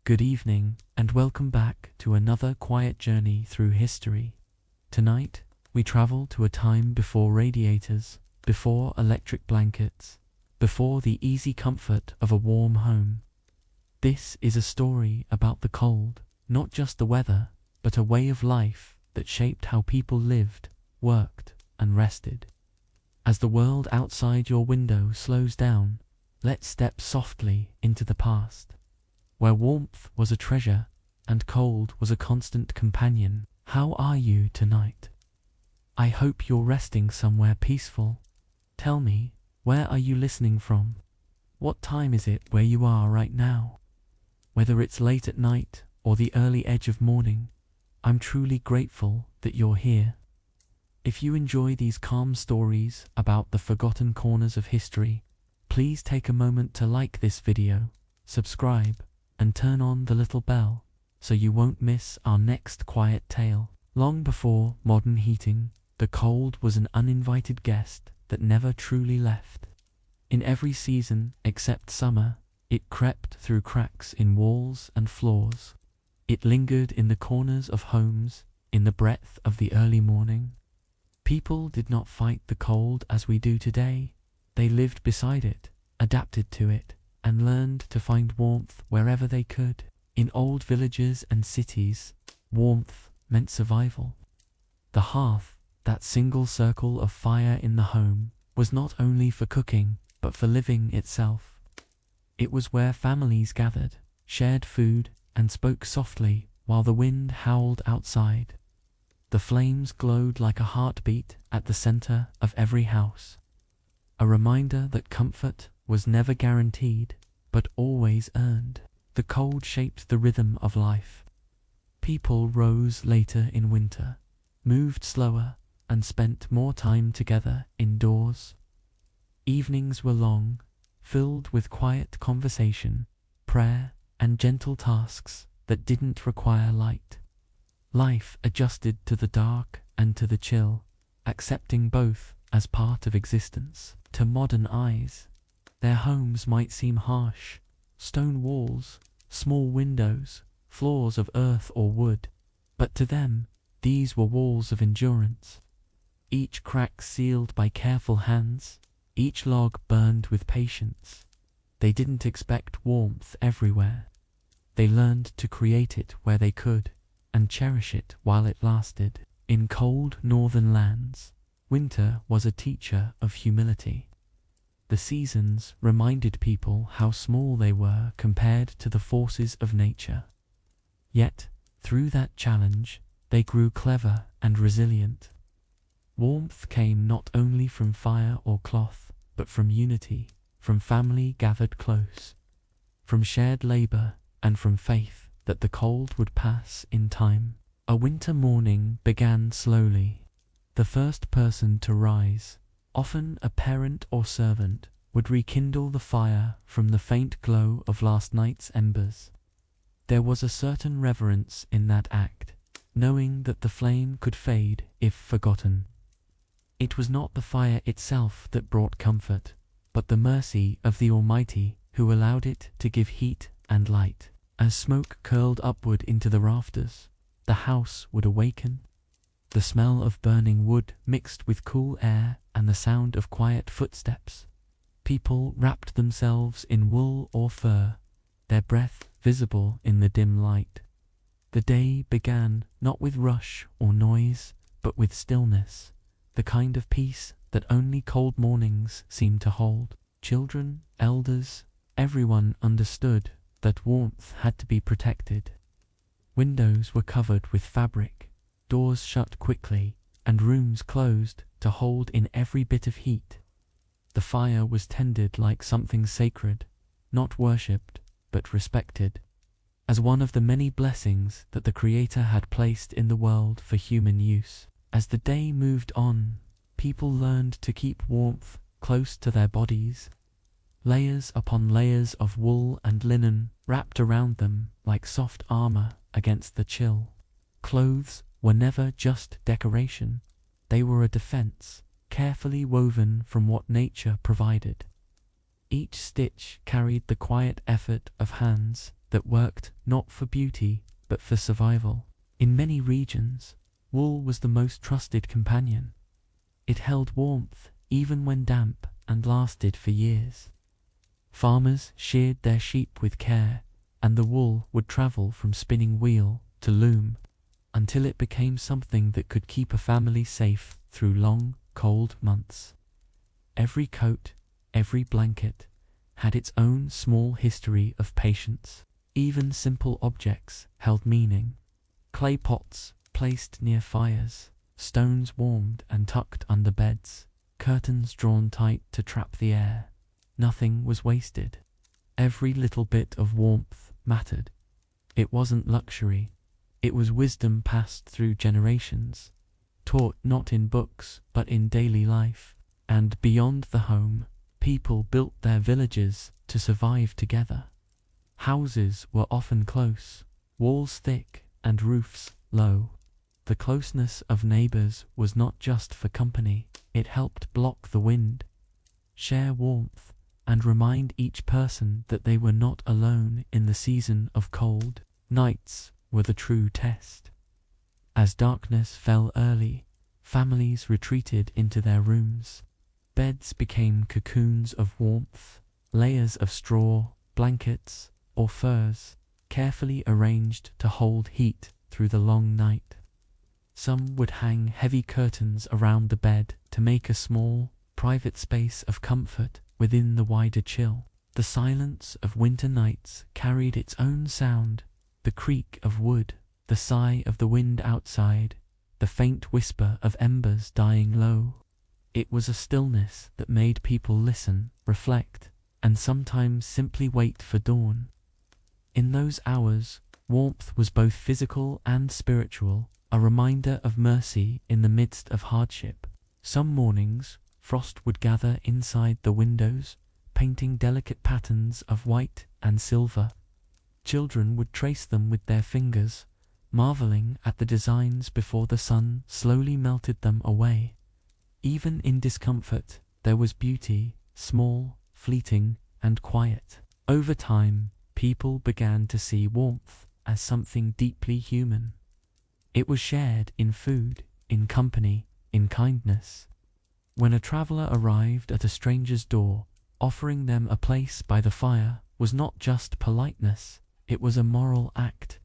Good evening, and welcome back to another quiet journey through history. Tonight, we travel to a time before radiators, before electric blankets, before the easy comfort of a warm home. This is a story about the cold, not just the weather, but a way of life that shaped how people lived, worked, and rested. As the world outside your window slows down, let's step softly into the past, where warmth was a treasure and cold was a constant companion. How are you tonight? I hope you're resting somewhere peaceful. Tell me, where are you listening from? What time is it where you are right now? Whether it's late at night or the early edge of morning, I'm truly grateful that you're here. If you enjoy these calm stories about the forgotten corners of history, please take a moment to like this video, subscribe, and turn on the little bell so you won't miss our next quiet tale. Long before modern heating, the cold was an uninvited guest that never truly left. In every season except summer, it crept through cracks in walls and floors. It lingered in the corners of homes, in the breath of the early morning. People did not fight the cold as we do today. They lived beside it, adapted to it, and learned to find warmth wherever they could. In old villages and cities, warmth meant survival. The hearth, that single circle of fire in the home, was not only for cooking, but for living itself. It was where families gathered, shared food, and spoke softly while the wind howled outside. The flames glowed like a heartbeat at the center of every house, a reminder that comfort was never guaranteed, but always earned. The cold shaped the rhythm of life. People rose later in winter, moved slower, and spent more time together indoors. Evenings were long, filled with quiet conversation, prayer, and gentle tasks that didn't require light. Life adjusted to the dark and to the chill, accepting both as part of existence. To modern eyes, their homes might seem harsh, stone walls, small windows, floors of earth or wood, but to them, these were walls of endurance. Each crack sealed by careful hands, each log burned with patience. They didn't expect warmth everywhere. They learned to create it where they could, and cherish it while it lasted. In cold northern lands, winter was a teacher of humility. The seasons reminded people how small they were compared to the forces of nature. Yet, through that challenge, they grew clever and resilient. Warmth came not only from fire or cloth, but from unity, from family gathered close, from shared labor, and from faith that the cold would pass in time. A winter morning began slowly. The first person to rise, often a parent or servant, would rekindle the fire from the faint glow of last night's embers. There was a certain reverence in that act, knowing that the flame could fade if forgotten. It was not the fire itself that brought comfort, but the mercy of the Almighty who allowed it to give heat and light. As smoke curled upward into the rafters, the house would awaken. The smell of burning wood mixed with cool air and the sound of quiet footsteps. People wrapped themselves in wool or fur, their breath visible in the dim light. The day began not with rush or noise, but with stillness, the kind of peace that only cold mornings seem to hold. Children, elders, everyone understood that warmth had to be protected. Windows were covered with fabric, doors shut quickly, and rooms closed to hold in every bit of heat. The fire was tended like something sacred, not worshipped, but respected, as one of the many blessings that the Creator had placed in the world for human use. As the day moved on, people learned to keep warmth close to their bodies. Layers upon layers of wool and linen wrapped around them like soft armor against the chill. Clothes were never just decoration. They were a defense, carefully woven from what nature provided. Each stitch carried the quiet effort of hands that worked not for beauty but for survival. In many regions, wool was the most trusted companion. It held warmth even when damp and lasted for years. Farmers sheared their sheep with care, and the wool would travel from spinning wheel to loom until it became something that could keep a family safe through long, cold months. Every coat, every blanket, had its own small history of patience. Even simple objects held meaning. Clay pots placed near fires, stones warmed and tucked under beds, curtains drawn tight to trap the air. Nothing was wasted. Every little bit of warmth mattered. It wasn't luxury. It was wisdom passed through generations, taught not in books but in daily life. And beyond the home, people built their villages to survive together. Houses were often close, walls thick and roofs low. The closeness of neighbors was not just for company, it helped block the wind, share warmth, and remind each person that they were not alone in the season of cold. Nights were the true test. As darkness fell early, families retreated into their rooms. Beds became cocoons of warmth, layers of straw, blankets, or furs, carefully arranged to hold heat through the long night. Some would hang heavy curtains around the bed to make a small, private space of comfort within the wider chill. The silence of winter nights carried its own sound, the creak of wood, the sigh of the wind outside, the faint whisper of embers dying low. It was a stillness that made people listen, reflect, and sometimes simply wait for dawn. In those hours, warmth was both physical and spiritual, a reminder of mercy in the midst of hardship. Some mornings, frost would gather inside the windows, painting delicate patterns of white and silver. Children would trace them with their fingers, marveling at the designs before the sun slowly melted them away. Even in discomfort, there was beauty, small, fleeting, and quiet. Over time, people began to see warmth as something deeply human. It was shared in food, in company, in kindness. When a traveler arrived at a stranger's door, offering them a place by the fire was not just politeness, it was a moral act.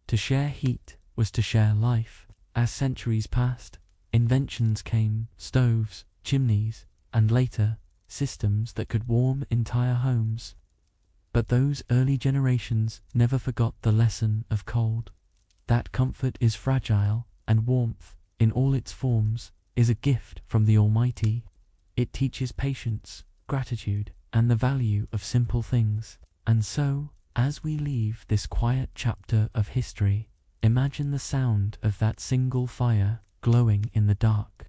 To share heat was to share life. As centuries passed, inventions came, stoves, chimneys, and later, systems that could warm entire homes. But those early generations never forgot the lesson of cold. That comfort is fragile, and warmth, in all its forms, is a gift from the Almighty. It teaches patience, gratitude, and the value of simple things. And so, as we leave this quiet chapter of history, imagine the sound of that single fire glowing in the dark,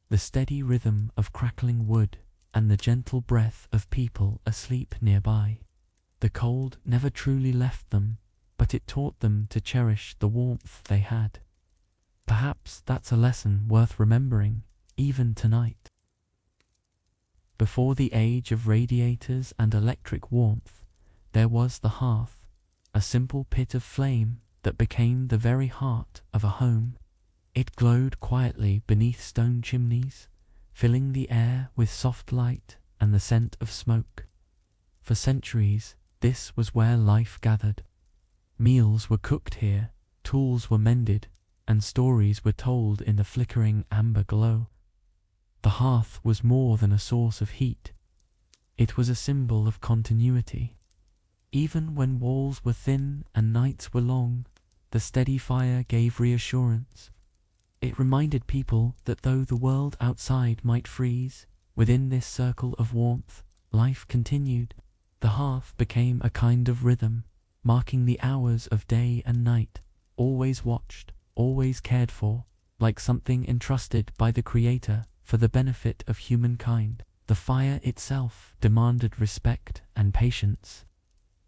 the steady rhythm of crackling wood, and the gentle breath of people asleep nearby. The cold never truly left them, but it taught them to cherish the warmth they had. Perhaps that's a lesson worth remembering, even tonight. Before the age of radiators and electric warmth, there was the hearth, a simple pit of flame that became the very heart of a home. It glowed quietly beneath stone chimneys, filling the air with soft light and the scent of smoke. For centuries, this was where life gathered. Meals were cooked here, tools were mended, and stories were told in the flickering amber glow. The hearth was more than a source of heat. It was a symbol of continuity. Even when walls were thin and nights were long, the steady fire gave reassurance. It reminded people that though the world outside might freeze, within this circle of warmth, life continued. The hearth became a kind of rhythm, marking the hours of day and night, always watched, always cared for, like something entrusted by the Creator for the benefit of humankind. The fire itself demanded respect and patience.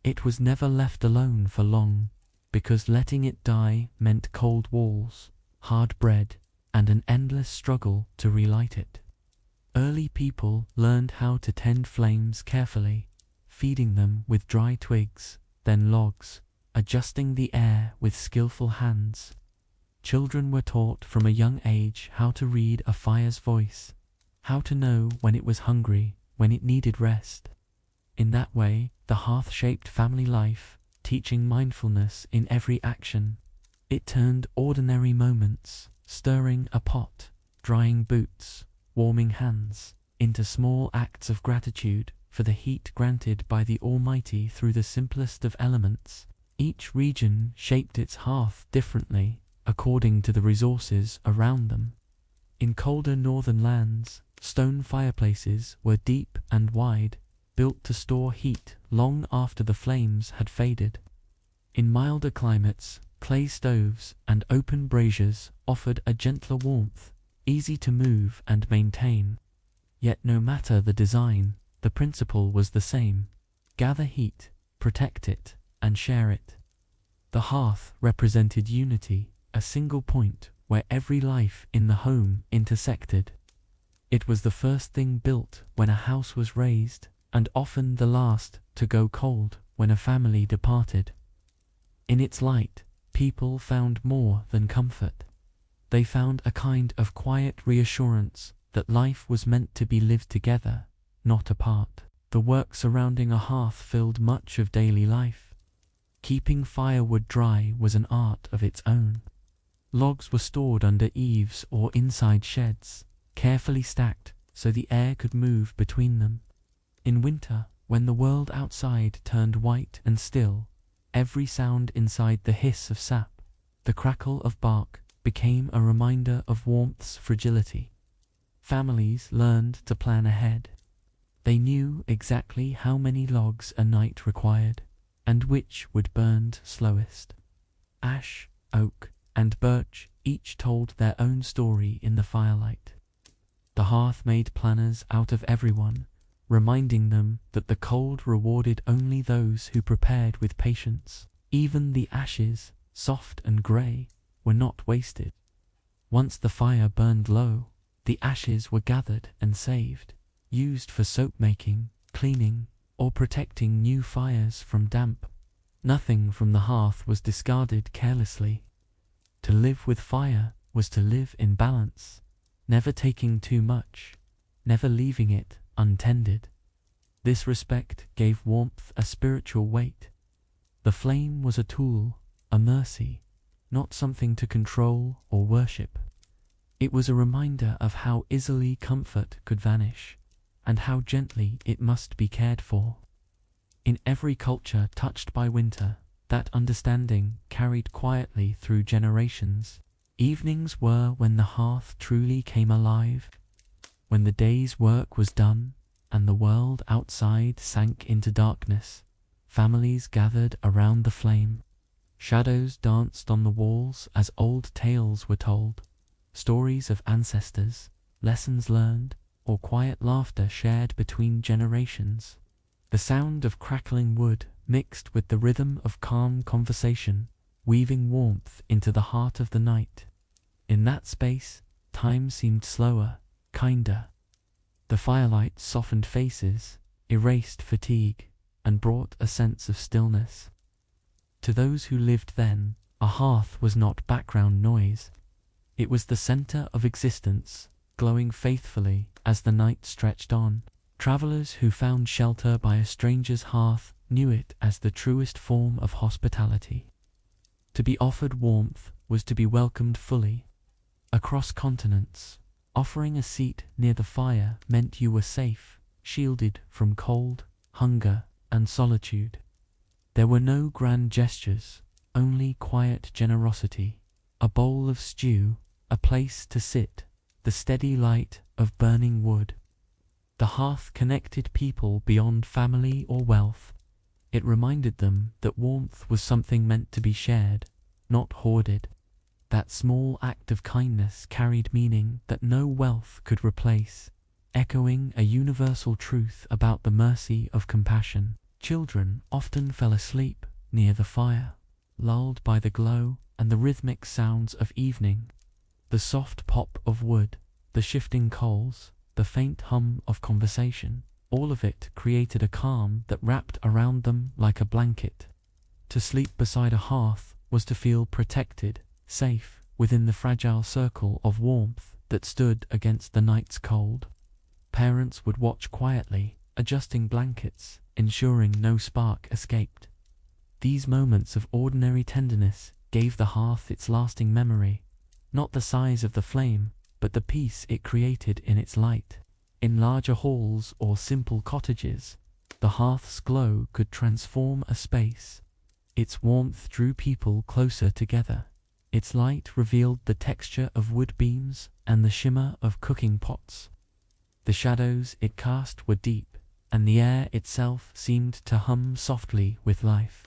It was never left alone for long, because letting it die meant cold walls, hard bread, and an endless struggle to relight it. Early people learned how to tend flames carefully, feeding them with dry twigs, then logs, adjusting the air with skillful hands. Children were taught from a young age how to read a fire's voice, how to know when it was hungry, when it needed rest. In that way, the hearth shaped family life, teaching mindfulness in every action. It turned ordinary moments, stirring a pot, drying boots, warming hands, into small acts of gratitude for the heat granted by the Almighty through the simplest of elements. Each region shaped its hearth differently, according to the resources around them. In colder northern lands, stone fireplaces were deep and wide, built to store heat long after the flames had faded. In milder climates, clay stoves and open braziers offered a gentler warmth, easy to move and maintain. Yet no matter the design, the principle was the same: gather heat, protect it, and share it. The hearth represented unity, a single point where every life in the home intersected. It was the first thing built when a house was raised, and often the last to go cold when a family departed. In its light, people found more than comfort. They found a kind of quiet reassurance that life was meant to be lived together, not apart. The work surrounding a hearth filled much of daily life. Keeping firewood dry was an art of its own. Logs were stored under eaves or inside sheds, carefully stacked so the air could move between them. In winter, when the world outside turned white and still, every sound inside the hiss of sap, the crackle of bark, became a reminder of warmth's fragility. Families learned to plan ahead. They knew exactly how many logs a night required, and which would burn slowest. Ash, oak, and birch each told their own story in the firelight. The hearth made planners out of everyone, reminding them that the cold rewarded only those who prepared with patience. Even the ashes, soft and grey, were not wasted. Once the fire burned low, the ashes were gathered and saved, used for soap making, cleaning, or protecting new fires from damp. Nothing from the hearth was discarded carelessly. To live with fire was to live in balance, never taking too much, never leaving it untended. This respect gave warmth a spiritual weight. The flame was a tool, a mercy, not something to control or worship. It was a reminder of how easily comfort could vanish, and how gently it must be cared for. In every culture touched by winter, that understanding carried quietly through generations. Evenings were when the hearth truly came alive, when the day's work was done and the world outside sank into darkness. Families gathered around the flame. Shadows danced on the walls as old tales were told, stories of ancestors, lessons learned, or quiet laughter shared between generations. The sound of crackling wood mixed with the rhythm of calm conversation, weaving warmth into the heart of the night. In that space, time seemed slower, kinder. The firelight softened faces, erased fatigue, and brought a sense of stillness. To those who lived then, a hearth was not background noise. It was the center of existence, glowing faithfully as the night stretched on. Travelers who found shelter by a stranger's hearth knew it as the truest form of hospitality. To be offered warmth was to be welcomed fully. Across continents, offering a seat near the fire meant you were safe, shielded from cold, hunger, and solitude. There were no grand gestures, only quiet generosity. A bowl of stew, a place to sit, the steady light of burning wood. The hearth connected people beyond family or wealth. It reminded them that warmth was something meant to be shared, not hoarded. That small act of kindness carried meaning that no wealth could replace, echoing a universal truth about the mercy of compassion. Children often fell asleep near the fire, lulled by the glow and the rhythmic sounds of evening. The soft pop of wood, the shifting coals, the faint hum of conversation, all of it created a calm that wrapped around them like a blanket. To sleep beside a hearth was to feel protected, safe, within the fragile circle of warmth that stood against the night's cold. Parents would watch quietly, adjusting blankets, ensuring no spark escaped. These moments of ordinary tenderness gave the hearth its lasting memory, not the size of the flame, but the peace it created in its light. In larger halls or simple cottages, the hearth's glow could transform a space. Its warmth drew people closer together. Its light revealed the texture of wood beams and the shimmer of cooking pots. The shadows it cast were deep, and the air itself seemed to hum softly with life.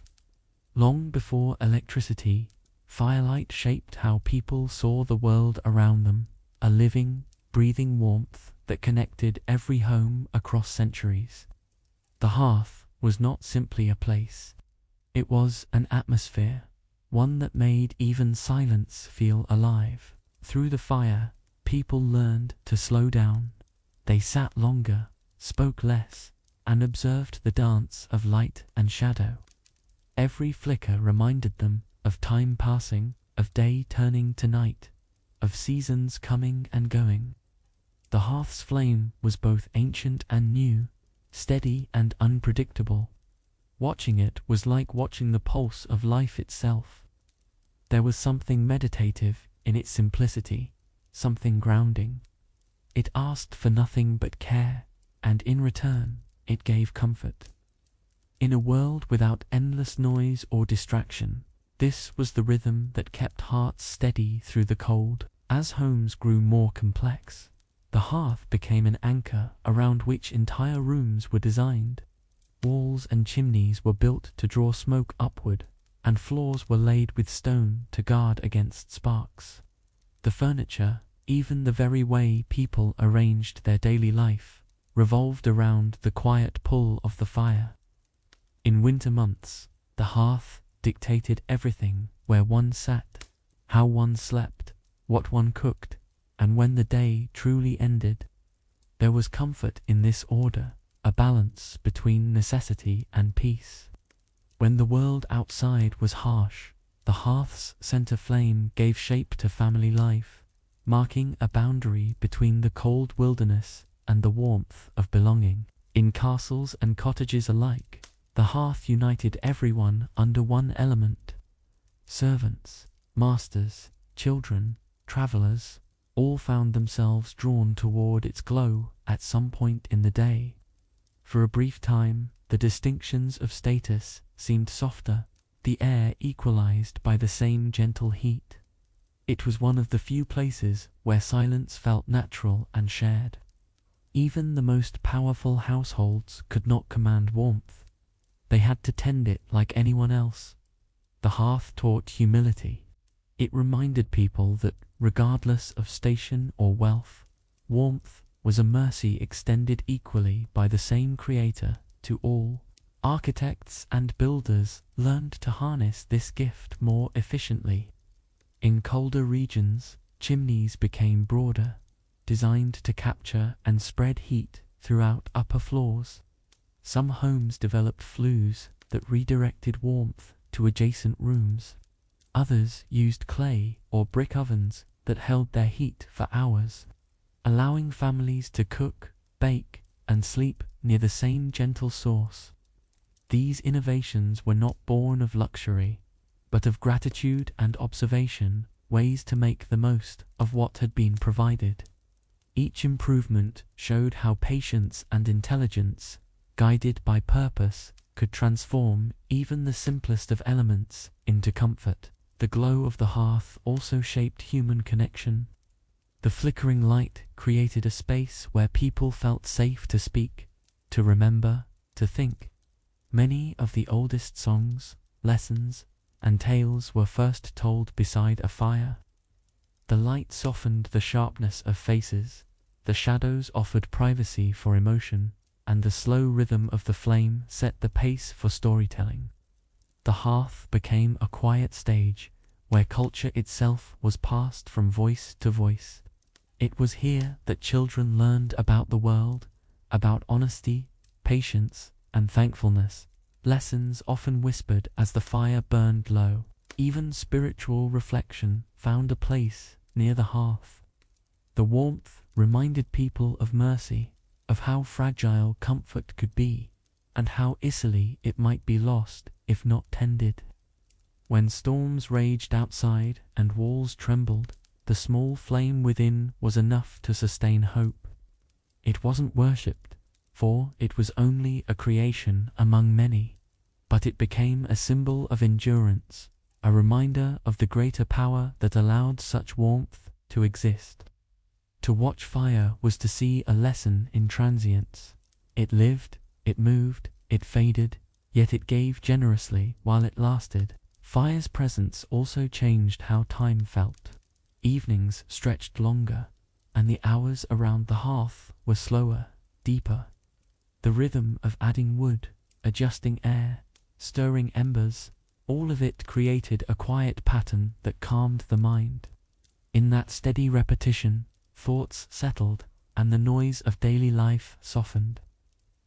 Long before electricity, firelight shaped how people saw the world around them, a living, breathing warmth that connected every home across centuries. The hearth was not simply a place. It was an atmosphere, one that made even silence feel alive. Through the fire, people learned to slow down. They sat longer, spoke less, and observed the dance of light and shadow. Every flicker reminded them of time passing, of day turning to night, of seasons coming and going. The hearth's flame was both ancient and new, steady and unpredictable. Watching it was like watching the pulse of life itself. There was something meditative in its simplicity, something grounding. It asked for nothing but care, and in return, it gave comfort. In a world without endless noise or distraction, this was the rhythm that kept hearts steady through the cold. As homes grew more complex, the hearth became an anchor around which entire rooms were designed. Walls and chimneys were built to draw smoke upward, and floors were laid with stone to guard against sparks. The furniture, even the very way people arranged their daily life, revolved around the quiet pull of the fire. In winter months, the hearth dictated everything: where one sat, how one slept, what one cooked, and when the day truly ended. There was comfort in this order, a balance between necessity and peace. When the world outside was harsh, the hearth's center flame gave shape to family life, marking a boundary between the cold wilderness and the warmth of belonging. In castles and cottages alike, the hearth united everyone under one element. Servants, masters, children, travelers, all found themselves drawn toward its glow at some point in the day. For a brief time, the distinctions of status seemed softer, the air equalized by the same gentle heat. It was one of the few places where silence felt natural and shared. Even the most powerful households could not command warmth. They had to tend it like anyone else. The hearth taught humility. It reminded people that, regardless of station or wealth, warmth was a mercy extended equally by the same Creator to all. Architects and builders learned to harness this gift more efficiently. In colder regions, chimneys became broader, designed to capture and spread heat throughout upper floors. Some homes developed flues that redirected warmth to adjacent rooms. Others used clay or brick ovens that held their heat for hours, allowing families to cook, bake, and sleep near the same gentle source. These innovations were not born of luxury, but of gratitude and observation, ways to make the most of what had been provided. Each improvement showed how patience and intelligence, guided by purpose, could transform even the simplest of elements into comfort. The glow of the hearth also shaped human connection. The flickering light created a space where people felt safe to speak, to remember, to think. Many of the oldest songs, lessons, and tales were first told beside a fire. The light softened the sharpness of faces, the shadows offered privacy for emotion, and the slow rhythm of the flame set the pace for storytelling. The hearth became a quiet stage where culture itself was passed from voice to voice. It was here that children learned about the world, about honesty, patience, and thankfulness. lessons often whispered as the fire burned low. Even spiritual reflection found a place near the hearth. The warmth reminded people of mercy, of how fragile comfort could be, and how easily it might be lost if not tended. When storms raged outside and walls trembled, the small flame within was enough to sustain hope. It wasn't worshipped, for it was only a creation among many, but it became a symbol of endurance, a reminder of the greater power that allowed such warmth to exist. To watch fire was to see a lesson in transience. It lived, it moved, it faded, yet it gave generously while it lasted. Fire's presence also changed how time felt. Evenings stretched longer, and the hours around the hearth were slower, deeper. The rhythm of adding wood, adjusting air, stirring embers, all of it created a quiet pattern that calmed the mind. In that steady repetition, thoughts settled, and the noise of daily life softened.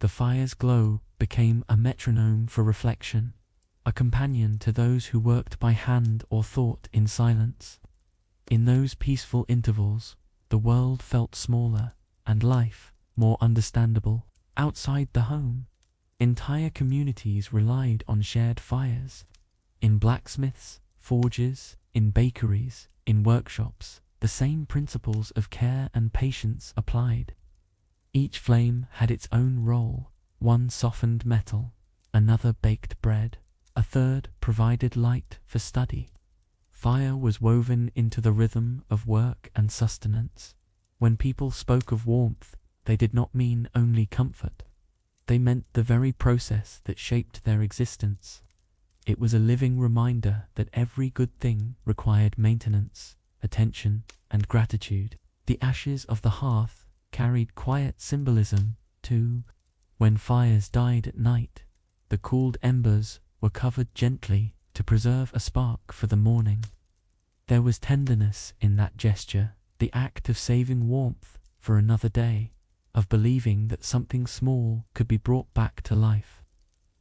The fire's glow became a metronome for reflection, a companion to those who worked by hand or thought in silence. In those peaceful intervals, the world felt smaller, and life more understandable. Outside the home, entire communities relied on shared fires. In blacksmiths, forges, in bakeries, in workshops, the same principles of care and patience applied. Each flame had its own role. One softened metal, another baked bread, a third provided light for study. Fire was woven into the rhythm of work and sustenance. When people spoke of warmth, they did not mean only comfort. They meant the very process that shaped their existence. It was a living reminder that every good thing required maintenance, attention, and gratitude. The ashes of the hearth carried quiet symbolism, too. When fires died at night, the cooled embers were covered gently to preserve a spark for the morning. There was tenderness in that gesture, the act of saving warmth for another day, of believing that something small could be brought back to life.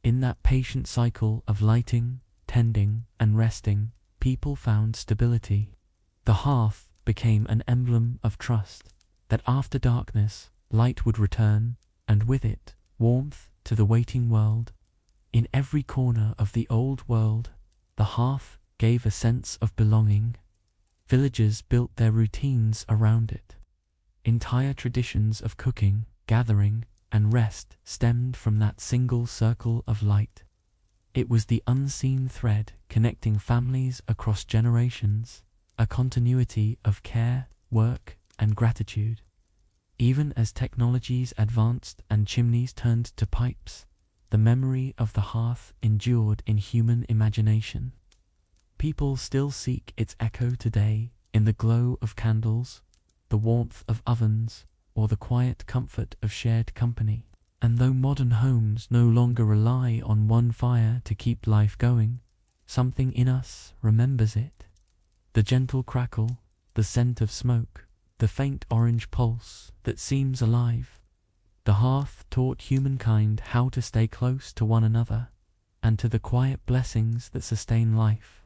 In that patient cycle of lighting, tending, and resting, people found stability. The hearth became an emblem of trust, that after darkness, light would return, and with it, warmth to the waiting world. In every corner of the old world, the hearth gave a sense of belonging. Villagers built their routines around it. Entire traditions of cooking, gathering, and rest stemmed from that single circle of light. It was the unseen thread connecting families across generations, a continuity of care, work, and gratitude. Even as technologies advanced and chimneys turned to pipes, the memory of the hearth endured in human imagination. People still seek its echo today in the glow of candles, the warmth of ovens, or the quiet comfort of shared company. And though modern homes no longer rely on one fire to keep life going, something in us remembers it. The gentle crackle, the scent of smoke, the faint orange pulse that seems alive. The hearth taught humankind how to stay close to one another, and to the quiet blessings that sustain life.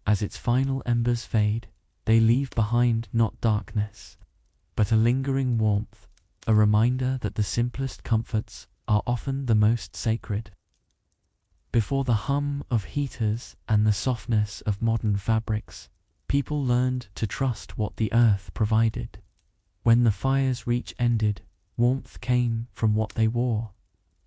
As its final embers fade, they leave behind not darkness, but a lingering warmth, a reminder that the simplest comforts are often the most sacred. Before the hum of heaters and the softness of modern fabrics, people learned to trust what the earth provided. When the fire's reach ended, warmth came from what they wore.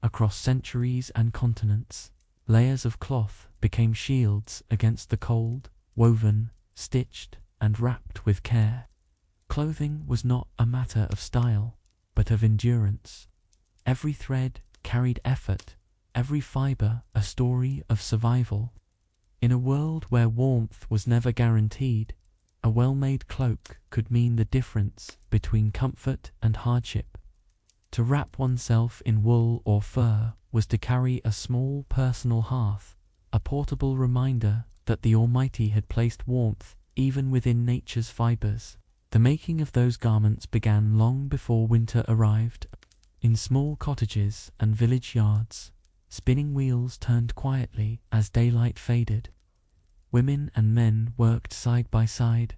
Across centuries and continents, layers of cloth became shields against the cold, woven, stitched, and wrapped with care. Clothing was not a matter of style, but of endurance. Every thread carried effort, every fiber a story of survival. In a world where warmth was never guaranteed, a well-made cloak could mean the difference between comfort and hardship. To wrap oneself in wool or fur was to carry a small personal hearth, a portable reminder that the Almighty had placed warmth even within nature's fibers. The making of those garments began long before winter arrived. In small cottages and village yards, Spinning wheels turned quietly as daylight faded. Women and men worked side by side,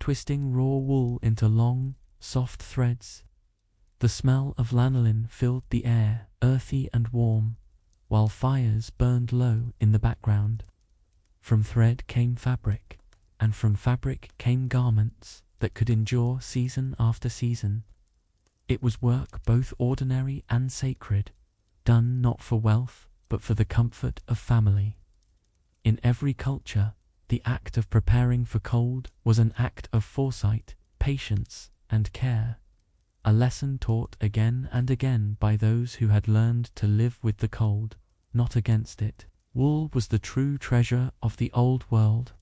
twisting raw wool into long, soft threads. The smell of lanolin filled the air, earthy and warm, while fires burned low in the background. From thread came fabric, and from fabric came garments that could endure season after season. It was work both ordinary and sacred, done not for wealth, but for the comfort of family. In every culture, the act of preparing for cold was an act of foresight, patience, and care, a lesson taught again and again by those who had learned to live with the cold, not against it. Wool was the true treasure of the Old World.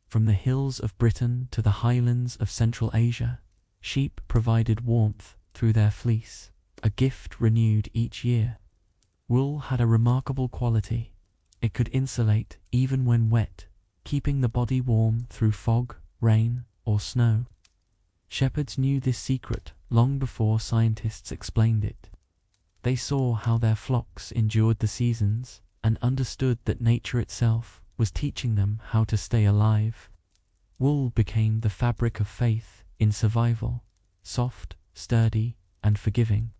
From the hills of Britain to the highlands of Central Asia, sheep provided warmth through their fleece, a gift renewed each year. Wool had a remarkable quality. It could insulate even when wet, keeping the body warm through fog, rain, or snow. Shepherds knew this secret long before scientists explained it. They saw how their flocks endured the seasons and understood that nature itself was teaching them how to stay alive. Wool became the fabric of faith in survival, soft, sturdy, and forgiving.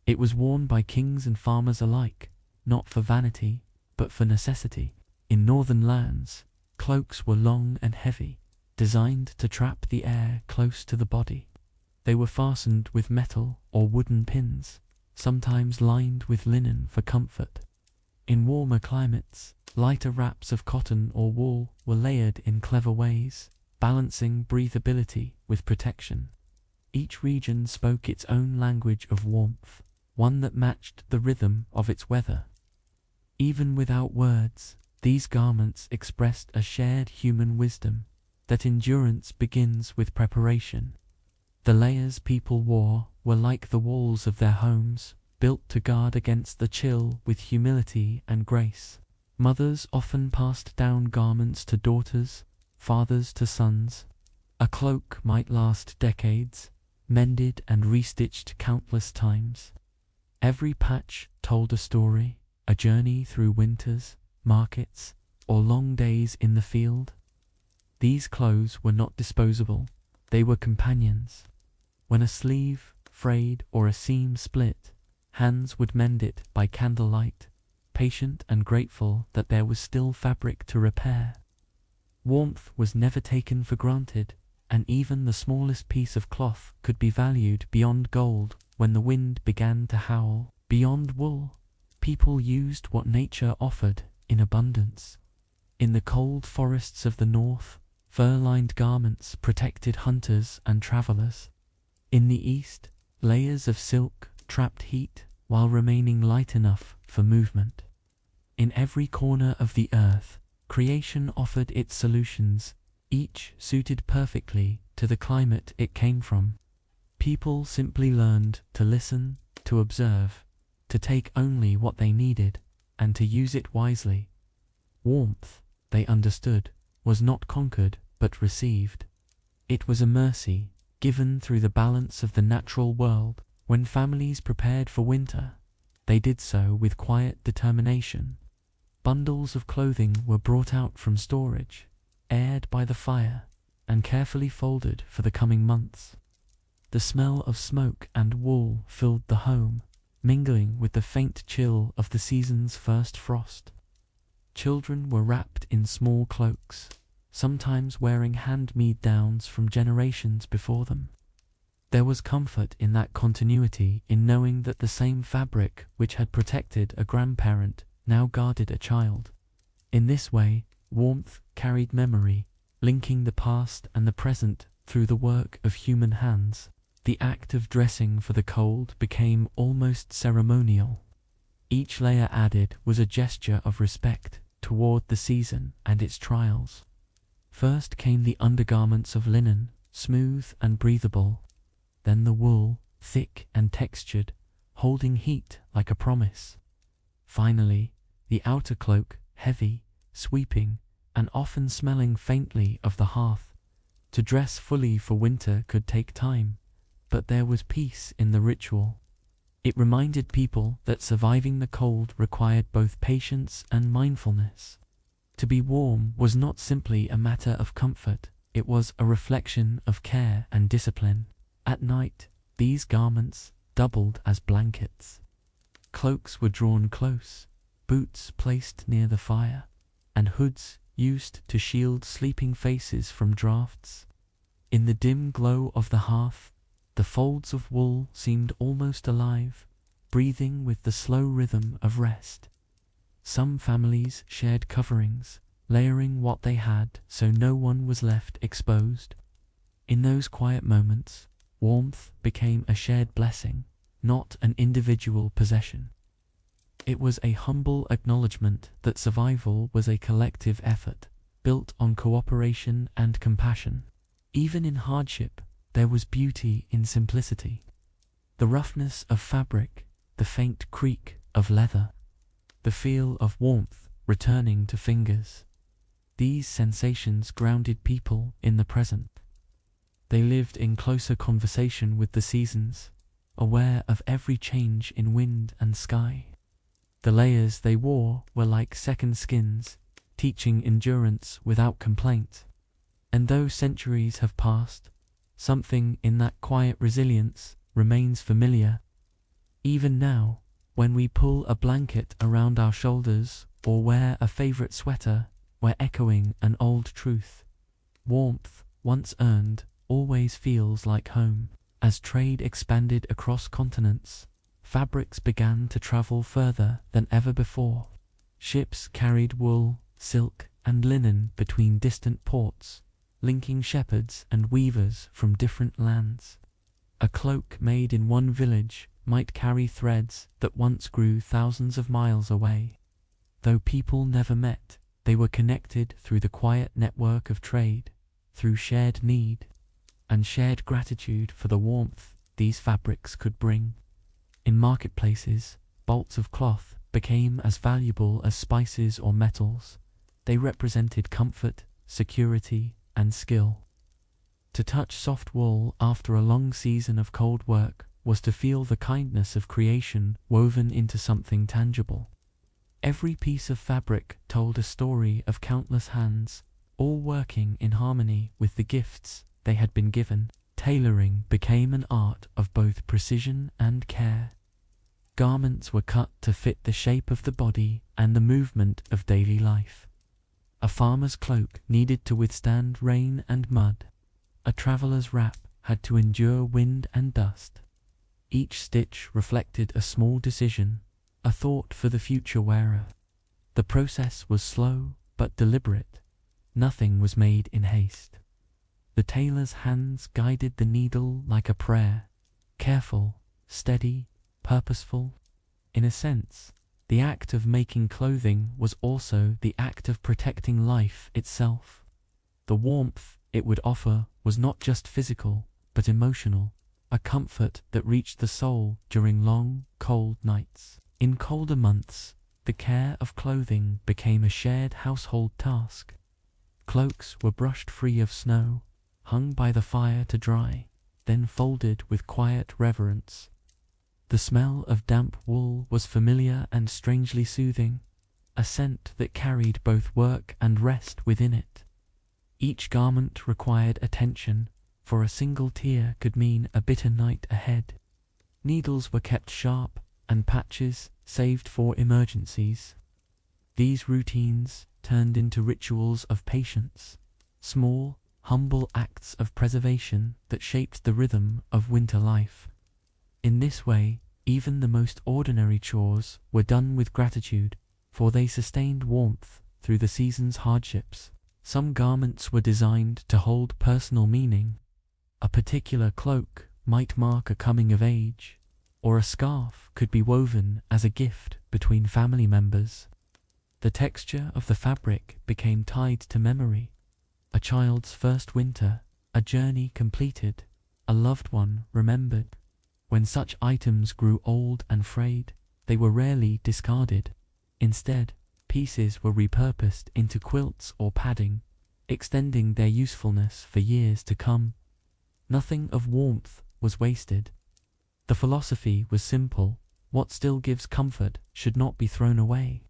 It was worn by kings and farmers alike, not for vanity, but for necessity. In northern lands, cloaks were long and heavy, designed to trap the air close to the body. They were fastened with metal or wooden pins, sometimes lined with linen for comfort. In warmer climates, lighter wraps of cotton or wool were layered in clever ways, balancing breathability with protection. Each region spoke its own language of warmth, one that matched the rhythm of its weather. Even without words, these garments expressed a shared human wisdom, that endurance begins with preparation. The layers people wore were like the walls of their homes, built to guard against the chill with humility and grace. Mothers often passed down garments to daughters, fathers to sons. A cloak might last decades, mended and restitched countless times. Every patch told a story, a journey through winters, markets, or long days in the field. These clothes were not disposable, they were companions. When a sleeve frayed or a seam split, hands would mend it by candlelight, patient and grateful that there was still fabric to repair. Warmth was never taken for granted, and even the smallest piece of cloth could be valued beyond gold when the wind began to howl. Beyond wool, people used what nature offered in abundance. In the cold forests of the north, fur-lined garments protected hunters and travelers. In the east, layers of silk trapped heat while remaining light enough for movement. In every corner of the earth, creation offered its solutions, each suited perfectly to the climate it came from. People simply learned to listen, to observe, to take only what they needed, and to use it wisely. Warmth, they understood, was not conquered but received. It was a mercy, given through the balance of the natural world. When families prepared for winter, they did so with quiet determination. Bundles of clothing were brought out from storage, aired by the fire, and carefully folded for the coming months. The smell of smoke and wool filled the home, mingling with the faint chill of the season's first frost. Children were wrapped in small cloaks, sometimes wearing hand-me-downs from generations before them. There was comfort in that continuity, in knowing that the same fabric which had protected a grandparent now guarded a child. In this way, warmth carried memory, linking the past and the present through the work of human hands. The act of dressing for the cold became almost ceremonial. Each layer added was a gesture of respect toward the season and its trials. First came the undergarments of linen, smooth and breathable. Then the wool, thick and textured, holding heat like a promise. Finally, the outer cloak, heavy, sweeping, and often smelling faintly of the hearth. To dress fully for winter could take time, but there was peace in the ritual. It reminded people that surviving the cold required both patience and mindfulness. To be warm was not simply a matter of comfort, it was a reflection of care and discipline. At night, these garments doubled as blankets. Cloaks were drawn close, boots placed near the fire, and hoods used to shield sleeping faces from drafts. In the dim glow of the hearth, the folds of wool seemed almost alive, breathing with the slow rhythm of rest. Some families shared coverings, layering what they had so no one was left exposed. In those quiet moments, warmth became a shared blessing, not an individual possession. It was a humble acknowledgement that survival was a collective effort, built on cooperation and compassion. Even in hardship, there was beauty in simplicity. The roughness of fabric, the faint creak of leather, the feel of warmth returning to fingers. These sensations grounded people in the present. They lived in closer conversation with the seasons, aware of every change in wind and sky. The layers they wore were like second skins, teaching endurance without complaint. And though centuries have passed, something in that quiet resilience remains familiar. Even now, when we pull a blanket around our shoulders or wear a favorite sweater, we're echoing an old truth. Warmth, once earned, always feels like home. As trade expanded across continents, fabrics began to travel further than ever before. Ships carried wool, silk, and linen between distant ports, linking shepherds and weavers from different lands. A cloak made in one village might carry threads that once grew thousands of miles away. Though people never met, they were connected through the quiet network of trade, through shared need, and shared gratitude for the warmth these fabrics could bring. In marketplaces, bolts of cloth became as valuable as spices or metals. They represented comfort, security, and skill. To touch soft wool after a long season of cold work was to feel the kindness of creation woven into something tangible. Every piece of fabric told a story of countless hands, all working in harmony with the gifts they had been given. Tailoring became an art of both precision and care. Garments were cut to fit the shape of the body and the movement of daily life. A farmer's cloak needed to withstand rain and mud. A traveler's wrap had to endure wind and dust. Each stitch reflected a small decision, a thought for the future wearer. The process was slow but deliberate. Nothing was made in haste. The tailor's hands guided the needle like a prayer, careful, steady, purposeful. In a sense, the act of making clothing was also the act of protecting life itself. The warmth it would offer was not just physical, but emotional, a comfort that reached the soul during long, cold nights. In colder months, the care of clothing became a shared household task. Cloaks were brushed free of snow, hung by the fire to dry, then folded with quiet reverence. The smell of damp wool was familiar and strangely soothing, a scent that carried both work and rest within it. Each garment required attention, for a single tear could mean a bitter night ahead. Needles were kept sharp, and patches saved for emergencies. These routines turned into rituals of patience, small, humble acts of preservation that shaped the rhythm of winter life. In this way, even the most ordinary chores were done with gratitude, for they sustained warmth through the season's hardships. Some garments were designed to hold personal meaning. A particular cloak might mark a coming of age, or a scarf could be woven as a gift between family members. The texture of the fabric became tied to memory. A child's first winter, a journey completed, a loved one remembered. When such items grew old and frayed, they were rarely discarded. Instead, pieces were repurposed into quilts or padding, extending their usefulness for years to come. Nothing of warmth was wasted. The philosophy was simple: what still gives comfort should not be thrown away.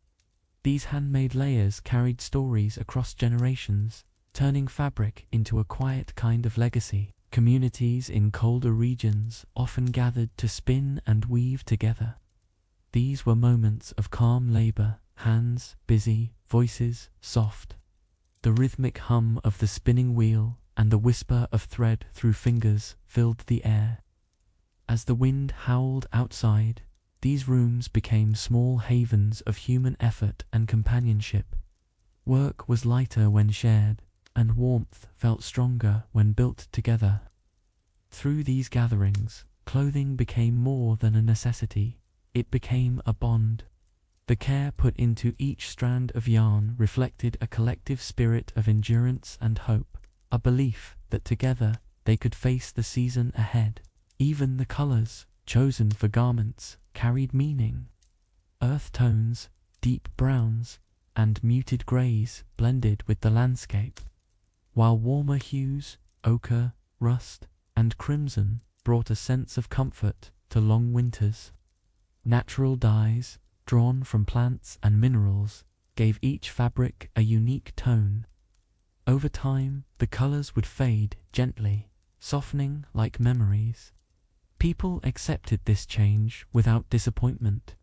These handmade layers carried stories across generations, turning fabric into a quiet kind of legacy. Communities in colder regions often gathered to spin and weave together. These were moments of calm labor, hands busy, voices soft. The rhythmic hum of the spinning wheel and the whisper of thread through fingers filled the air. As the wind howled outside, these rooms became small havens of human effort and companionship. Work was lighter when shared, and warmth felt stronger when built together. Through these gatherings, clothing became more than a necessity, it became a bond. The care put into each strand of yarn reflected a collective spirit of endurance and hope, a belief that together they could face the season ahead. Even the colors chosen for garments carried meaning. Earth tones, deep browns, and muted grays blended with the landscape, while warmer hues, ochre, rust, and crimson brought a sense of comfort to long winters. Natural dyes, drawn from plants and minerals, gave each fabric a unique tone. Over time, the colors would fade gently, softening like memories. People accepted this change without disappointment.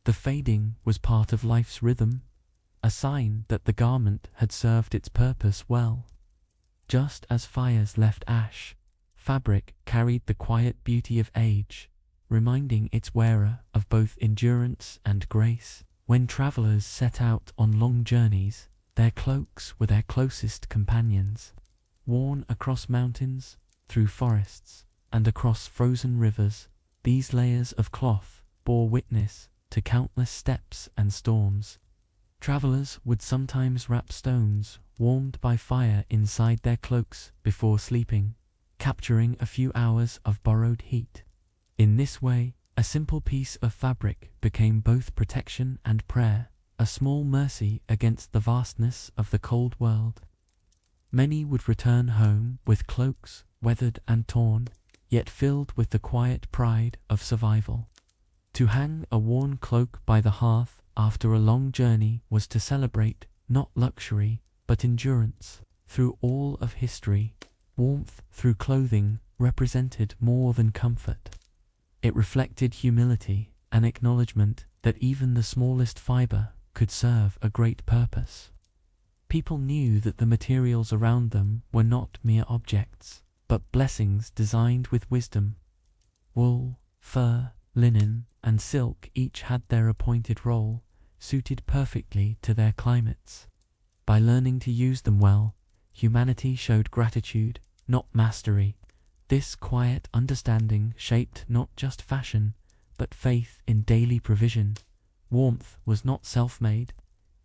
The fading was part of life's rhythm, a sign that the garment had served its purpose well. Just as fires left ash, fabric carried the quiet beauty of age, reminding its wearer of both endurance and grace. When travelers set out on long journeys, their cloaks were their closest companions. Worn across mountains, through forests, and across frozen rivers, these layers of cloth bore witness to countless steps and storms. Travelers would sometimes wrap stones warmed by fire inside their cloaks before sleeping, capturing a few hours of borrowed heat. In this way, a simple piece of fabric became both protection and prayer, a small mercy against the vastness of the cold world. Many would return home with cloaks weathered and torn, yet filled with the quiet pride of survival. To hang a worn cloak by the hearth after a long journey was to celebrate not luxury, but endurance. Through all of history, warmth through clothing represented more than comfort. It reflected humility, an acknowledgement that even the smallest fiber could serve a great purpose. People knew that the materials around them were not mere objects, but blessings designed with wisdom. Wool, fur, linen, and silk each had their appointed role, suited perfectly to their climates. By learning to use them well, humanity showed gratitude, not mastery. This quiet understanding shaped not just fashion, but faith in daily provision. Warmth was not self-made,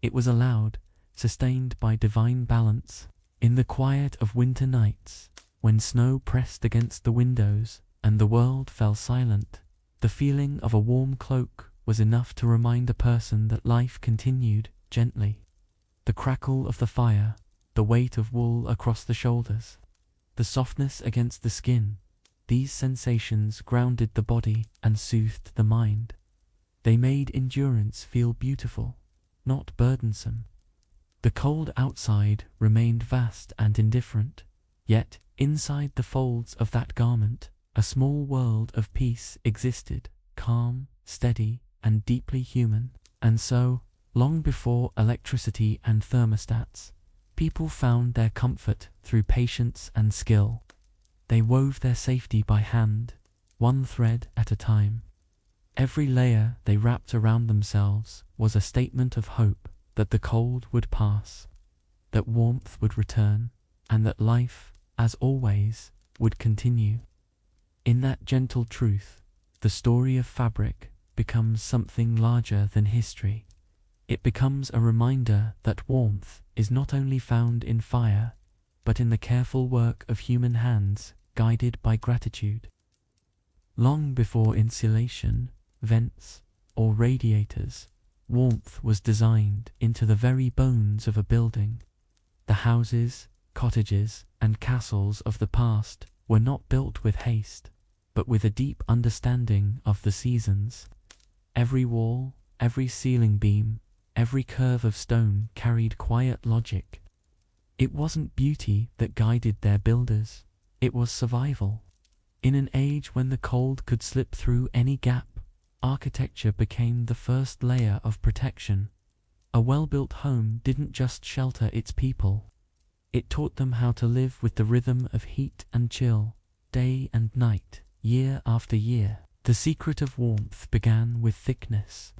it was allowed, sustained by divine balance. In the quiet of winter nights, when snow pressed against the windows and the world fell silent, the feeling of a warm cloak was enough to remind a person that life continued gently. The crackle of the fire, the weight of wool across the shoulders, the softness against the skin, these sensations grounded the body and soothed the mind. They made endurance feel beautiful, not burdensome. The cold outside remained vast and indifferent, yet inside the folds of that garment, a small world of peace existed, calm, steady, and deeply human. And so, long before electricity and thermostats, people found their comfort through patience and skill. They wove their safety by hand, one thread at a time. Every layer they wrapped around themselves was a statement of hope that the cold would pass, that warmth would return, and that life, as always, would continue. In that gentle truth, the story of fabric becomes something larger than history. It becomes a reminder that warmth is not only found in fire, but in the careful work of human hands guided by gratitude. Long before insulation, vents, or radiators, warmth was designed into the very bones of a building. The houses, cottages, and castles of the past were not built with haste. but with a deep understanding of the seasons. Every wall, every ceiling beam, every curve of stone carried quiet logic. It wasn't beauty that guided their builders, it was survival. In an age when the cold could slip through any gap, architecture became the first layer of protection. A well-built home didn't just shelter its people. It taught them how to live with the rhythm of heat and chill, day and night, year after year. The secret of warmth began with thickness.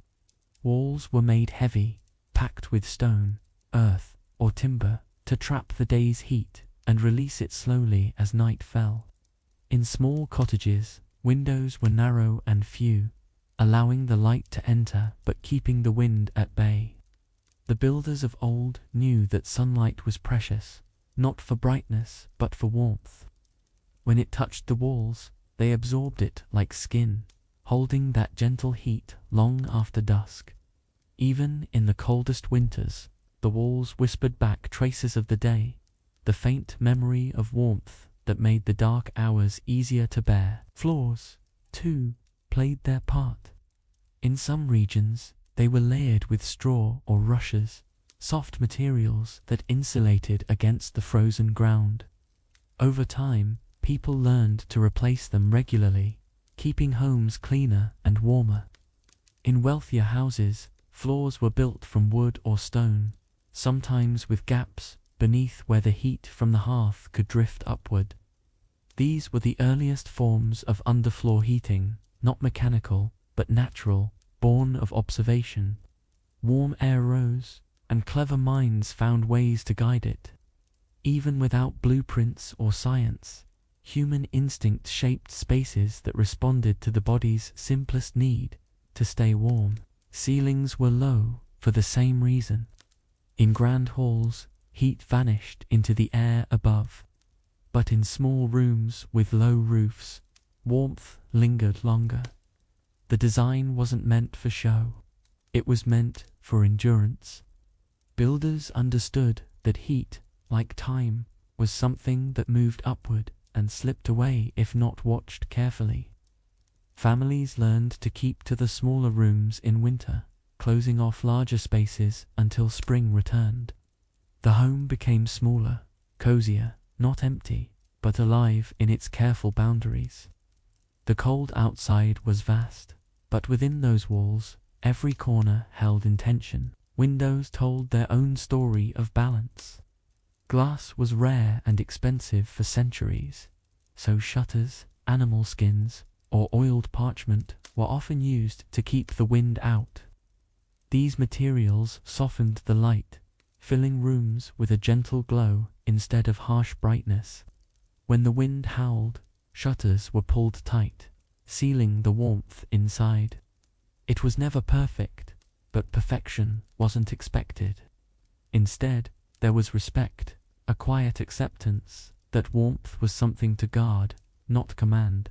Walls were made heavy, packed with stone, earth, or timber, to trap the day's heat and release it slowly as night fell. In small cottages, windows were narrow and few, allowing the light to enter but keeping the wind at bay. The builders of old knew that sunlight was precious, not for brightness but for warmth. When it touched the walls, they absorbed it like skin, holding that gentle heat long after dusk. Even in the coldest winters, the walls whispered back traces of the day, the faint memory of warmth that made the dark hours easier to bear. Floors, too, played their part. In some regions, they were layered with straw or rushes, soft materials that insulated against the frozen ground. Over time, people learned to replace them regularly, keeping homes cleaner and warmer. In wealthier houses, floors were built from wood or stone, sometimes with gaps beneath where the heat from the hearth could drift upward. These were the earliest forms of underfloor heating, not mechanical, but natural, born of observation. Warm air rose, and clever minds found ways to guide it. Even without blueprints or science, human instinct shaped spaces that responded to the body's simplest need, to stay warm. Ceilings were low for the same reason. In grand halls, heat vanished into the air above. But in small rooms with low roofs, warmth lingered longer. The design wasn't meant for show. It was meant for endurance. Builders understood that heat, like time, was something that moved upward and slipped away if not watched carefully. Families learned to keep to the smaller rooms in winter, closing off larger spaces until spring returned. The home became smaller, cozier, not empty, but alive in its careful boundaries. The cold outside was vast, but within those walls, every corner held intention. Windows told their own story of balance. Glass was rare and expensive for centuries, so shutters, animal skins, or oiled parchment were often used to keep the wind out. These materials softened the light, filling rooms with a gentle glow instead of harsh brightness. When the wind howled, shutters were pulled tight, sealing the warmth inside. It was never perfect, but perfection wasn't expected. Instead, there was respect, a quiet acceptance that warmth was something to guard, not command.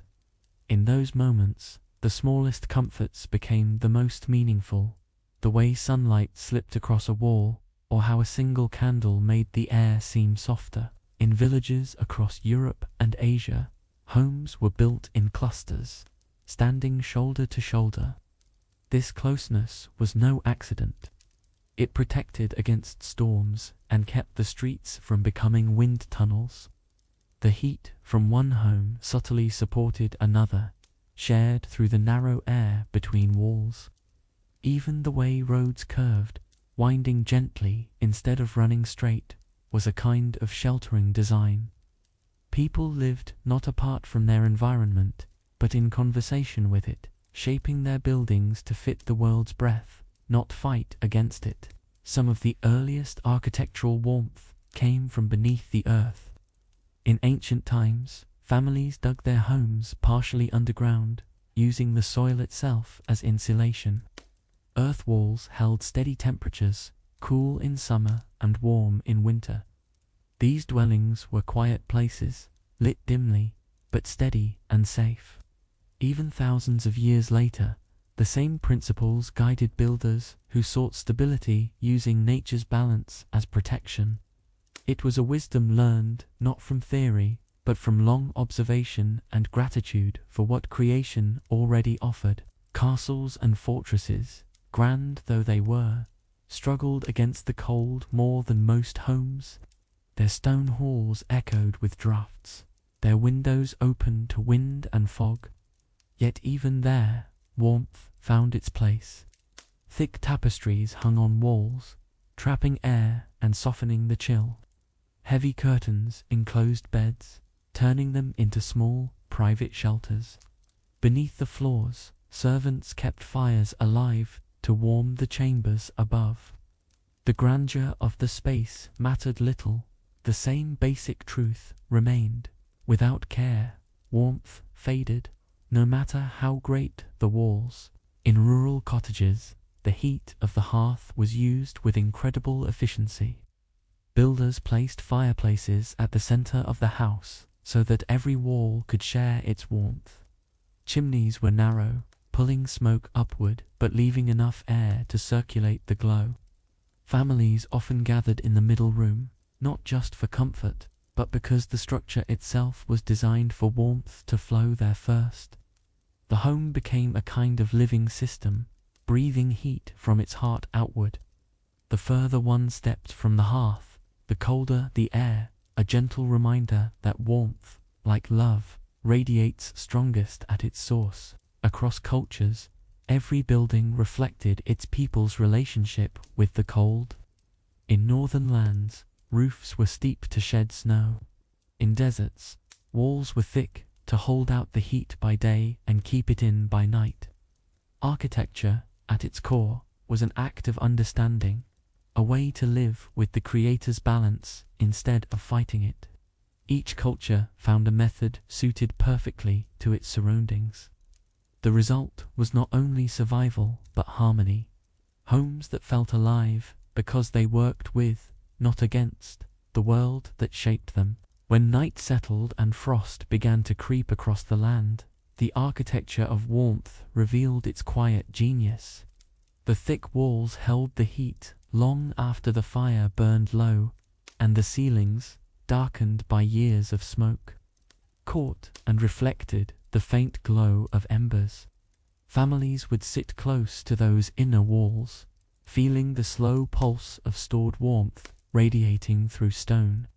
In those moments, the smallest comforts became the most meaningful, the way sunlight slipped across a wall, or how a single candle made the air seem softer. In villages across Europe and Asia, homes were built in clusters, standing shoulder to shoulder. This closeness was no accident. It protected against storms and kept the streets from becoming wind tunnels. The heat from one home subtly supported another, shared through the narrow air between walls. Even the way roads curved, winding gently instead of running straight, was a kind of sheltering design. People lived not apart from their environment, but in conversation with it, shaping their buildings to fit the world's breath, not fight against it. Some of the earliest architectural warmth came from beneath the earth. In ancient times, families dug their homes partially underground, using the soil itself as insulation. Earth walls held steady temperatures, cool in summer and warm in winter. These dwellings were quiet places, lit dimly, but steady and safe. Even thousands of years later, the same principles guided builders who sought stability using nature's balance as protection. It was a wisdom learned not from theory, but from long observation and gratitude for what creation already offered. Castles and fortresses, grand though they were, struggled against the cold more than most homes. Their stone halls echoed with draughts, their windows open to wind and fog. Yet even there, warmth found its place. Thick tapestries hung on walls, trapping air and softening the chill. Heavy curtains enclosed beds, turning them into small, private shelters. Beneath the floors, servants kept fires alive to warm the chambers above. The grandeur of the space mattered little. The same basic truth remained. Without care, warmth faded, no matter how great the walls. In rural cottages, the heat of the hearth was used with incredible efficiency. Builders placed fireplaces at the center of the house so that every wall could share its warmth. Chimneys were narrow, pulling smoke upward but leaving enough air to circulate the glow. Families often gathered in the middle room, not just for comfort, but because the structure itself was designed for warmth to flow there first. The home became a kind of living system, breathing heat from its heart outward. The further one stepped from the hearth, the colder the air, a gentle reminder that warmth, like love, radiates strongest at its source. Across cultures, every building reflected its people's relationship with the cold. In northern lands, roofs were steep to shed snow. In deserts, walls were thick to hold out the heat by day and keep it in by night. Architecture, at its core, was an act of understanding, a way to live with the Creator's balance instead of fighting it. Each culture found a method suited perfectly to its surroundings. The result was not only survival, but harmony. Homes that felt alive because they worked with, not against, the world that shaped them. When night settled and frost began to creep across the land, the architecture of warmth revealed its quiet genius. The thick walls held the heat long after the fire burned low, and the ceilings, darkened by years of smoke, caught and reflected the faint glow of embers. Families would sit close to those inner walls, feeling the slow pulse of stored warmth radiating through stone.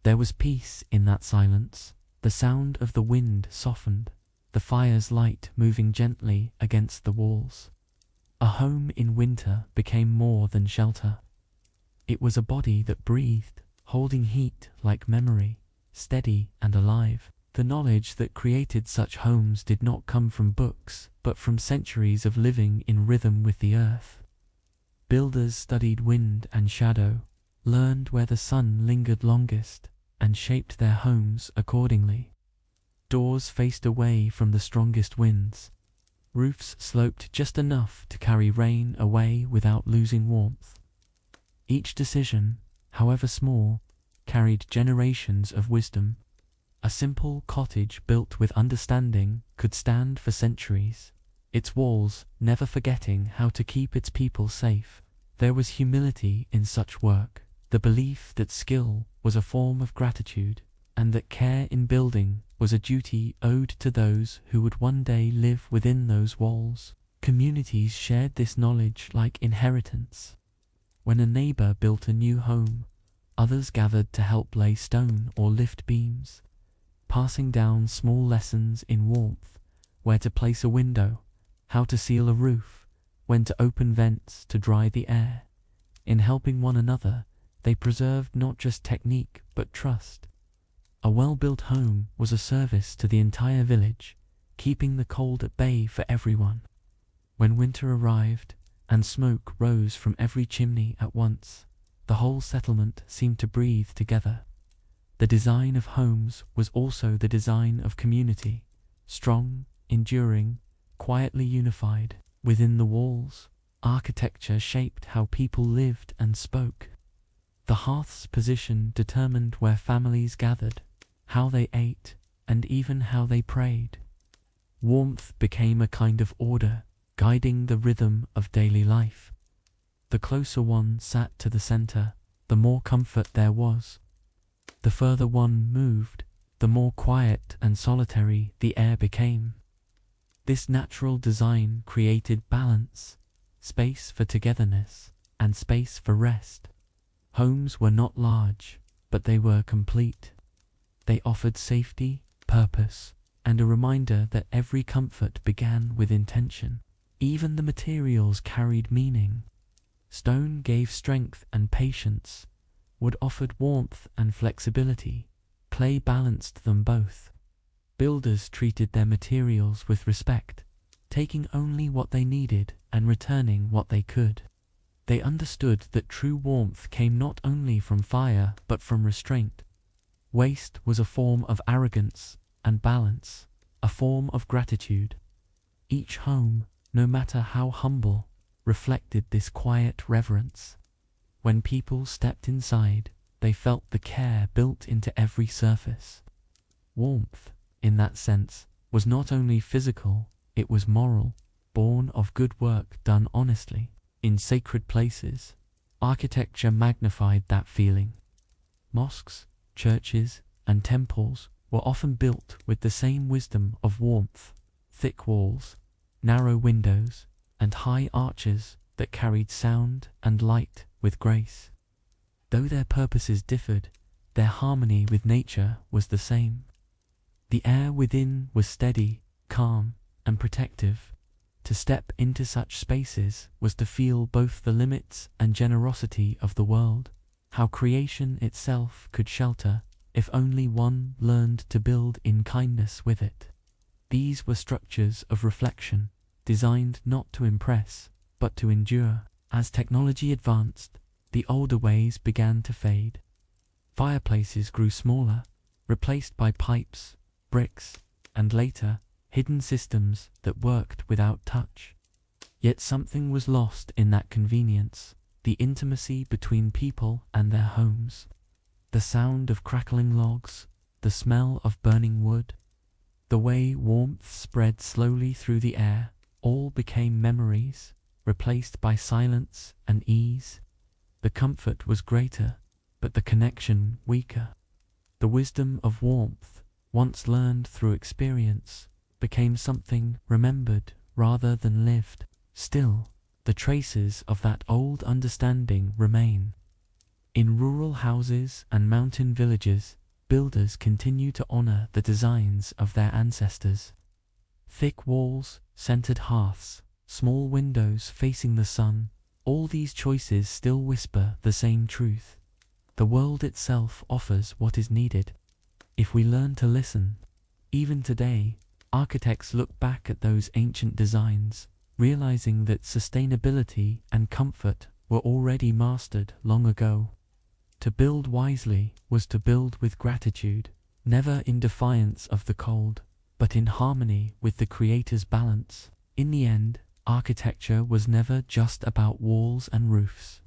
There was peace in that silence. The sound of the wind softened, the fire's light moving gently against the walls. A home in winter became more than shelter. It was a body that breathed, holding heat like memory, steady and alive. The knowledge that created such homes did not come from books, but from centuries of living in rhythm with the earth. Builders studied wind and shadow, learned where the sun lingered longest, and shaped their homes accordingly. Doors faced away from the strongest winds. Roofs sloped just enough to carry rain away without losing warmth. Each decision, however small, carried generations of wisdom. A simple cottage built with understanding could stand for centuries, its walls never forgetting how to keep its people safe. There was humility in such work, the belief that skill was a form of gratitude, and that care in building was a duty owed to those who would one day live within those walls. Communities shared this knowledge like inheritance. When a neighbor built a new home, others gathered to help lay stone or lift beams, passing down small lessons in warmth, where to place a window, how to seal a roof, when to open vents to dry the air. In helping one another, they preserved not just technique but trust. A well-built home was a service to the entire village, keeping the cold at bay for everyone. When winter arrived, and smoke rose from every chimney at once, the whole settlement seemed to breathe together. The design of homes was also the design of community, strong, enduring, quietly unified. Within the walls, architecture shaped how people lived and spoke. The hearth's position determined where families gathered, how they ate, and even how they prayed. Warmth became a kind of order, guiding the rhythm of daily life. The closer one sat to the center, the more comfort there was. The further one moved, the more quiet and solitary the air became. This natural design created balance, space for togetherness, and space for rest. Homes were not large, but they were complete. They offered safety, purpose, and a reminder that every comfort began with intention. Even the materials carried meaning. Stone gave strength and patience, wood offered warmth and flexibility, clay balanced them both. Builders treated their materials with respect, taking only what they needed and returning what they could. They understood that true warmth came not only from fire but from restraint. Waste was a form of arrogance, and balance, a form of gratitude. Each home, no matter how humble, reflected this quiet reverence. When people stepped inside, they felt the care built into every surface. Warmth, in that sense, was not only physical, it was moral, born of good work done honestly. In sacred places, architecture magnified that feeling. Mosques, churches, and temples were often built with the same wisdom of warmth: thick walls, narrow windows, and high arches that carried sound and light with grace. Though their purposes differed, their harmony with nature was the same. The air within was steady, calm, and protective. To step into such spaces was to feel both the limits and generosity of the world, how creation itself could shelter, if only one learned to build in kindness with it. These were structures of reflection, designed not to impress, but to endure. As technology advanced, the older ways began to fade. Fireplaces grew smaller, replaced by pipes, bricks, and later, hidden systems that worked without touch. Yet something was lost in that convenience, the intimacy between people and their homes. The sound of crackling logs, the smell of burning wood, the way warmth spread slowly through the air, all became memories, replaced by silence and ease. The comfort was greater, but the connection weaker. The wisdom of warmth, once learned through experience, became something remembered rather than lived. Still, the traces of that old understanding remain. In rural houses and mountain villages, builders continue to honor the designs of their ancestors. Thick walls, centered hearths, small windows facing the sun, all these choices still whisper the same truth. The world itself offers what is needed, if we learn to listen. Even today, architects look back at those ancient designs, realizing that sustainability and comfort were already mastered long ago. To build wisely was to build with gratitude, never in defiance of the cold, but in harmony with the Creator's balance. In the end, architecture was never just about walls and roofs.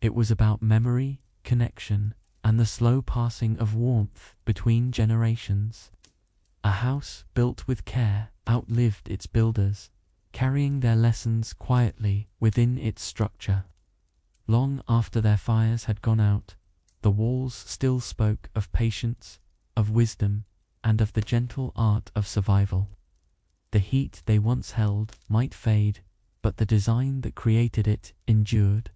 It was about memory, connection, and the slow passing of warmth between generations. A house built with care outlived its builders, carrying their lessons quietly within its structure. Long after their fires had gone out, the walls still spoke of patience, of wisdom, and of the gentle art of survival. The heat they once held might fade, but the design that created it endured,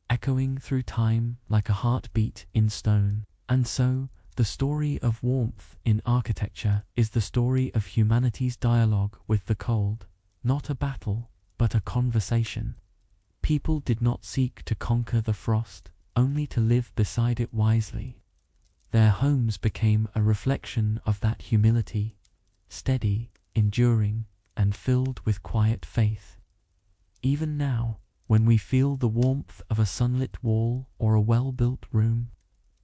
echoing through time like a heartbeat in stone. And so, the story of warmth in architecture is the story of humanity's dialogue with the cold, not a battle, but a conversation. People did not seek to conquer the frost, only to live beside it wisely. Their homes became a reflection of that humility, steady, enduring, and filled with quiet faith. Even now, when we feel the warmth of a sunlit wall or a well-built room,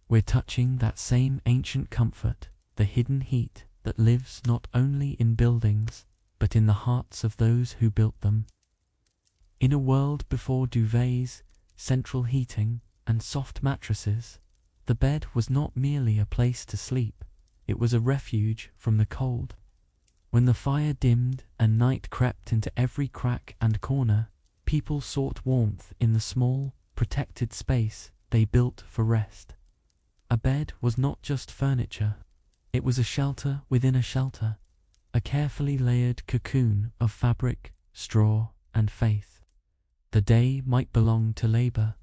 we're touching that same ancient comfort, the hidden heat that lives not only in buildings, but in the hearts of those who built them. In a world before duvets, central heating, and soft mattresses, the bed was not merely a place to sleep, it was a refuge from the cold. When the fire dimmed and night crept into every crack and corner, people sought warmth in the small, protected space they built for rest. A bed was not just furniture. It was a shelter within a shelter, a carefully layered cocoon of fabric, straw, and faith. The day might belong to labor,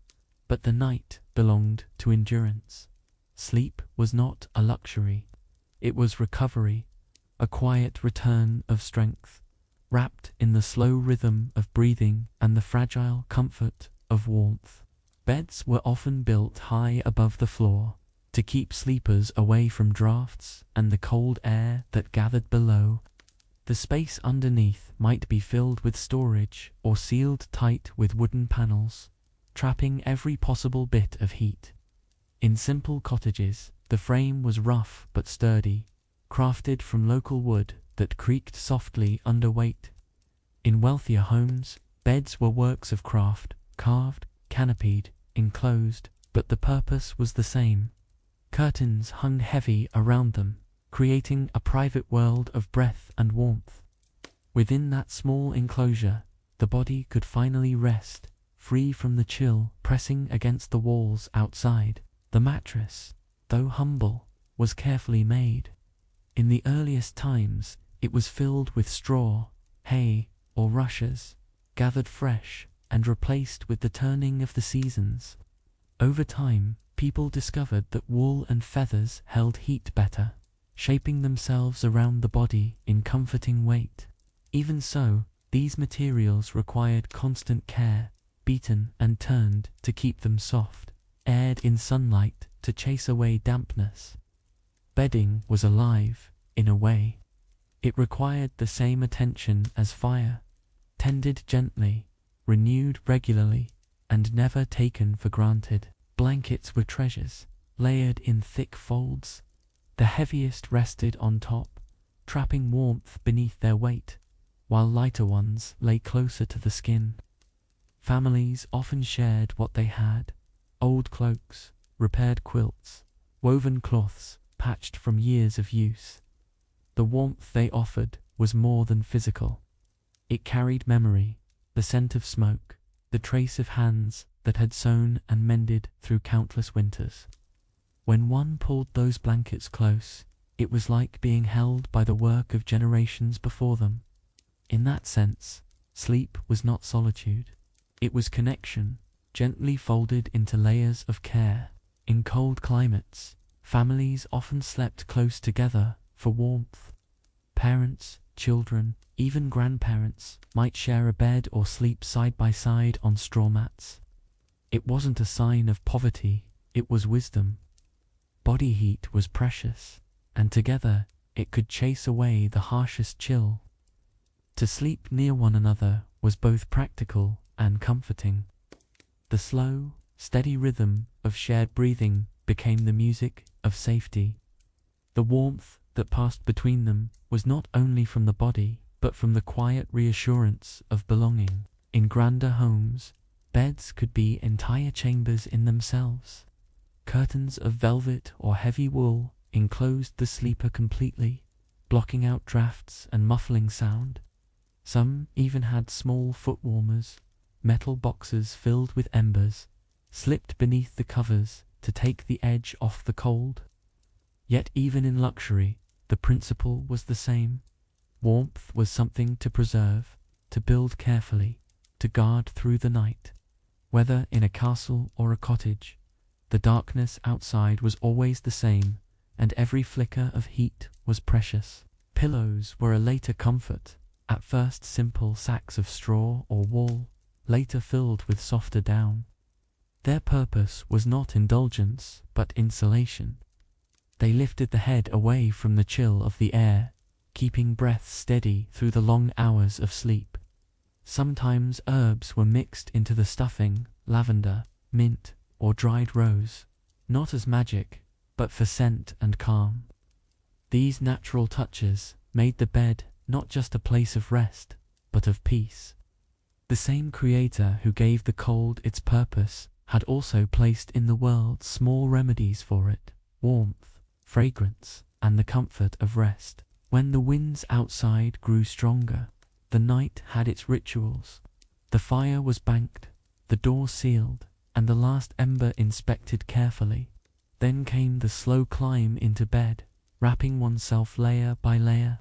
but the night belonged to endurance. Sleep was not a luxury. It was recovery, a quiet return of strength, wrapped in the slow rhythm of breathing and the fragile comfort of warmth. Beds were often built high above the floor to keep sleepers away from drafts and the cold air that gathered below. The space underneath might be filled with storage or sealed tight with wooden panels, trapping every possible bit of heat. In simple cottages, the frame was rough but sturdy, crafted from local wood that creaked softly under weight. In wealthier homes, beds were works of craft, carved, canopied, enclosed, but the purpose was the same. Curtains hung heavy around them, creating a private world of breath and warmth. Within that small enclosure, the body could finally rest, free from the chill pressing against the walls outside. The mattress, though humble, was carefully made. In the earliest times, it was filled with straw, hay, or rushes, gathered fresh and replaced with the turning of the seasons. Over time, people discovered that wool and feathers held heat better, shaping themselves around the body in comforting weight. Even so, these materials required constant care, beaten and turned to keep them soft, aired in sunlight to chase away dampness. Bedding was alive, in a way. It required the same attention as fire, tended gently, renewed regularly, and never taken for granted. Blankets were treasures, layered in thick folds. The heaviest rested on top, trapping warmth beneath their weight, while lighter ones lay closer to the skin. Families often shared what they had: old cloaks, repaired quilts, woven cloths patched from years of use. The warmth they offered was more than physical. It carried memory, the scent of smoke, the trace of hands that had sewn and mended through countless winters. When one pulled those blankets close, it was like being held by the work of generations before them. In that sense, sleep was not solitude. It was connection, gently folded into layers of care. In cold climates, families often slept close together for warmth. Parents, children, even grandparents might share a bed or sleep side by side on straw mats. It wasn't a sign of poverty, it was wisdom. Body heat was precious, and together it could chase away the harshest chill. To sleep near one another was both practical and comforting. The slow, steady rhythm of shared breathing became the music of safety. The warmth that passed between them was not only from the body, but from the quiet reassurance of belonging. In grander homes, beds could be entire chambers in themselves. Curtains of velvet or heavy wool enclosed the sleeper completely, blocking out drafts and muffling sound. Some even had small foot warmers, metal boxes filled with embers, slipped beneath the covers to take the edge off the cold. Yet even in luxury, the principle was the same. Warmth was something to preserve, to build carefully, to guard through the night. Whether in a castle or a cottage, the darkness outside was always the same, and every flicker of heat was precious. Pillows were a later comfort, at first simple sacks of straw or wool, later filled with softer down. Their purpose was not indulgence, but insulation. They lifted the head away from the chill of the air, keeping breath steady through the long hours of sleep. Sometimes herbs were mixed into the stuffing, lavender, mint, or dried rose, not as magic, but for scent and calm. These natural touches made the bed not just a place of rest, but of peace. The same creator who gave the cold its purpose had also placed in the world small remedies for it: warmth, fragrance, and the comfort of rest. When the winds outside grew stronger, the night had its rituals. The fire was banked, the door sealed, and the last ember inspected carefully. Then came the slow climb into bed, wrapping oneself layer by layer.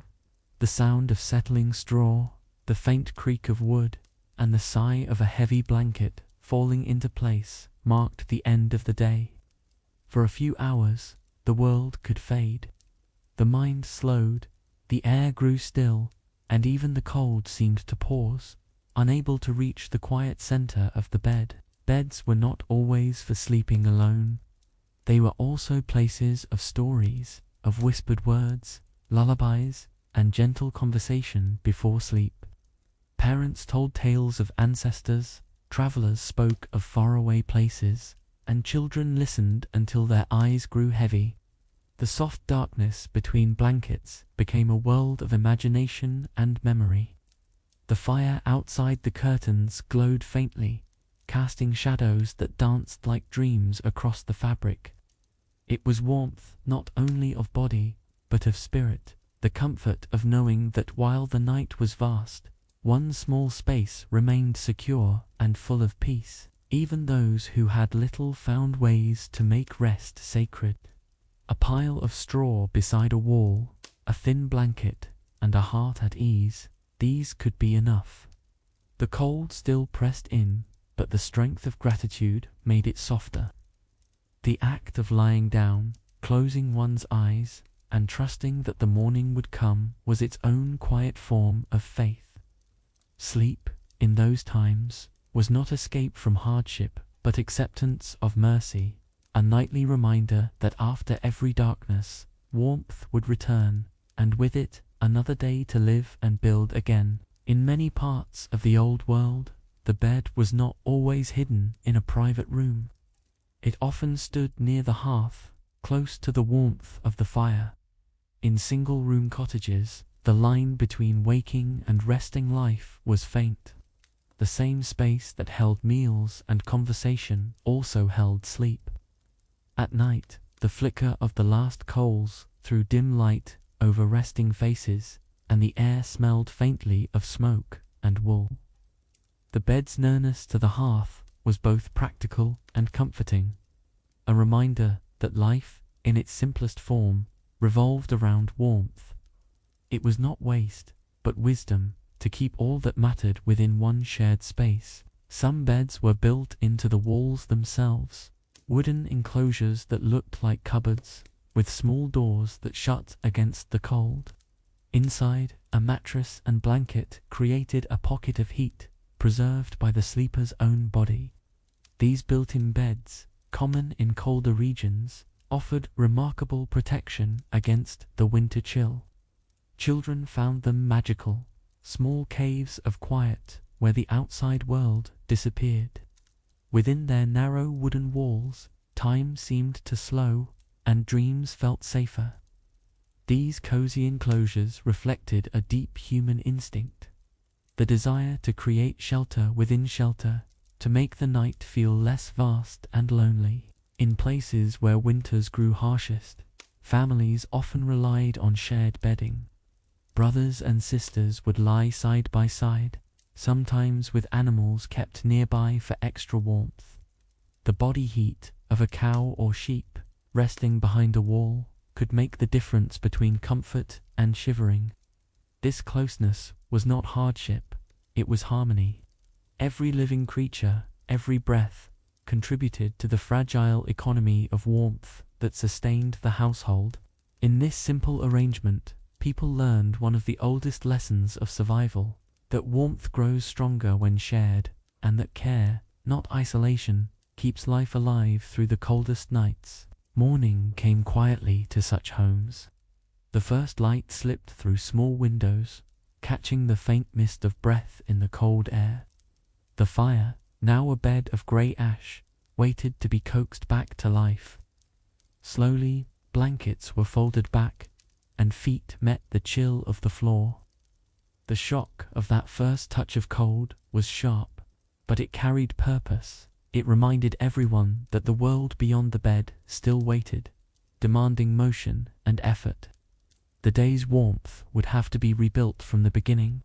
The sound of settling straw, the faint creak of wood, and the sigh of a heavy blanket falling into place marked the end of the day. For a few hours, the world could fade. The mind slowed, the air grew still, and even the cold seemed to pause, unable to reach the quiet center of the bed. Beds were not always for sleeping alone. They were also places of stories, of whispered words, lullabies, and gentle conversation before sleep. Parents told tales of ancestors, travelers spoke of faraway places, and children listened until their eyes grew heavy. The soft darkness between blankets became a world of imagination and memory. The fire outside the curtains glowed faintly, casting shadows that danced like dreams across the fabric. It was warmth not only of body, but of spirit, the comfort of knowing that while the night was vast, one small space remained secure and full of peace. Even those who had little found ways to make rest sacred. A pile of straw beside a wall, a thin blanket, and a heart at ease, these could be enough. The cold still pressed in, but the strength of gratitude made it softer. The act of lying down, closing one's eyes, and trusting that the morning would come was its own quiet form of faith. Sleep, in those times, was not escape from hardship, but acceptance of mercy, a nightly reminder that after every darkness, warmth would return, and with it, another day to live and build again. In many parts of the old world, the bed was not always hidden in a private room. It often stood near the hearth, close to the warmth of the fire. In single-room cottages, the line between waking and resting life was faint. The same space that held meals and conversation also held sleep. At night, the flicker of the last coals threw dim light over resting faces, and the air smelled faintly of smoke and wool. The bed's nearness to the hearth was both practical and comforting, a reminder that life, in its simplest form, revolved around warmth. It was not waste, but wisdom, to keep all that mattered within one shared space. Some beds were built into the walls themselves, wooden enclosures that looked like cupboards, with small doors that shut against the cold. Inside, a mattress and blanket created a pocket of heat, preserved by the sleeper's own body. These built-in beds, common in colder regions, offered remarkable protection against the winter chill. Children found them magical, small caves of quiet where the outside world disappeared. Within their narrow wooden walls, time seemed to slow, and dreams felt safer. These cozy enclosures reflected a deep human instinct, the desire to create shelter within shelter, to make the night feel less vast and lonely. In places where winters grew harshest, families often relied on shared bedding. Brothers and sisters would lie side by side, sometimes with animals kept nearby for extra warmth. The body heat of a cow or sheep, resting behind a wall, could make the difference between comfort and shivering. This closeness was not hardship, it was harmony. Every living creature, every breath, contributed to the fragile economy of warmth that sustained the household. In this simple arrangement, people learned one of the oldest lessons of survival, that warmth grows stronger when shared, and that care, not isolation, keeps life alive through the coldest nights. Morning came quietly to such homes. The first light slipped through small windows, catching the faint mist of breath in the cold air. The fire, now a bed of grey ash, waited to be coaxed back to life. Slowly, blankets were folded back, and feet met the chill of the floor. The shock of that first touch of cold was sharp, but it carried purpose. It reminded everyone that the world beyond the bed still waited, demanding motion and effort. The day's warmth would have to be rebuilt from the beginning.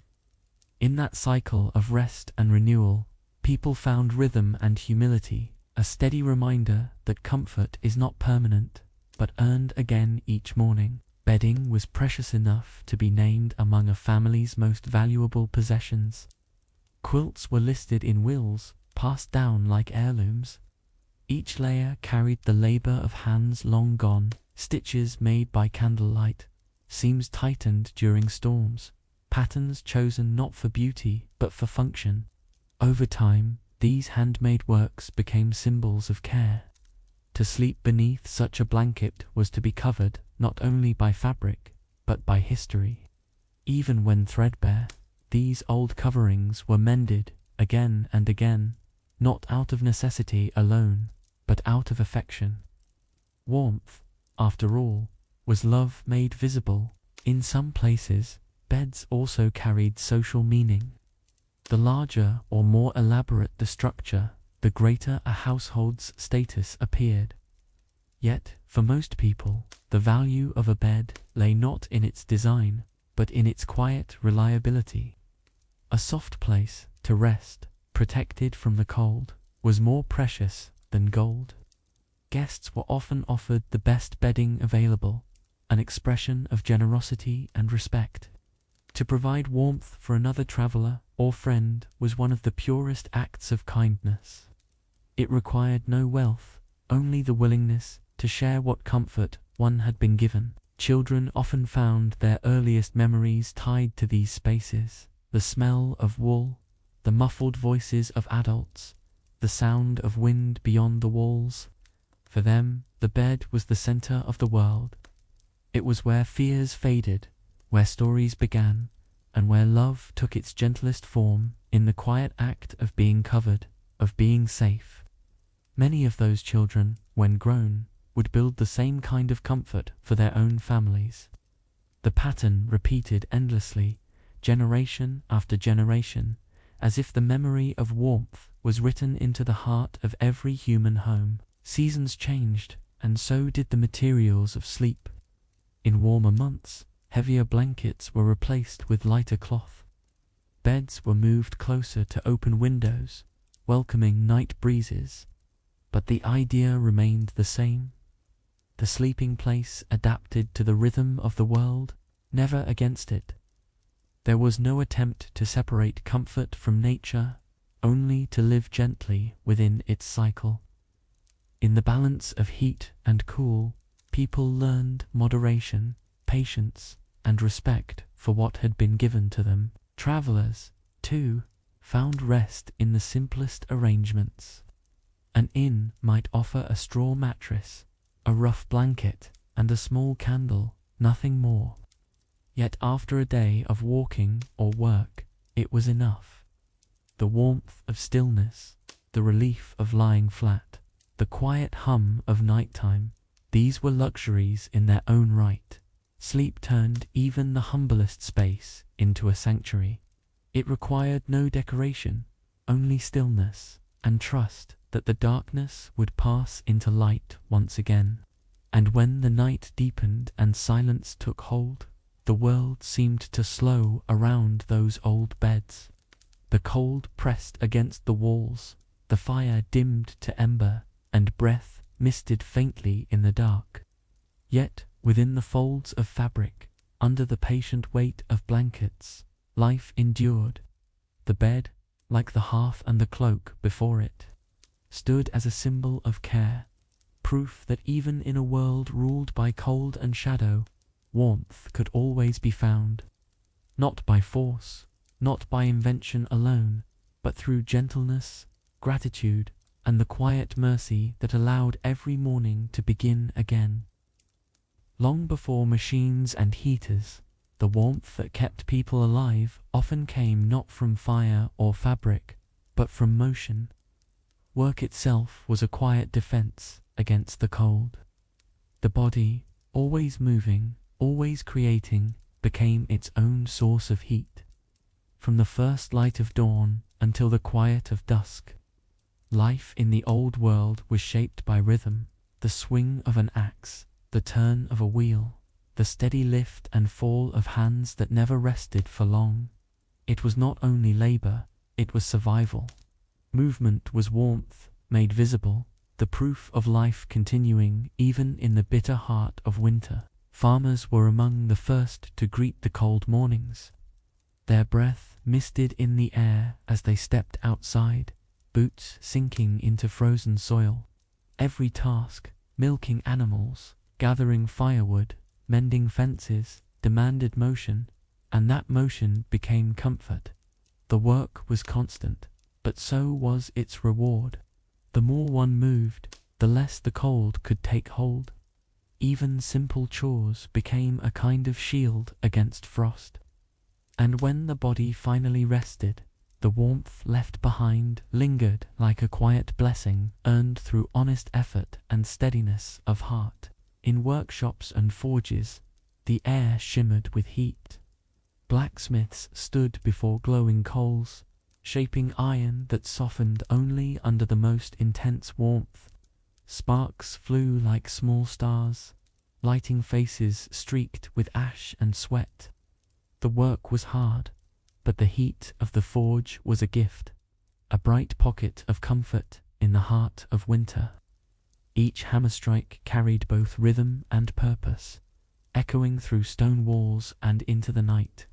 In that cycle of rest and renewal, people found rhythm and humility, a steady reminder that comfort is not permanent, but earned again each morning. Bedding was precious enough to be named among a family's most valuable possessions. Quilts were listed in wills, passed down like heirlooms. Each layer carried the labor of hands long gone, stitches made by candlelight, seams tightened during storms, patterns chosen not for beauty but for function. Over time, these handmade works became symbols of care. To sleep beneath such a blanket was to be covered not only by fabric, but by history. Even when threadbare, these old coverings were mended again and again, not out of necessity alone, but out of affection. Warmth, after all, was love made visible. In some places, beds also carried social meaning. The larger or more elaborate the structure, the greater a household's status appeared. Yet, for most people, the value of a bed lay not in its design, but in its quiet reliability. A soft place to rest, protected from the cold, was more precious than gold. Guests were often offered the best bedding available, an expression of generosity and respect. To provide warmth for another traveler or friend was one of the purest acts of kindness. It required no wealth, only the willingness to share what comfort one had been given. Children often found their earliest memories tied to these spaces: the smell of wool, the muffled voices of adults, the sound of wind beyond the walls. For them, the bed was the center of the world. It was where fears faded, where stories began, and where love took its gentlest form in the quiet act of being covered, of being safe. Many of those children, when grown, would build the same kind of comfort for their own families. The pattern repeated endlessly, generation after generation, as if the memory of warmth was written into the heart of every human home. Seasons changed, and so did the materials of sleep. In warmer months, heavier blankets were replaced with lighter cloth. Beds were moved closer to open windows, welcoming night breezes. But the idea remained the same. The sleeping place adapted to the rhythm of the world, never against it. There was no attempt to separate comfort from nature, only to live gently within its cycle. In the balance of heat and cool, people learned moderation, patience, and respect for what had been given to them. Travelers, too, found rest in the simplest arrangements. An inn might offer a straw mattress, a rough blanket, and a small candle, nothing more. Yet after a day of walking or work, it was enough. The warmth of stillness, the relief of lying flat, the quiet hum of nighttime, these were luxuries in their own right. Sleep turned even the humblest space into a sanctuary. It required no decoration, only stillness, and trust that the darkness would pass into light once again. And when the night deepened and silence took hold, the world seemed to slow around those old beds. The cold pressed against the walls, the fire dimmed to ember, and breath misted faintly in the dark. Yet, within the folds of fabric, under the patient weight of blankets, life endured. The bed, like the hearth and the cloak before it, stood as a symbol of care, proof that even in a world ruled by cold and shadow, warmth could always be found, not by force, not by invention alone, but through gentleness, gratitude, and the quiet mercy that allowed every morning to begin again. Long before machines and heaters, the warmth that kept people alive often came not from fire or fabric, but from motion. Work itself was a quiet defense against the cold. The body, always moving, always creating, became its own source of heat. From the first light of dawn until the quiet of dusk, life in the old world was shaped by rhythm, the swing of an axe, the turn of a wheel, the steady lift and fall of hands that never rested for long. It was not only labor, it was survival. Movement was warmth, made visible, the proof of life continuing even in the bitter heart of winter. Farmers were among the first to greet the cold mornings. Their breath misted in the air as they stepped outside, boots sinking into frozen soil. Every task, milking animals, gathering firewood, mending fences, demanded motion, and that motion became comfort. The work was constant, but so was its reward. The more one moved, the less the cold could take hold. Even simple chores became a kind of shield against frost. And when the body finally rested, the warmth left behind lingered like a quiet blessing earned through honest effort and steadiness of heart. In workshops and forges, the air shimmered with heat. Blacksmiths stood before glowing coals, shaping iron that softened only under the most intense warmth. Sparks flew like small stars, lighting faces streaked with ash and sweat. The work was hard, but the heat of the forge was a gift, a bright pocket of comfort in the heart of winter. Each hammer strike carried both rhythm and purpose, echoing through stone walls and into the night.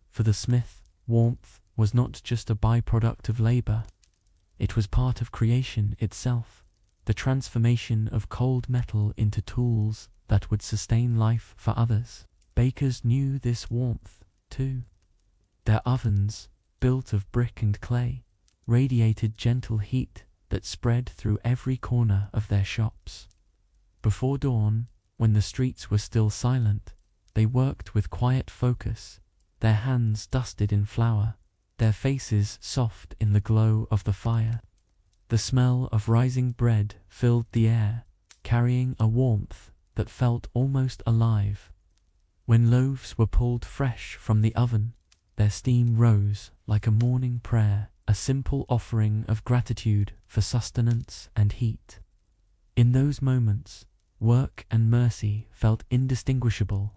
For the smith, warmth was not just a byproduct of labor. It was part of creation itself, the transformation of cold metal into tools that would sustain life for others. Bakers knew this warmth, too. Their ovens, built of brick and clay, radiated gentle heat that spread through every corner of their shops. Before dawn, when the streets were still silent, they worked with quiet focus, their hands dusted in flour, their faces soft in the glow of the fire. The smell of rising bread filled the air, carrying a warmth that felt almost alive. When loaves were pulled fresh from the oven, their steam rose like a morning prayer, a simple offering of gratitude for sustenance and heat. In those moments, work and mercy felt indistinguishable.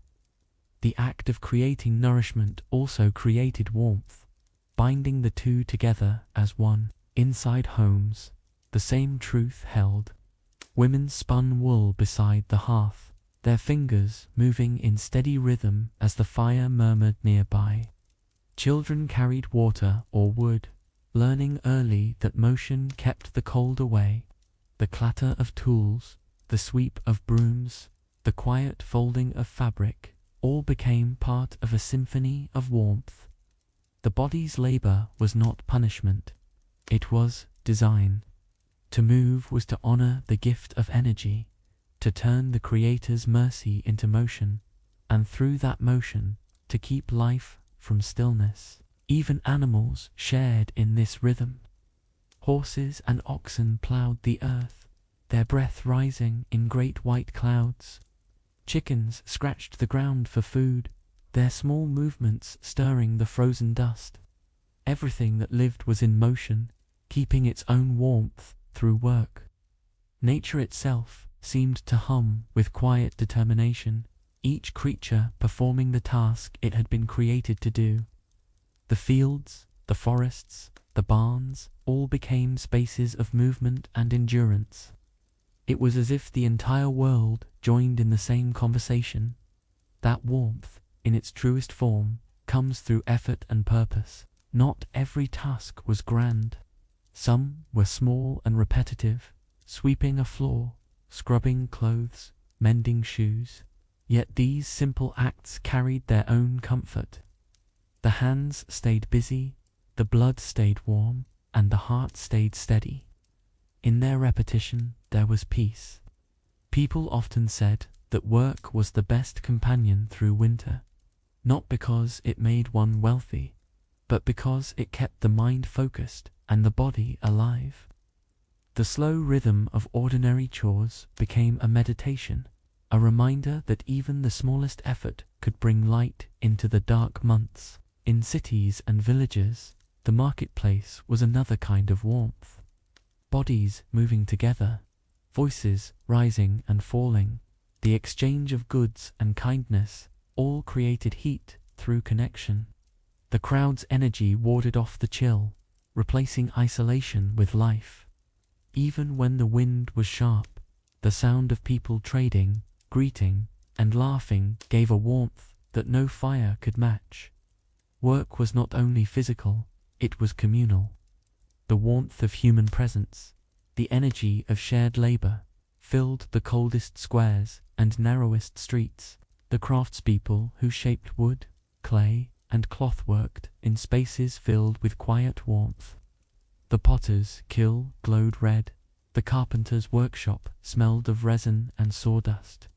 The act of creating nourishment also created warmth, binding the two together as one. Inside homes, the same truth held. Women spun wool beside the hearth, their fingers moving in steady rhythm as the fire murmured nearby. Children carried water or wood, learning early that motion kept the cold away. The clatter of tools, the sweep of brooms, the quiet folding of fabric, all became part of a symphony of warmth. The body's labor was not punishment. It was design. To move was to honor the gift of energy, to turn the Creator's mercy into motion, and through that motion, to keep life from stillness. Even animals shared in this rhythm. Horses and oxen plowed the earth, their breath rising in great white clouds. Chickens scratched the ground for food, their small movements stirring the frozen dust. Everything that lived was in motion, keeping its own warmth through work. Nature itself seemed to hum with quiet determination, each creature performing the task it had been created to do. The fields, the forests, the barns, all became spaces of movement and endurance. It was as if the entire world joined in the same conversation. That warmth, in its truest form, comes through effort and purpose. Not every task was grand. Some were small and repetitive, sweeping a floor, scrubbing clothes, mending shoes. Yet these simple acts carried their own comfort. The hands stayed busy, the blood stayed warm, and the heart stayed steady. In their repetition, there was peace. People often said that work was the best companion through winter, not because it made one wealthy, but because it kept the mind focused and the body alive. The slow rhythm of ordinary chores became a meditation, a reminder that even the smallest effort could bring light into the dark months. In cities and villages, the marketplace was another kind of warmth. Bodies moving together, voices rising and falling, the exchange of goods and kindness, all created heat through connection. The crowd's energy warded off the chill, replacing isolation with life. Even when the wind was sharp, the sound of people trading, greeting, and laughing gave a warmth that no fire could match. Work was not only physical, it was communal. The warmth of human presence, the energy of shared labor, filled the coldest squares and narrowest streets. The craftspeople who shaped wood, clay, and cloth worked in spaces filled with quiet warmth. The potter's kiln glowed red, the carpenter's workshop smelled of resin and sawdust.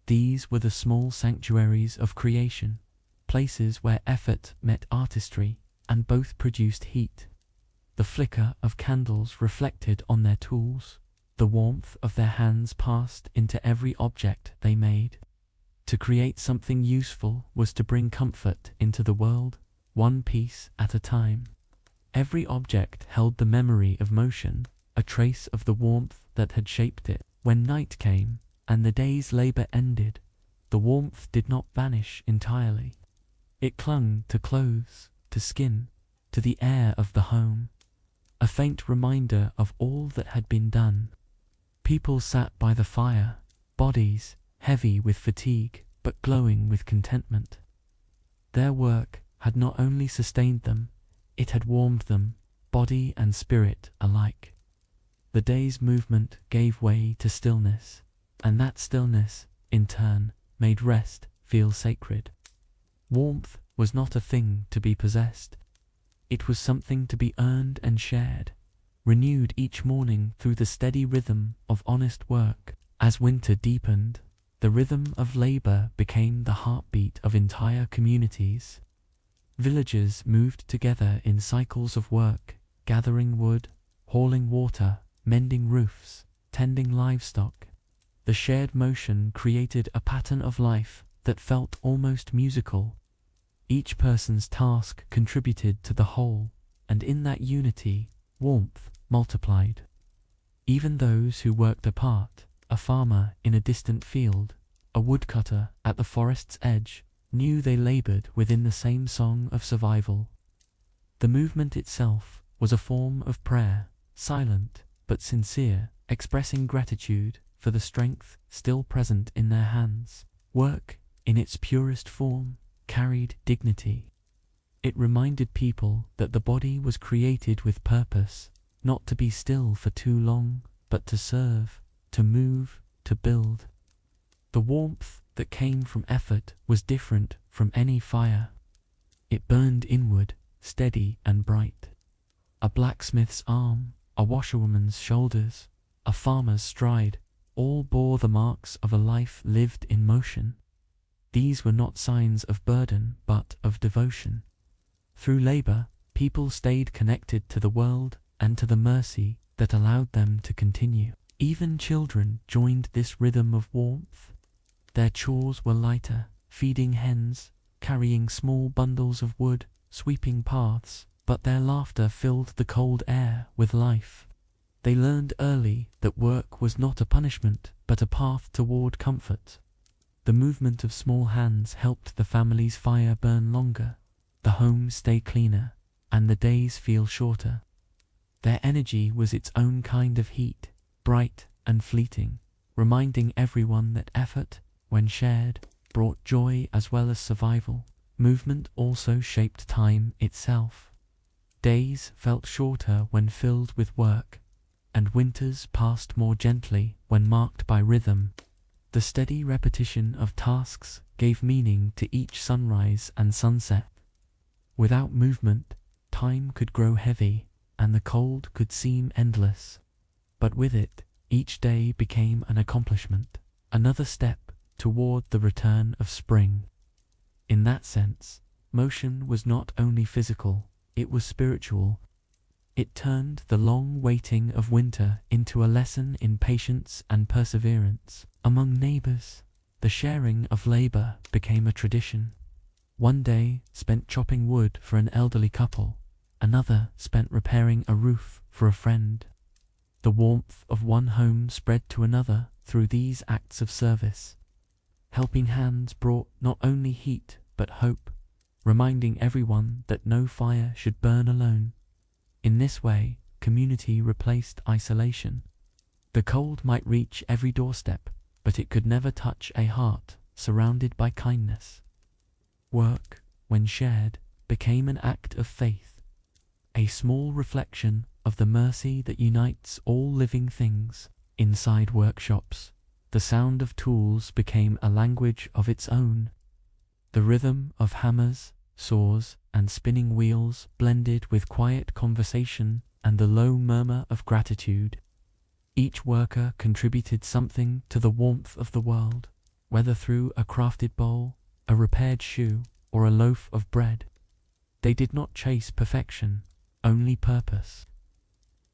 These were the small sanctuaries of creation, places where effort met artistry and both produced heat. The flicker of candles reflected on their tools, the warmth of their hands passed into every object they made. To create something useful was to bring comfort into the world, one piece at a time. Every object held the memory of motion, a trace of the warmth that had shaped it. When night came, and the day's labor ended, the warmth did not vanish entirely. It clung to clothes, to skin, to the air of the home, a faint reminder of all that had been done. People sat by the fire, bodies heavy with fatigue, but glowing with contentment. Their work had not only sustained them, it had warmed them, body and spirit alike. The day's movement gave way to stillness, and that stillness, in turn, made rest feel sacred. Warmth was not a thing to be possessed. It was something to be earned and shared, renewed each morning through the steady rhythm of honest work. As winter deepened, the rhythm of labor became the heartbeat of entire communities. Villagers moved together in cycles of work, gathering wood, hauling water, mending roofs, tending livestock. The shared motion created a pattern of life that felt almost musical. Each person's task contributed to the whole, and in that unity, warmth multiplied. Even those who worked apart, a farmer in a distant field, a woodcutter at the forest's edge, knew they labored within the same song of survival. The movement itself was a form of prayer, silent but sincere, expressing gratitude for the strength still present in their hands. Work, in its purest form, carried dignity. It reminded people that the body was created with purpose, not to be still for too long, but to serve, to move, to build. The warmth that came from effort was different from any fire. It burned inward, steady and bright. A blacksmith's arm, a washerwoman's shoulders, a farmer's stride, all bore the marks of a life lived in motion. These were not signs of burden, but of devotion. Through labor, people stayed connected to the world and to the mercy that allowed them to continue. Even children joined this rhythm of warmth. Their chores were lighter, feeding hens, carrying small bundles of wood, sweeping paths, but their laughter filled the cold air with life. They learned early that work was not a punishment, but a path toward comfort. The movement of small hands helped the family's fire burn longer, the home stay cleaner, and the days feel shorter. Their energy was its own kind of heat, bright and fleeting, reminding everyone that effort, when shared, brought joy as well as survival. Movement also shaped time itself. Days felt shorter when filled with work, and winters passed more gently when marked by rhythm. The steady repetition of tasks gave meaning to each sunrise and sunset. Without movement, time could grow heavy, and the cold could seem endless. But with it, each day became an accomplishment, another step toward the return of spring. In that sense, motion was not only physical, it was spiritual. It turned the long waiting of winter into a lesson in patience and perseverance. Among neighbors, the sharing of labor became a tradition. One day spent chopping wood for an elderly couple, another spent repairing a roof for a friend. The warmth of one home spread to another through these acts of service. Helping hands brought not only heat but hope, reminding everyone that no fire should burn alone. In this way, community replaced isolation. The cold might reach every doorstep, but it could never touch a heart surrounded by kindness. Work, when shared, became an act of faith, a small reflection of the mercy that unites all living things. Inside workshops, the sound of tools became a language of its own. The rhythm of hammers, saws, and spinning wheels blended with quiet conversation and the low murmur of gratitude. Each worker contributed something to the warmth of the world, whether through a crafted bowl, a repaired shoe, or a loaf of bread. They did not chase perfection, only purpose.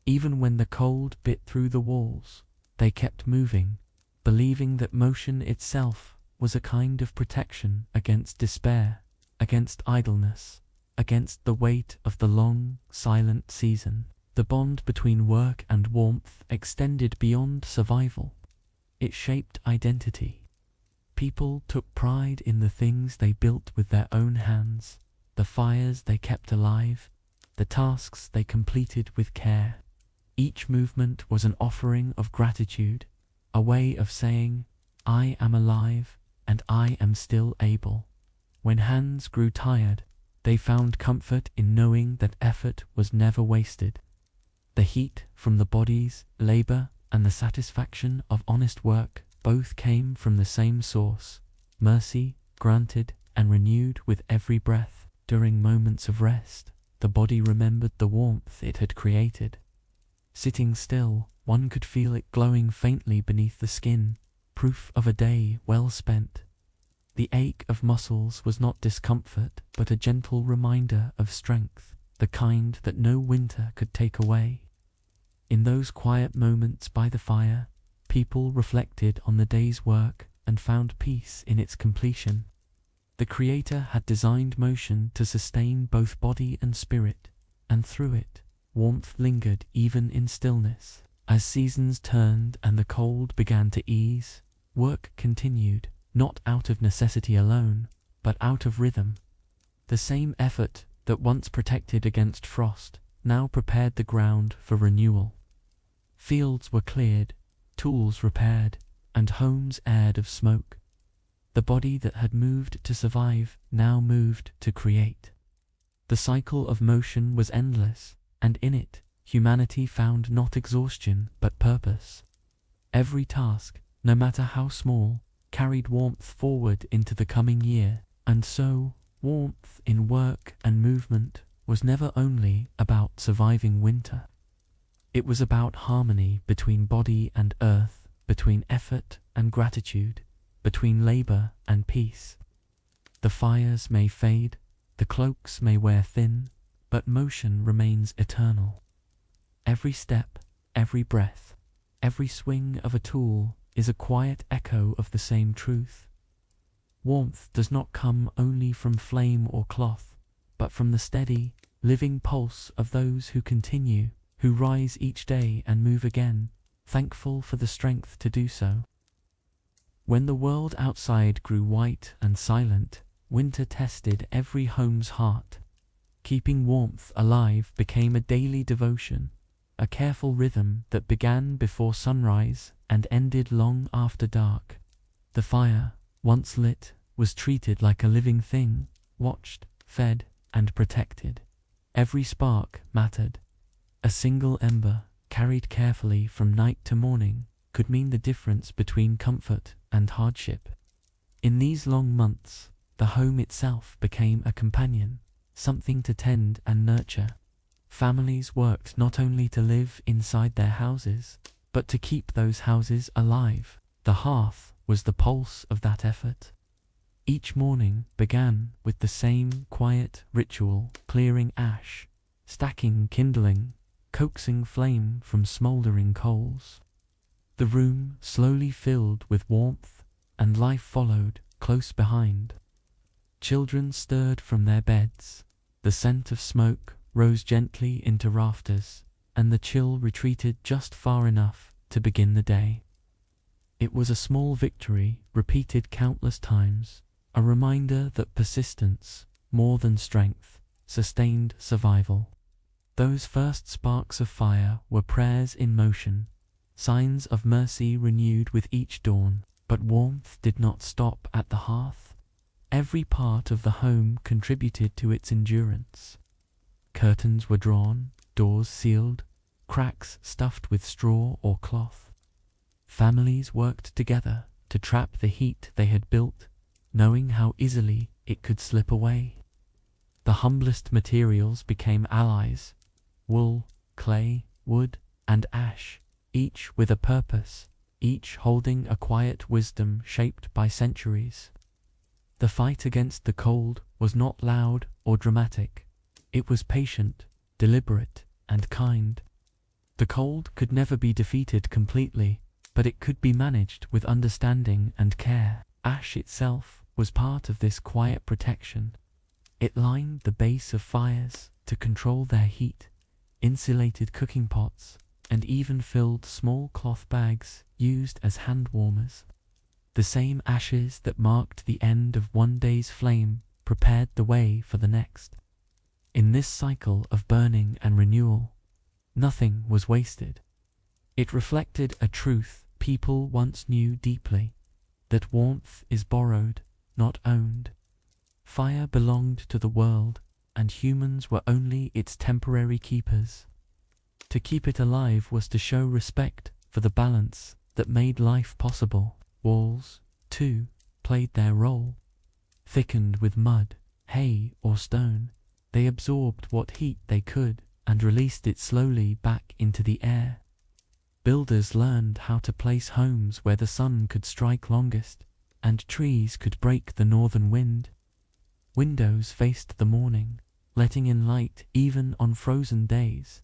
Even when the cold bit through the walls, they kept moving, believing that motion itself was a kind of protection against despair, against idleness, against the weight of the long, silent season. The bond between work and warmth extended beyond survival. It shaped identity. People took pride in the things they built with their own hands, the fires they kept alive, the tasks they completed with care. Each movement was an offering of gratitude, a way of saying, "I am alive and I am still able." When hands grew tired, they found comfort in knowing that effort was never wasted. The heat from the body's labor and the satisfaction of honest work both came from the same source, mercy granted and renewed with every breath. During moments of rest, the body remembered the warmth it had created. Sitting still, one could feel it glowing faintly beneath the skin, proof of a day well spent. The ache of muscles was not discomfort, but a gentle reminder of strength, the kind that no winter could take away. In those quiet moments by the fire, people reflected on the day's work and found peace in its completion. The Creator had designed motion to sustain both body and spirit, and through it, warmth lingered even in stillness. As seasons turned and the cold began to ease, work continued, not out of necessity alone, but out of rhythm. The same effort that once protected against frost now prepared the ground for renewal. Fields were cleared, tools repaired, and homes aired of smoke. The body that had moved to survive now moved to create. The cycle of motion was endless, and in it, humanity found not exhaustion but purpose. Every task, no matter how small, carried warmth forward into the coming year, and so, warmth in work and movement was never only about surviving winter. It was about harmony between body and earth, between effort and gratitude, between labor and peace. The fires may fade, the cloaks may wear thin, but motion remains eternal. Every step, every breath, every swing of a tool is a quiet echo of the same truth. Warmth does not come only from flame or cloth, but from the steady, living pulse of those who continue, who rise each day and move again, thankful for the strength to do so. When the world outside grew white and silent, winter tested every home's heart. Keeping warmth alive became a daily devotion, a careful rhythm that began before sunrise and ended long after dark. The fire, once lit, was treated like a living thing, watched, fed, and protected. Every spark mattered. A single ember, carried carefully from night to morning, could mean the difference between comfort and hardship. In these long months, the home itself became a companion, something to tend and nurture. Families worked not only to live inside their houses, but to keep those houses alive. The hearth was the pulse of that effort. Each morning began with the same quiet ritual, clearing ash, stacking kindling, coaxing flame from smouldering coals. The room slowly filled with warmth, and life followed close behind. Children stirred from their beds, the scent of smoke rose gently into rafters, and the chill retreated just far enough to begin the day. It was a small victory repeated countless times, a reminder that persistence, more than strength, sustained survival. Those first sparks of fire were prayers in motion, signs of mercy renewed with each dawn. But warmth did not stop at the hearth. Every part of the home contributed to its endurance. Curtains were drawn, doors sealed, cracks stuffed with straw or cloth. Families worked together to trap the heat they had built, knowing how easily it could slip away. The humblest materials became allies: wool, clay, wood, and ash, each with a purpose, each holding a quiet wisdom shaped by centuries. The fight against the cold was not loud or dramatic. It was patient, deliberate, and kind. The cold could never be defeated completely, but it could be managed with understanding and care. Ash itself was part of this quiet protection. It lined the base of fires to control their heat, insulated cooking pots, and even filled small cloth bags used as hand warmers. The same ashes that marked the end of one day's flame prepared the way for the next. In this cycle of burning and renewal, nothing was wasted. It reflected a truth people once knew deeply, that warmth is borrowed, not owned. Fire belonged to the world, and humans were only its temporary keepers. To keep it alive was to show respect for the balance that made life possible. Walls, too, played their role. Thickened with mud, hay, or stone, they absorbed what heat they could and released it slowly back into the air. Builders learned how to place homes where the sun could strike longest, and trees could break the northern wind. Windows faced the morning, letting in light even on frozen days.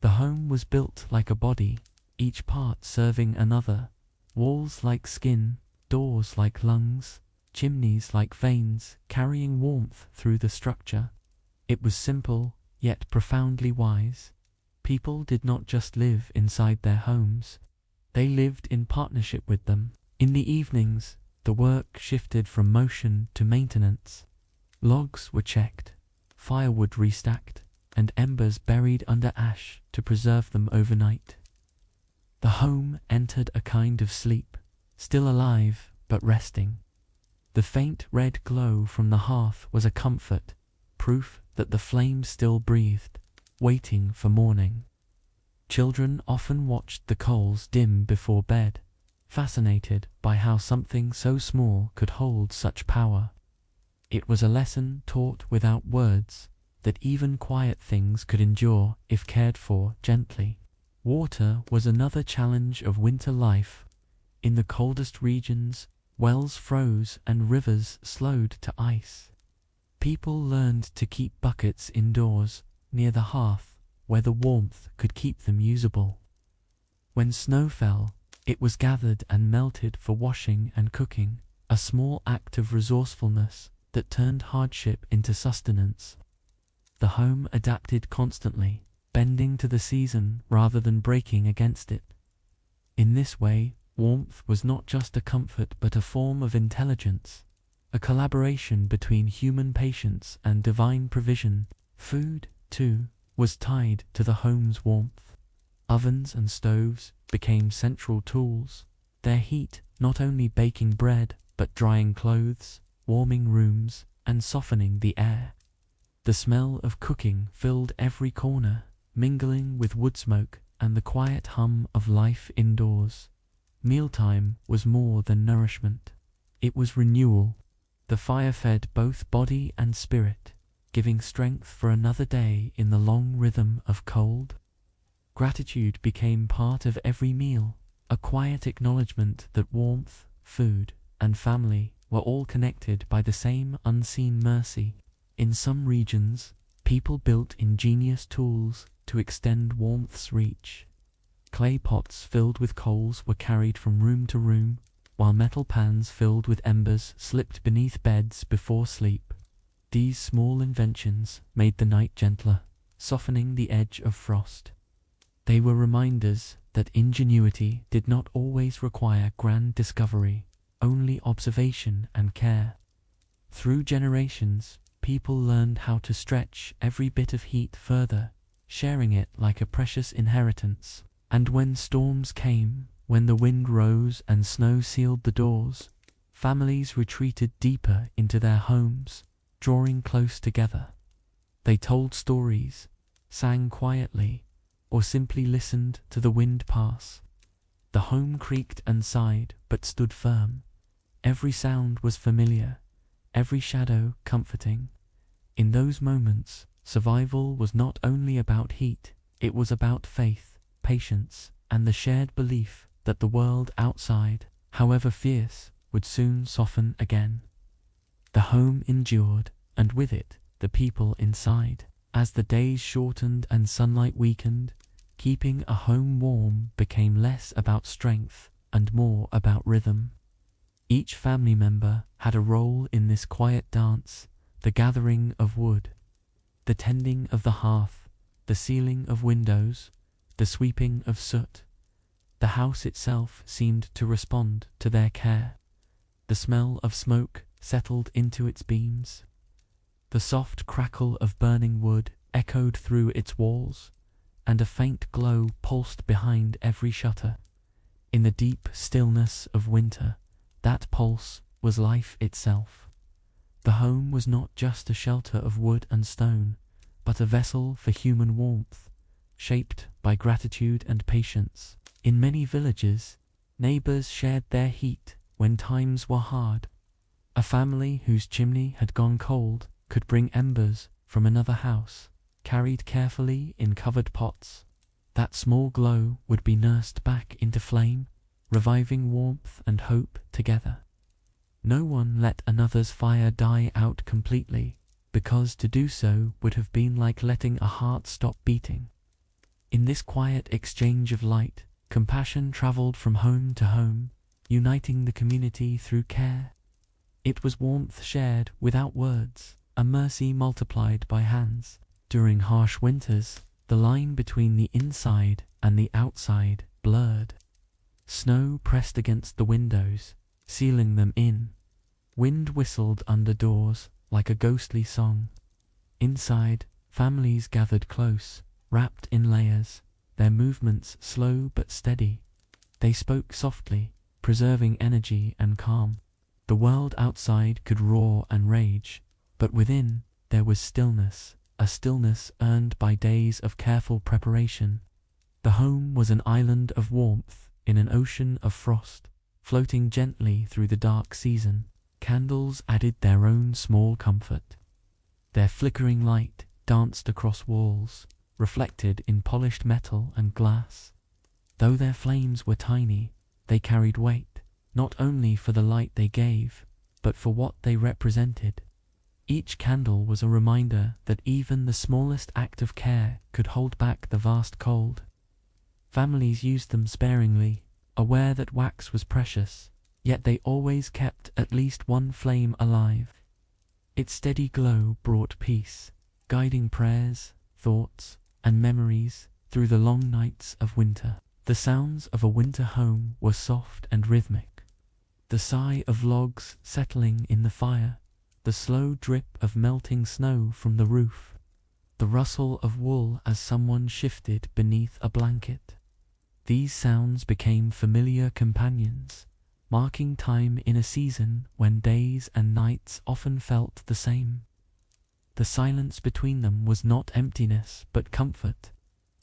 The home was built like a body, each part serving another. Walls like skin, doors like lungs, chimneys like veins, carrying warmth through the structure. It was simple, yet profoundly wise. People did not just live inside their homes, they lived in partnership with them. In the evenings, the work shifted from motion to maintenance. Logs were checked, firewood restacked, and embers buried under ash to preserve them overnight. The home entered a kind of sleep, still alive but resting. The faint red glow from the hearth was a comfort, proof that the flame still breathed, waiting for morning. Children often watched the coals dim before bed, fascinated by how something so small could hold such power. It was a lesson taught without words, that even quiet things could endure if cared for gently. Water was another challenge of winter life. In the coldest regions, wells froze and rivers slowed to ice. People learned to keep buckets indoors, near the hearth, where the warmth could keep them usable. When snow fell, it was gathered and melted for washing and cooking, a small act of resourcefulness that turned hardship into sustenance. The home adapted constantly, bending to the season rather than breaking against it. In this way, warmth was not just a comfort but a form of intelligence, a collaboration between human patience and divine provision. Food, too, was tied to the home's warmth. Ovens and stoves became central tools, their heat not only baking bread but drying clothes, warming rooms, and softening the air. The smell of cooking filled every corner, mingling with wood smoke and the quiet hum of life indoors. Mealtime was more than nourishment. It was renewal. The fire fed both body and spirit, giving strength for another day in the long rhythm of cold. Gratitude became part of every meal, a quiet acknowledgement that warmth, food, and family were all connected by the same unseen mercy. In some regions, people built ingenious tools to extend warmth's reach. Clay pots filled with coals were carried from room to room, while metal pans filled with embers slipped beneath beds before sleep. These small inventions made the night gentler, softening the edge of frost. They were reminders that ingenuity did not always require grand discovery, only observation and care. Through generations, people learned how to stretch every bit of heat further, sharing it like a precious inheritance. And when storms came, When the wind rose and snow sealed the doors, families retreated deeper into their homes, drawing close together. They told stories, sang quietly, or simply listened to the wind pass. The home creaked and sighed, but stood firm. Every sound was familiar, every shadow comforting. In those moments, survival was not only about heat, it was about faith, patience, and the shared belief that the world outside, however fierce, would soon soften again. The home endured, and with it, the people inside. As the days shortened and sunlight weakened, keeping a home warm became less about strength and more about rhythm. Each family member had a role in this quiet dance, the gathering of wood, the tending of the hearth, the sealing of windows, the sweeping of soot. The house itself seemed to respond to their care. The smell of smoke settled into its beams. The soft crackle of burning wood echoed through its walls, and a faint glow pulsed behind every shutter. In the deep stillness of winter, that pulse was life itself. The home was not just a shelter of wood and stone, but a vessel for human warmth, shaped by gratitude and patience. In many villages, neighbors shared their heat when times were hard. A family whose chimney had gone cold could bring embers from another house, carried carefully in covered pots. That small glow would be nursed back into flame, reviving warmth and hope together. No one let another's fire die out completely, because to do so would have been like letting a heart stop beating. In this quiet exchange of light, compassion traveled from home to home, uniting the community through care. It was warmth shared without words, a mercy multiplied by hands. During harsh winters, the line between the inside and the outside blurred. Snow pressed against the windows, sealing them in. Wind whistled under doors like a ghostly song. Inside, families gathered close, wrapped in layers, their movements slow but steady. They spoke softly, preserving energy and calm. The world outside could roar and rage, but within there was stillness, a stillness earned by days of careful preparation. The home was an island of warmth in an ocean of frost, floating gently through the dark season. Candles added their own small comfort. Their flickering light danced across walls, reflected in polished metal and glass. Though their flames were tiny, they carried weight, not only for the light they gave, but for what they represented. Each candle was a reminder that even the smallest act of care could hold back the vast cold. Families used them sparingly, aware that wax was precious, yet they always kept at least one flame alive. Its steady glow brought peace, guiding prayers, thoughts, and memories through the long nights of winter. The sounds of a winter home were soft and rhythmic. The sigh of logs settling in the fire, the slow drip of melting snow from the roof, the rustle of wool as someone shifted beneath a blanket. These sounds became familiar companions, marking time in a season when days and nights often felt the same. The silence between them was not emptiness but comfort.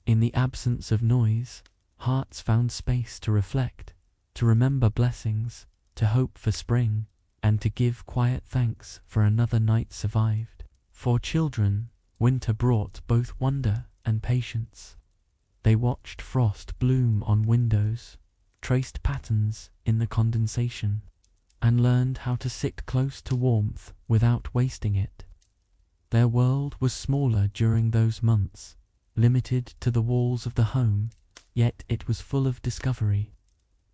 In the absence of noise, hearts found space to reflect, to remember blessings, to hope for spring, and to give quiet thanks for another night survived. For children, winter brought both wonder and patience. They watched frost bloom on windows, traced patterns in the condensation, and learned how to sit close to warmth without wasting it. Their world was smaller during those months, limited to the walls of the home, yet it was full of discovery.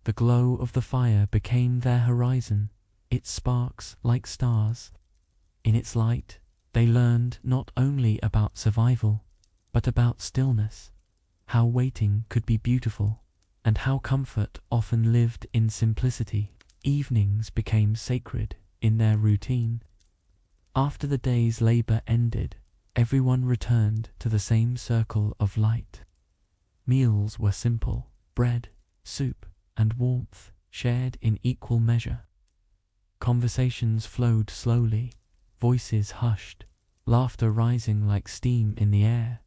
The glow of the fire became their horizon, its sparks like stars. In its light, they learned not only about survival, but about stillness, how waiting could be beautiful, and how comfort often lived in simplicity. Evenings became sacred in their routine. After the day's labor ended, everyone returned to the same circle of light. Meals were simple: bread, soup, and warmth shared in equal measure. Conversations flowed slowly, voices hushed, laughter rising like steam in the air.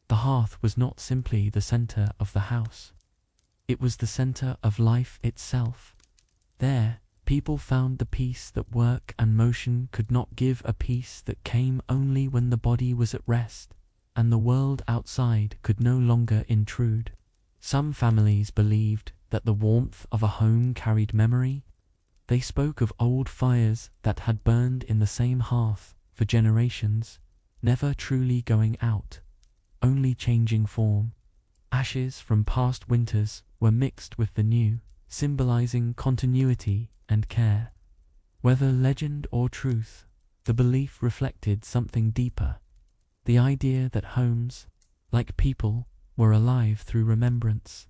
The hearth was not simply the center of the house. It was the center of life itself. There, people found the peace that work and motion could not give, a peace that came only when the body was at rest, and the world outside could no longer intrude. Some families believed that the warmth of a home carried memory. They spoke of old fires that had burned in the same hearth for generations, never truly going out, only changing form. Ashes from past winters were mixed with the new, symbolizing continuity and care. Whether legend or truth, the belief reflected something deeper. The idea that homes, like people, were alive through remembrance.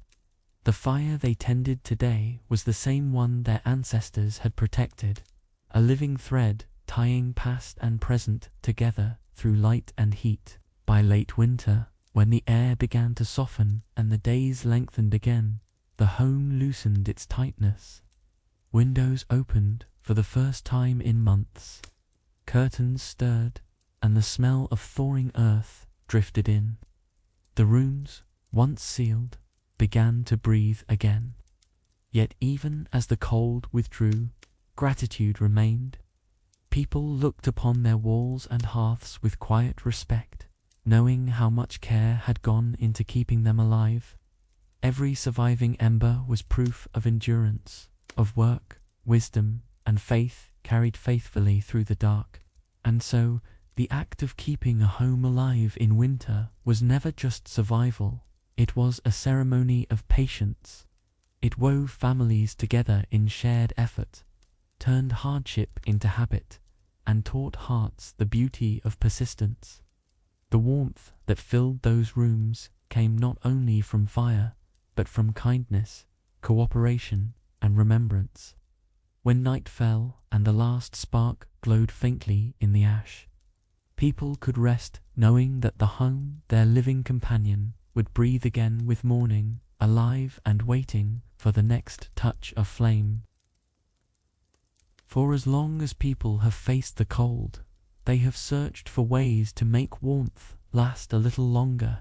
The fire they tended today was the same one their ancestors had protected, a living thread tying past and present together through light and heat. By late winter, when the air began to soften and the days lengthened again, the home loosened its tightness. Windows opened for the first time in months. Curtains stirred, and the smell of thawing earth drifted in. The rooms, once sealed, began to breathe again. Yet even as the cold withdrew, gratitude remained. People looked upon their walls and hearths with quiet respect, knowing how much care had gone into keeping them alive. Every surviving ember was proof of endurance, of work, wisdom, and faith carried faithfully through the dark. And so, the act of keeping a home alive in winter was never just survival, it was a ceremony of patience. It wove families together in shared effort, turned hardship into habit, and taught hearts the beauty of persistence. The warmth that filled those rooms came not only from fire, but from kindness, cooperation, and remembrance. When night fell and the last spark glowed faintly in the ash, people could rest knowing that the home, their living companion, would breathe again with morning, alive and waiting for the next touch of flame. For as long as people have faced the cold, they have searched for ways to make warmth last a little longer.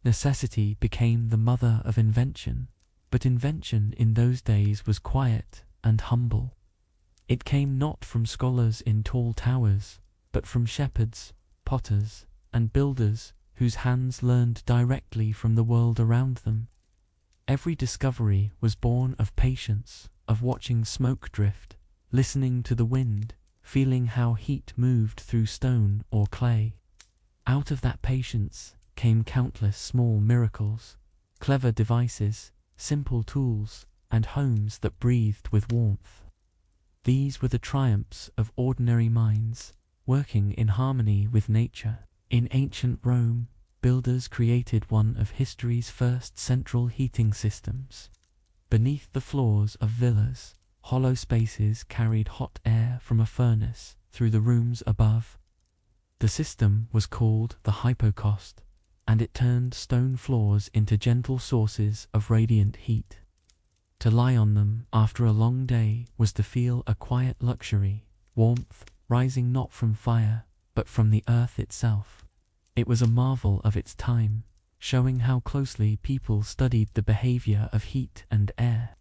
Necessity became the mother of invention, but invention in those days was quiet and humble. It came not from scholars in tall towers, but from shepherds, potters, and builders whose hands learned directly from the world around them. Every discovery was born of patience, of watching smoke drift, listening to the wind, feeling how heat moved through stone or clay. Out of that patience came countless small miracles, clever devices, simple tools, and homes that breathed with warmth. These were the triumphs of ordinary minds, working in harmony with nature. In ancient Rome, builders created one of history's first central heating systems. Beneath the floors of villas, hollow spaces carried hot air from a furnace through the rooms above. The system was called the hypocaust, and it turned stone floors into gentle sources of radiant heat. To lie on them after a long day was to feel a quiet luxury, warmth rising not from fire, but from the earth itself. It was a marvel of its time, showing how closely people studied the behavior of heat and air.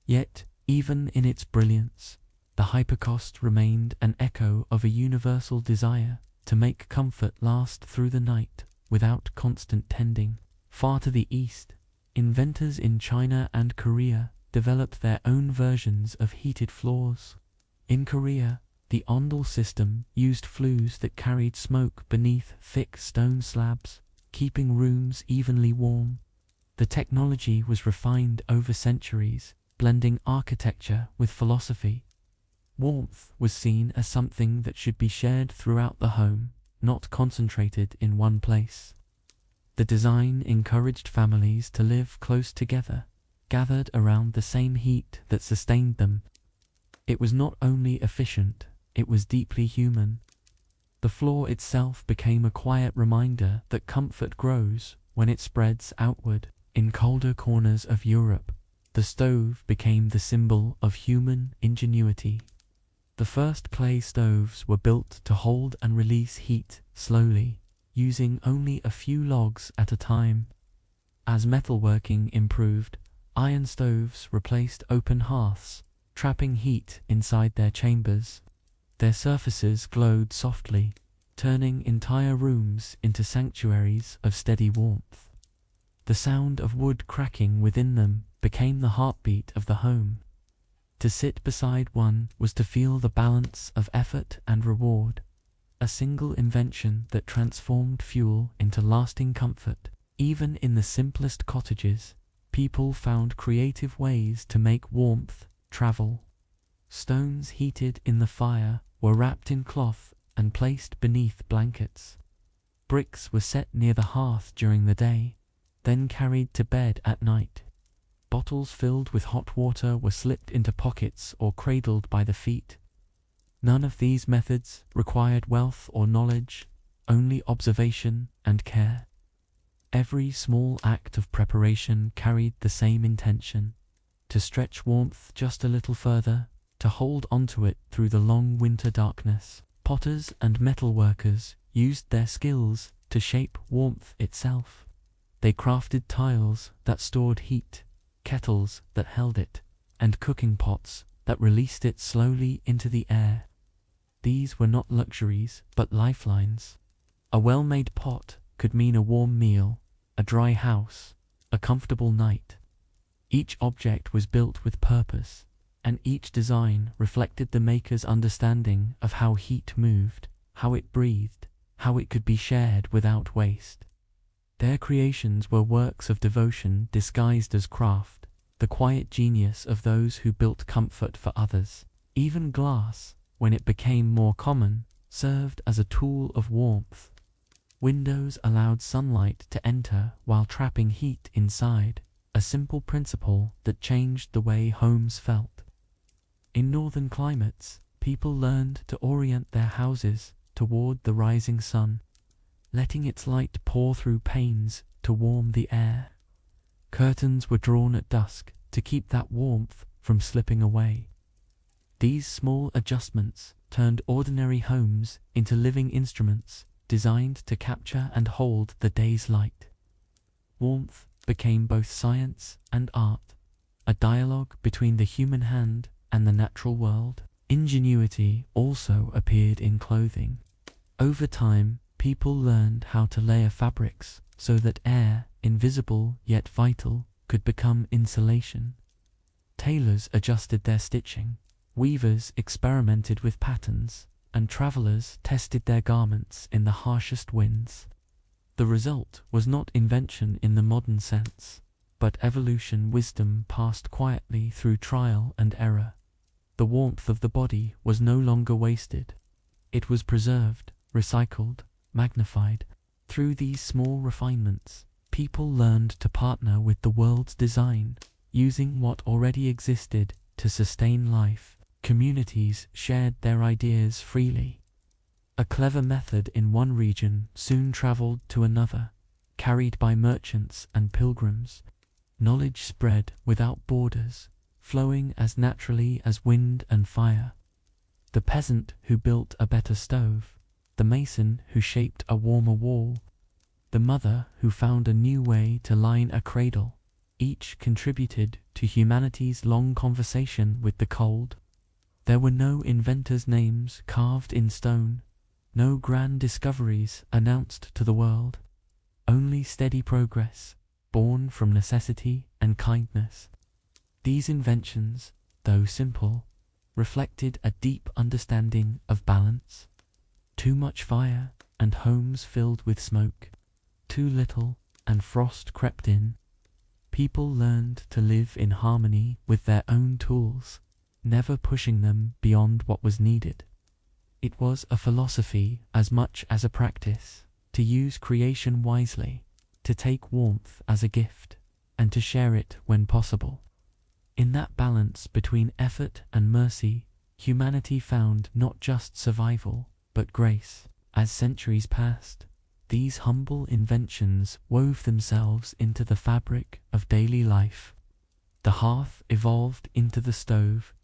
Yet, even in its brilliance, the hypocaust remained an echo of a universal desire to make comfort last through the night without constant tending. Far to the east, inventors in China and Korea developed their own versions of heated floors. In Korea, the ondol system used flues that carried smoke beneath thick stone slabs, keeping rooms evenly warm. The technology was refined over centuries, blending architecture with philosophy. Warmth was seen as something that should be shared throughout the home, not concentrated in one place. The design encouraged families to live close together, gathered around the same heat that sustained them. It was not only efficient, it was deeply human. The floor itself became a quiet reminder that comfort grows when it spreads outward. In colder corners of Europe, The stove became the symbol of human ingenuity. The first clay stoves were built to hold and release heat slowly, using only a few logs at a time. As metalworking improved, iron stoves replaced open hearths, trapping heat inside their chambers. Their surfaces glowed softly, turning entire rooms into sanctuaries of steady warmth. The sound of wood cracking within them became the heartbeat of the home. To sit beside one was to feel the balance of effort and reward, a single invention that transformed fuel into lasting comfort. Even in the simplest cottages, people found creative ways to make warmth travel. Stones heated in the fire were wrapped in cloth and placed beneath blankets. Bricks were set near the hearth during the day, then carried to bed at night. Bottles filled with hot water were slipped into pockets or cradled by the feet. None of these methods required wealth or knowledge, only observation and care. Every small act of preparation carried the same intention: to stretch warmth just a little further, to hold onto it through the long winter darkness. Potters and metalworkers used their skills to shape warmth itself. They crafted tiles that stored heat, kettles that held it, and cooking pots that released it slowly into the air. These were not luxuries, but lifelines. A well-made pot could mean a warm meal, a dry house, a comfortable night. Each object was built with purpose, and each design reflected the maker's understanding of how heat moved, how it breathed, how it could be shared without waste. Their creations were works of devotion disguised as craft, the quiet genius of those who built comfort for others. Even glass, when it became more common, served as a tool of warmth. Windows allowed sunlight to enter while trapping heat inside, a simple principle that changed the way homes felt. In northern climates, people learned to orient their houses toward the rising sun, letting its light pour through panes to warm the air. Curtains were drawn at dusk to keep that warmth from slipping away. These small adjustments turned ordinary homes into living instruments designed to capture and hold the day's light. Warmth became both science and art, a dialogue between the human hand and the natural world. Ingenuity also appeared in clothing. Over time, people learned how to layer fabrics so that air, invisible yet vital, could become insulation. Tailors adjusted their stitching, weavers experimented with patterns, and travelers tested their garments in the harshest winds. The result was not invention in the modern sense, but evolution wisdom passed quietly through trial and error. The warmth of the body was no longer wasted. It was preserved, recycled, magnified. Through these small refinements, people learned to partner with the world's design, using what already existed to sustain life. Communities shared their ideas freely. A clever method in one region soon traveled to another, carried by merchants and pilgrims. Knowledge spread without borders, flowing as naturally as wind and fire. The peasant who built a better stove, the mason who shaped a warmer wall, the mother who found a new way to line a cradle, each contributed to humanity's long conversation with the cold. There were no inventors' names carved in stone, no grand discoveries announced to the world, only steady progress, born from necessity and kindness. These inventions, though simple, reflected a deep understanding of balance. Too much fire, and homes filled with smoke. Too little, and frost crept in. People learned to live in harmony with their own tools, never pushing them beyond what was needed. It was a philosophy as much as a practice, to use creation wisely, to take warmth as a gift, and to share it when possible. In that balance between effort and mercy, humanity found not just survival, but grace. As centuries passed, these humble inventions wove themselves into the fabric of daily life. The hearth evolved into the stove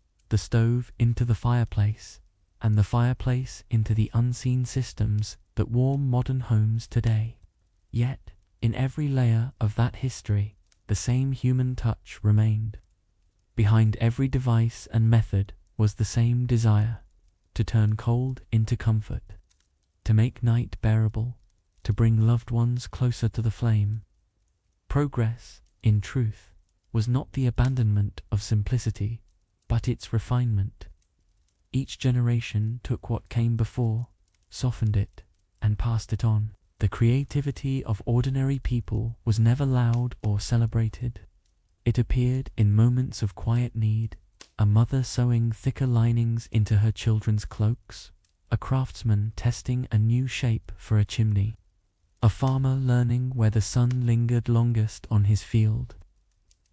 into the fireplace, and the fireplace into the unseen systems that warm modern homes today. Yet, in every layer of that history, the same human touch remained. Behind every device and method was the same desire: to turn cold into comfort, to make night bearable, to bring loved ones closer to the flame. Progress, in truth, was not the abandonment of simplicity, but its refinement. Each generation took what came before, softened it, and passed it on. The creativity of ordinary people was never loud or celebrated. It appeared in moments of quiet need: a mother sewing thicker linings into her children's cloaks, a craftsman testing a new shape for a chimney, a farmer learning where the sun lingered longest on his field.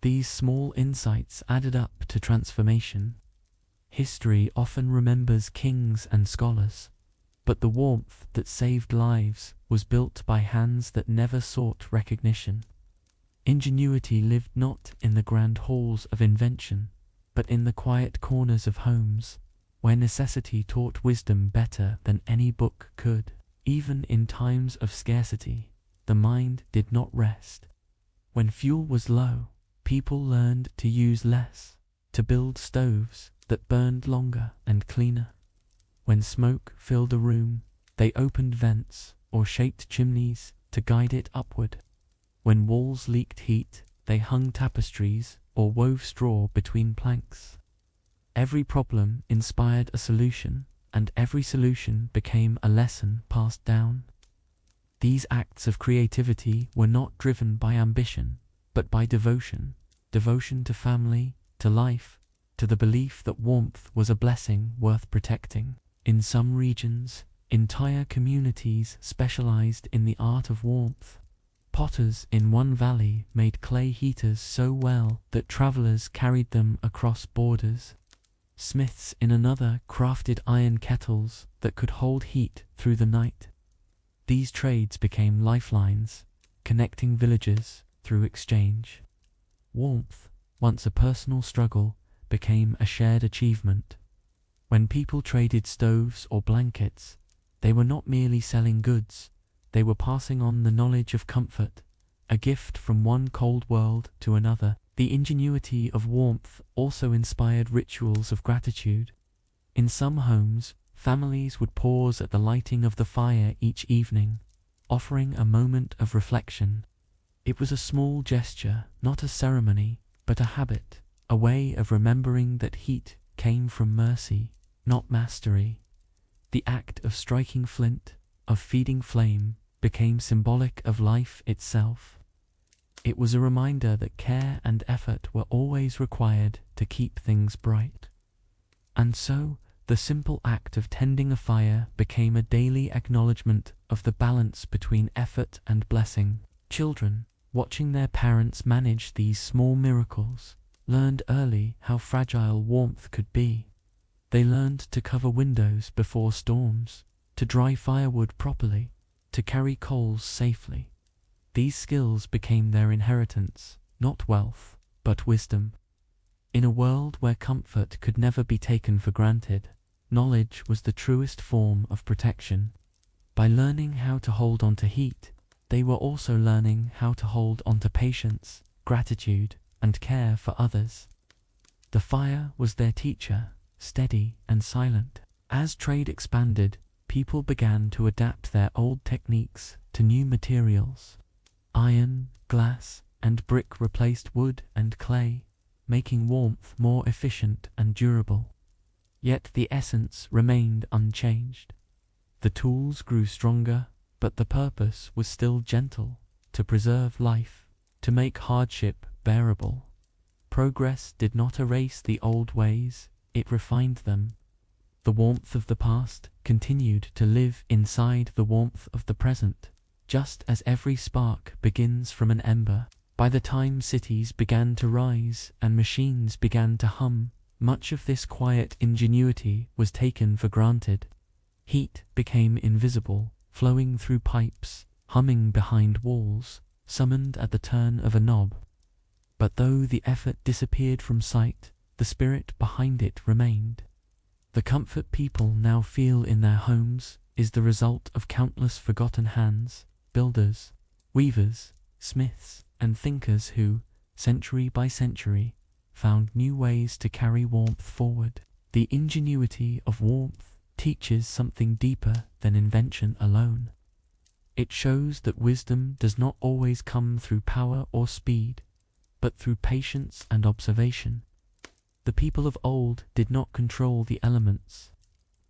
These small insights added up to transformation. History often remembers kings and scholars, but the warmth that saved lives was built by hands that never sought recognition. Ingenuity lived not in the grand halls of invention, but in the quiet corners of homes, where necessity taught wisdom better than any book could. Even in times of scarcity, the mind did not rest. When fuel was low, people learned to use less, to build stoves that burned longer and cleaner. When smoke filled a room, they opened vents or shaped chimneys to guide it upward. When walls leaked heat, they hung tapestries or wove straw between planks. Every problem inspired a solution, and every solution became a lesson passed down. These acts of creativity were not driven by ambition, but by devotion to family, to life, to the belief that warmth was a blessing worth protecting. In some regions, entire communities specialized in the art of warmth. Potters in one valley made clay heaters so well that travelers carried them across borders. Smiths in another crafted iron kettles that could hold heat through the night. These trades became lifelines, connecting villages through exchange. Warmth, once a personal struggle, became a shared achievement. When people traded stoves or blankets, they were not merely selling goods, they were passing on the knowledge of comfort, a gift from one cold world to another. The ingenuity of warmth also inspired rituals of gratitude. In some homes, families would pause at the lighting of the fire each evening, offering a moment of reflection. It was a small gesture, not a ceremony, but a habit, a way of remembering that heat came from mercy, not mastery. The act of striking flint, of feeding flame, became symbolic of life itself. It was a reminder that care and effort were always required to keep things bright. And so, the simple act of tending a fire became a daily acknowledgement of the balance between effort and blessing. Children, watching their parents manage these small miracles, learned early how fragile warmth could be. They learned to cover windows before storms, to dry firewood properly, to carry coals safely. These skills became their inheritance, not wealth, but wisdom. In a world where comfort could never be taken for granted, knowledge was the truest form of protection. By learning how to hold on to heat, they were also learning how to hold on to patience, gratitude, and care for others. The fire was their teacher, steady and silent. As trade expanded, people began to adapt their old techniques to new materials. Iron, glass, and brick replaced wood and clay, making warmth more efficient and durable. Yet the essence remained unchanged. The tools grew stronger, but the purpose was still gentle: to preserve life, to make hardship bearable. Progress did not erase the old ways, it refined them. The warmth of the past continued to live inside the warmth of the present, just as every spark begins from an ember. By the time cities began to rise and machines began to hum, much of this quiet ingenuity was taken for granted. Heat became invisible, flowing through pipes, humming behind walls, summoned at the turn of a knob. But though the effort disappeared from sight, the spirit behind it remained. The comfort people now feel in their homes is the result of countless forgotten hands, builders, weavers, smiths, and thinkers who, century by century, found new ways to carry warmth forward. The ingenuity of warmth teaches something deeper than invention alone. It shows that wisdom does not always come through power or speed, but through patience and observation. The people of old did not control the elements.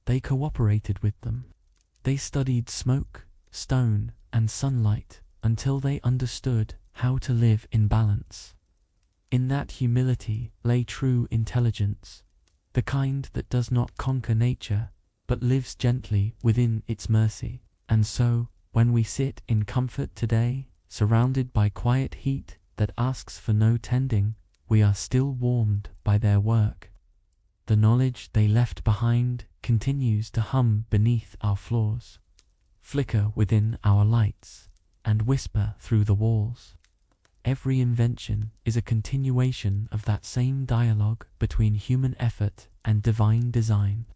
They cooperated with them. They studied smoke, stone, and sunlight until they understood how to live in balance. In that humility lay true intelligence, the kind that does not conquer nature, but lives gently within its mercy. And so, when we sit in comfort today, surrounded by quiet heat that asks for no tending, we are still warmed by their work. The knowledge they left behind continues to hum beneath our floors, flicker within our lights, and whisper through the walls. Every invention is a continuation of that same dialogue between human effort and divine design.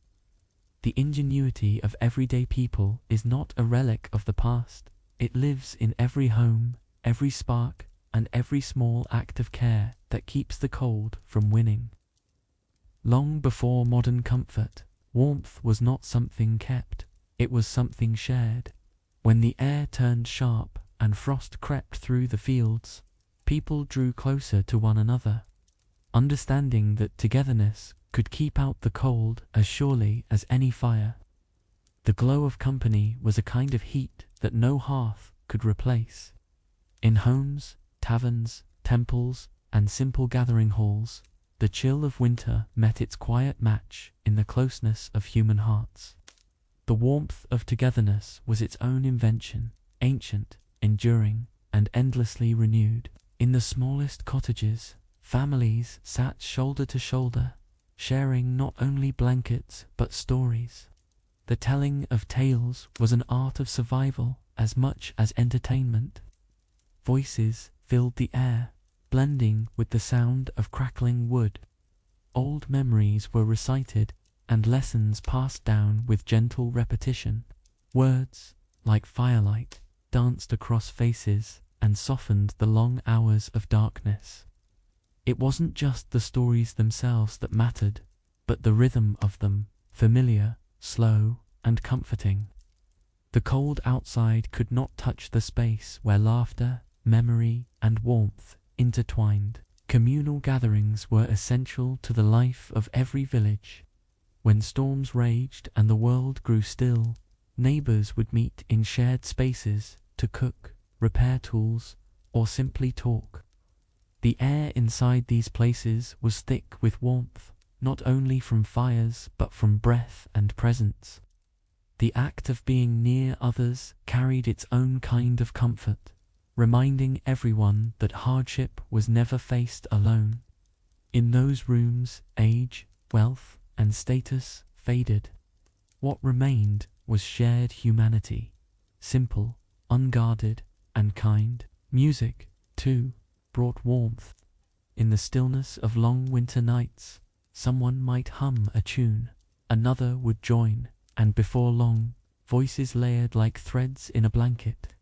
The ingenuity of everyday people is not a relic of the past. It lives in every home, every spark, and every small act of care that keeps the cold from winning. Long before modern comfort, warmth was not something kept, it was something shared. When the air turned sharp and frost crept through the fields, people drew closer to one another, understanding that togetherness could keep out the cold as surely as any fire. The glow of company was a kind of heat that no hearth could replace. In homes, taverns, temples, and simple gathering halls, the chill of winter met its quiet match in the closeness of human hearts. The warmth of togetherness was its own invention, ancient, enduring, and endlessly renewed. In the smallest cottages, families sat shoulder to shoulder, sharing not only blankets but stories. The telling of tales was an art of survival as much as entertainment. Voices filled the air, blending with the sound of crackling wood. Old memories were recited, and lessons passed down with gentle repetition. Words, like firelight, danced across faces and softened the long hours of darkness. It wasn't just the stories themselves that mattered, but the rhythm of them, familiar, slow, and comforting. The cold outside could not touch the space where laughter, memory, and warmth intertwined. Communal gatherings were essential to the life of every village. When storms raged and the world grew still, neighbors would meet in shared spaces to cook, repair tools, or simply talk. The air inside these places was thick with warmth, not only from fires but from breath and presence. The act of being near others carried its own kind of comfort, reminding everyone that hardship was never faced alone. In those rooms, age, wealth, and status faded. What remained was shared humanity, simple, unguarded, and kind. Music, too, brought warmth. In the stillness of long winter nights, someone might hum a tune, another would join, and before long, voices layered like threads in a blanket.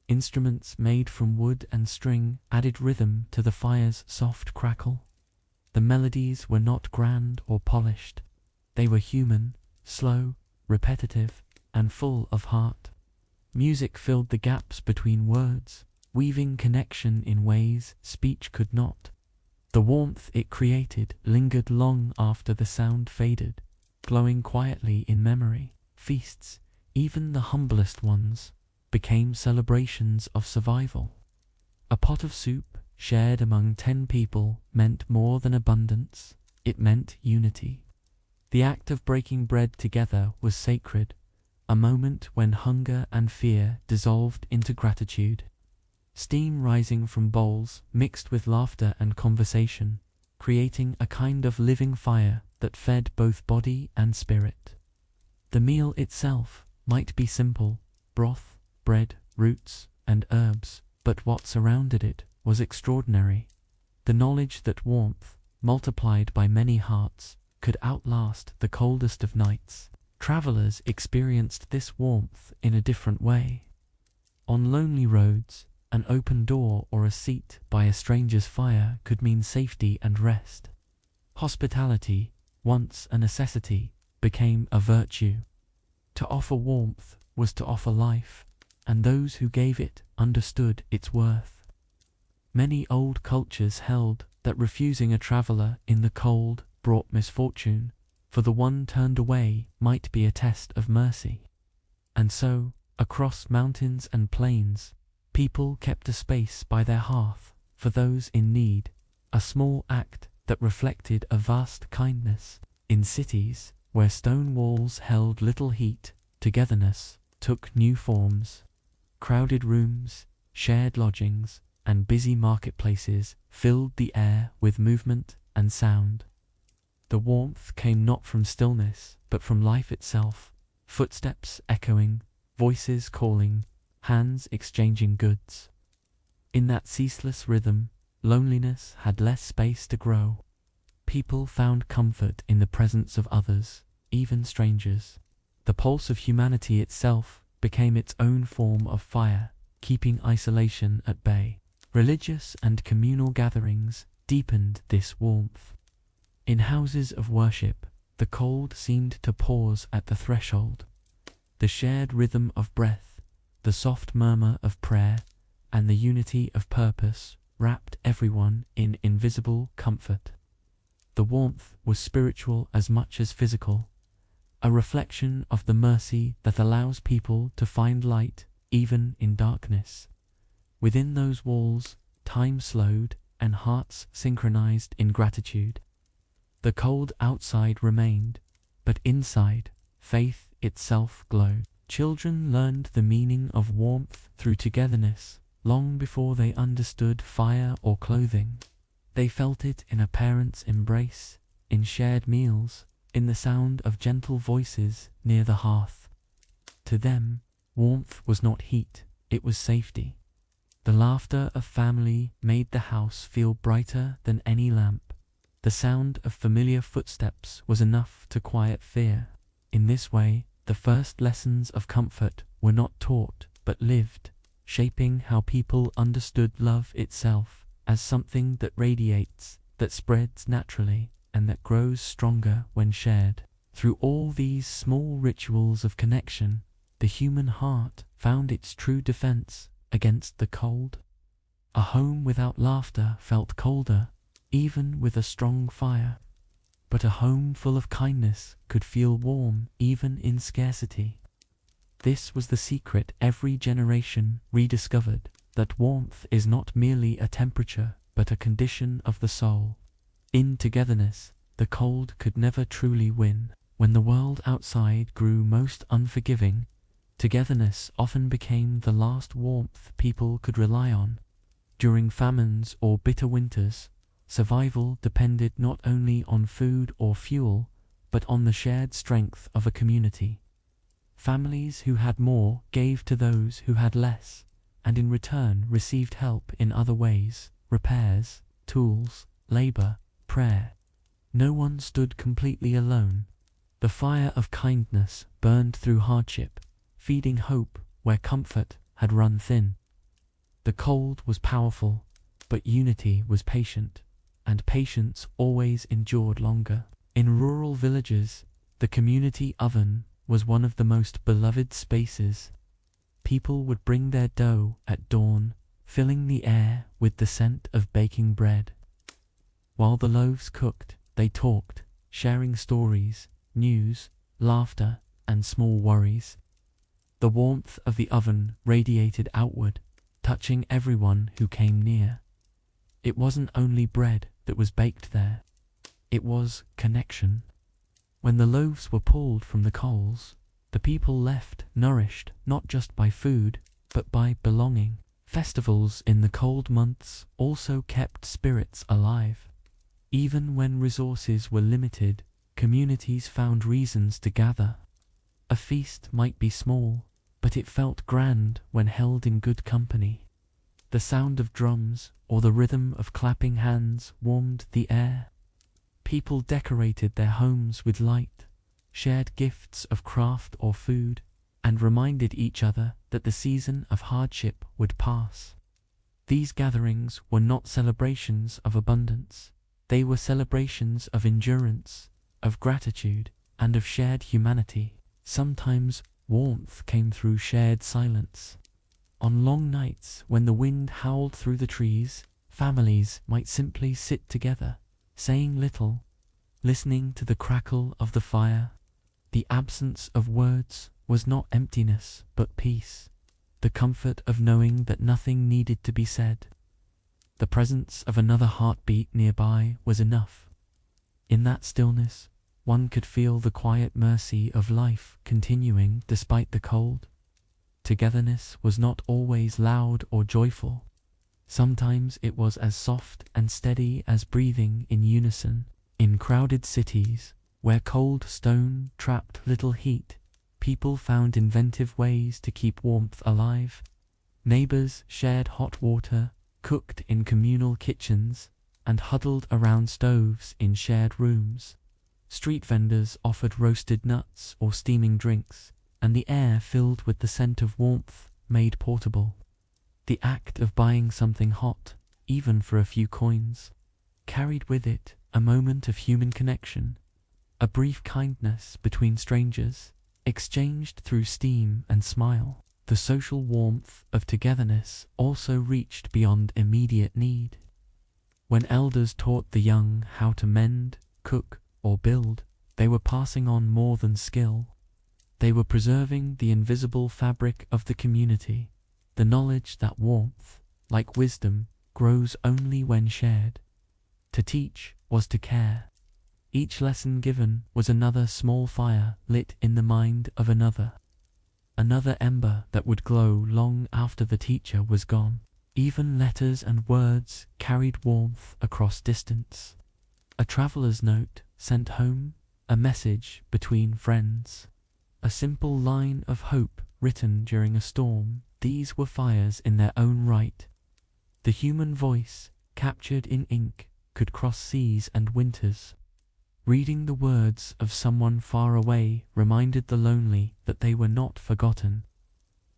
Instruments made from wood and string added rhythm to the fire's soft crackle. The melodies were not grand or polished. They were human, slow, repetitive, and full of heart. Music filled the gaps between words, weaving connection in ways speech could not. The warmth it created lingered long after the sound faded, glowing quietly in memory. Feasts, even the humblest ones, became celebrations of survival. A pot of soup, shared among 10 people, meant more than abundance, it meant unity. The act of breaking bread together was sacred, a moment when hunger and fear dissolved into gratitude. Steam rising from bowls mixed with laughter and conversation, creating a kind of living fire that fed both body and spirit. The meal itself might be simple, broth, bread, roots, and herbs, but what surrounded it was extraordinary. The knowledge that warmth, multiplied by many hearts, could outlast the coldest of nights. Travelers experienced this warmth in a different way. On lonely roads, an open door or a seat by a stranger's fire could mean safety and rest. Hospitality, once a necessity, became a virtue. To offer warmth was to offer life, and those who gave it understood its worth. Many old cultures held that refusing a traveler in the cold brought misfortune, for the one turned away might be a test of mercy. And so, across mountains and plains, people kept a space by their hearth for those in need, a small act that reflected a vast kindness. In cities, where stone walls held little heat, togetherness took new forms. Crowded rooms, shared lodgings, and busy marketplaces filled the air with movement and sound. The warmth came not from stillness, but from life itself, footsteps echoing, voices calling, hands exchanging goods. In that ceaseless rhythm, loneliness had less space to grow. People found comfort in the presence of others, even strangers. The pulse of humanity itself became its own form of fire, keeping isolation at bay. Religious and communal gatherings deepened this warmth. In houses of worship, the cold seemed to pause at the threshold. The shared rhythm of breath, the soft murmur of prayer, and the unity of purpose wrapped everyone in invisible comfort. The warmth was spiritual as much as physical, a reflection of the mercy that allows people to find light even in darkness. Within those walls, time slowed and hearts synchronized in gratitude. The cold outside remained, but inside, faith itself glowed. Children learned the meaning of warmth through togetherness long before they understood fire or clothing. They felt it in a parent's embrace, in shared meals, in the sound of gentle voices near the hearth. To them, warmth was not heat, it was safety. The laughter of family made the house feel brighter than any lamp. The sound of familiar footsteps was enough to quiet fear. In this way, the first lessons of comfort were not taught, but lived, shaping how people understood love itself as something that radiates, that spreads naturally, and that grows stronger when shared. Through all these small rituals of connection, the human heart found its true defense against the cold. A home without laughter felt colder, even with a strong fire. But a home full of kindness could feel warm even in scarcity. This was the secret every generation rediscovered, that warmth is not merely a temperature, but a condition of the soul. In togetherness, the cold could never truly win. When the world outside grew most unforgiving, togetherness often became the last warmth people could rely on. During famines or bitter winters, survival depended not only on food or fuel, but on the shared strength of a community. Families who had more gave to those who had less, and in return received help in other ways: repairs, tools, labor, prayer. No one stood completely alone. The fire of kindness burned through hardship, feeding hope where comfort had run thin. The cold was powerful, but unity was patient, and patience always endured longer. In rural villages, the community oven was one of the most beloved spaces. People would bring their dough at dawn, filling the air with the scent of baking bread. While the loaves cooked, they talked, sharing stories, news, laughter, and small worries. The warmth of the oven radiated outward, touching everyone who came near. It wasn't only bread that was baked there. It was connection. When the loaves were pulled from the coals, the people left nourished not just by food, but by belonging. Festivals in the cold months also kept spirits alive. Even when resources were limited, communities found reasons to gather. A feast might be small, but it felt grand when held in good company. The sound of drums or the rhythm of clapping hands warmed the air. People decorated their homes with light, shared gifts of craft or food, and reminded each other that the season of hardship would pass. These gatherings were not celebrations of abundance. They were celebrations of endurance, of gratitude, and of shared humanity. Sometimes warmth came through shared silence. On long nights when the wind howled through the trees, families might simply sit together, saying little, listening to the crackle of the fire. The absence of words was not emptiness but peace, the comfort of knowing that nothing needed to be said. The presence of another heartbeat nearby was enough. In that stillness, one could feel the quiet mercy of life continuing despite the cold. Togetherness was not always loud or joyful. Sometimes it was as soft and steady as breathing in unison. In crowded cities, where cold stone trapped little heat, people found inventive ways to keep warmth alive. Neighbors shared hot water, cooked in communal kitchens, and huddled around stoves in shared rooms. Street vendors offered roasted nuts or steaming drinks, and the air filled with the scent of warmth made portable. The act of buying something hot, even for a few coins, carried with it a moment of human connection, a brief kindness between strangers, exchanged through steam and smile. The social warmth of togetherness also reached beyond immediate need. When elders taught the young how to mend, cook, or build, they were passing on more than skill. They were preserving the invisible fabric of the community, the knowledge that warmth, like wisdom, grows only when shared. To teach was to care. Each lesson given was another small fire lit in the mind of another ember that would glow long after the teacher was gone. Even letters and words carried warmth across distance. A traveler's note sent home, a message between friends, a simple line of hope written during a storm. These were fires in their own right. The human voice, captured in ink, could cross seas and winters. Reading the words of someone far away reminded the lonely that they were not forgotten.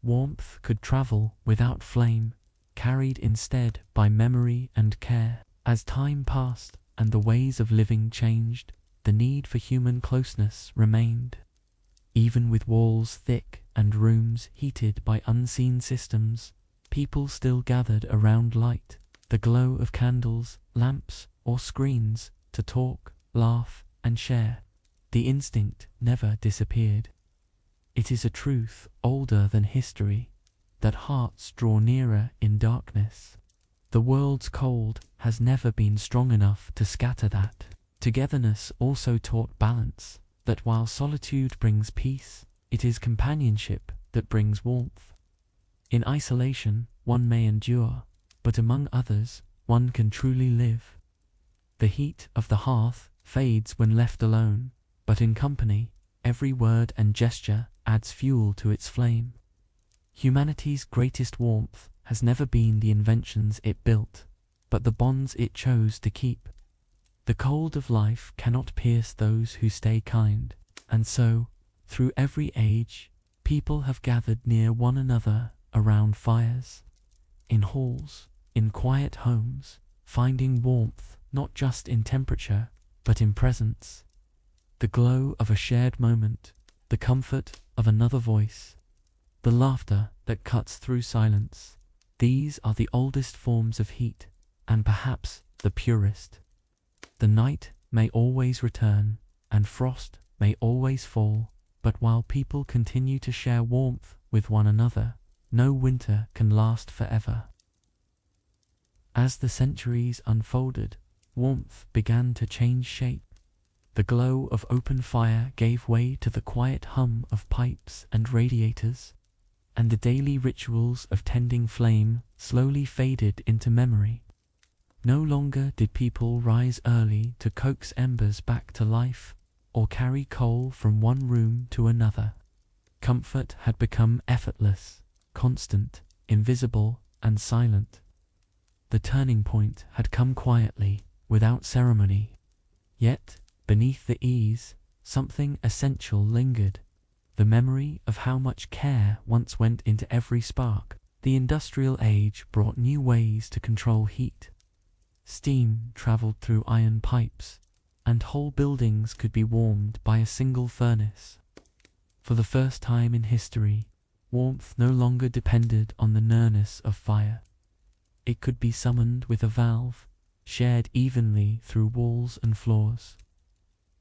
Warmth could travel without flame, carried instead by memory and care. As time passed and the ways of living changed, the need for human closeness remained. Even with walls thick and rooms heated by unseen systems, people still gathered around light, the glow of candles, lamps, or screens, to talk, laugh, and share. The instinct never disappeared. It is a truth older than history, that hearts draw nearer in darkness. The world's cold has never been strong enough to scatter that. Togetherness also taught balance, that while solitude brings peace, it is companionship that brings warmth. In isolation, one may endure, but among others, one can truly live. The heat of the hearth fades when left alone, but in company, every word and gesture adds fuel to its flame. Humanity's greatest warmth has never been the inventions it built, but the bonds it chose to keep. The cold of life cannot pierce those who stay kind, and so, through every age, people have gathered near one another around fires, in halls, in quiet homes, finding warmth not just in temperature, but in presence. The glow of a shared moment, the comfort of another voice, the laughter that cuts through silence. These are the oldest forms of heat, and perhaps the purest. The night may always return, and frost may always fall, but while people continue to share warmth with one another, no winter can last forever. As the centuries unfolded, warmth began to change shape. The glow of open fire gave way to the quiet hum of pipes and radiators, and the daily rituals of tending flame slowly faded into memory. No longer did people rise early to coax embers back to life, or carry coal from one room to another. Comfort had become effortless, constant, invisible, and silent. The turning point had come quietly, without ceremony. Yet, beneath the ease, something essential lingered. The memory of how much care once went into every spark. The industrial age brought new ways to control heat. Steam traveled through iron pipes, and whole buildings could be warmed by a single furnace. For the first time in history, warmth no longer depended on the nearness of fire. It could be summoned with a valve, shared evenly through walls and floors.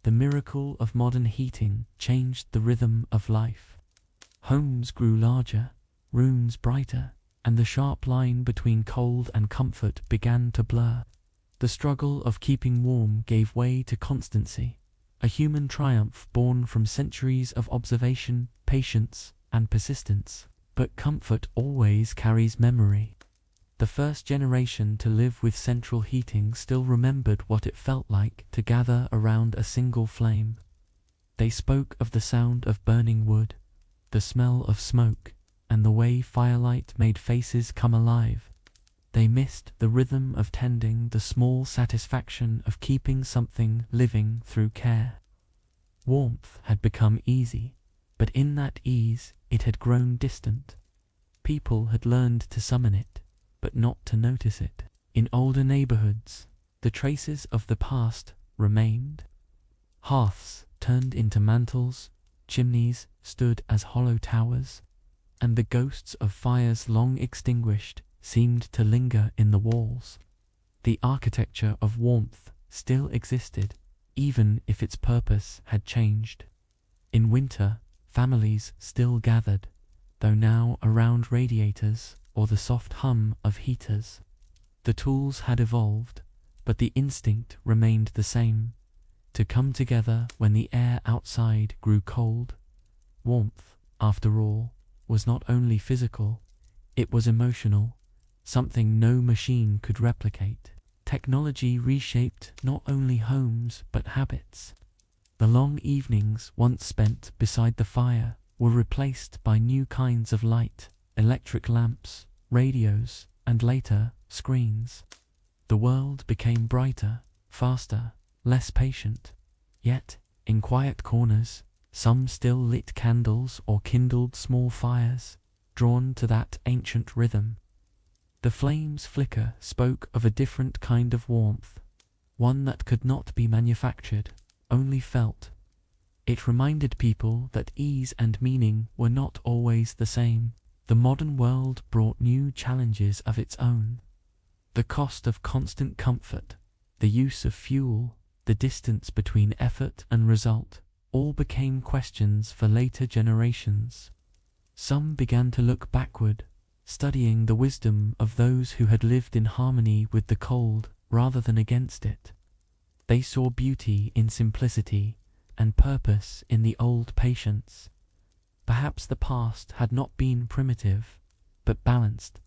The miracle of modern heating changed the rhythm of life. Homes grew larger, rooms brighter, and the sharp line between cold and comfort began to blur. The struggle of keeping warm gave way to constancy, a human triumph born from centuries of observation, patience, and persistence. But comfort always carries memory. The first generation to live with central heating still remembered what it felt like to gather around a single flame. They spoke of the sound of burning wood, the smell of smoke, and the way firelight made faces come alive. They missed the rhythm of tending, the small satisfaction of keeping something living through care. Warmth had become easy, but in that ease it had grown distant. People had learned to summon it, but not to notice it. In older neighborhoods, the traces of the past remained. Hearths turned into mantles, chimneys stood as hollow towers, and the ghosts of fires long extinguished seemed to linger in the walls. The architecture of warmth still existed, even if its purpose had changed. In winter, families still gathered, though now around radiators or the soft hum of heaters. The tools had evolved, but the instinct remained the same: to come together when the air outside grew cold. Warmth, after all, was not only physical, it was emotional, something no machine could replicate. Technology reshaped not only homes but habits. The long evenings once spent beside the fire were replaced by new kinds of light: electric lamps, radios, and later, screens. The world became brighter, faster, less patient. Yet, in quiet corners, some still lit candles or kindled small fires, drawn to that ancient rhythm. The flame's flicker spoke of a different kind of warmth, one that could not be manufactured, only felt. It reminded people that ease and meaning were not always the same. The modern world brought new challenges of its own. The cost of constant comfort, the use of fuel, the distance between effort and result, all became questions for later generations. Some began to look backward, studying the wisdom of those who had lived in harmony with the cold rather than against it. They saw beauty in simplicity and purpose in the old patience. Perhaps the past had not been primitive, but balanced,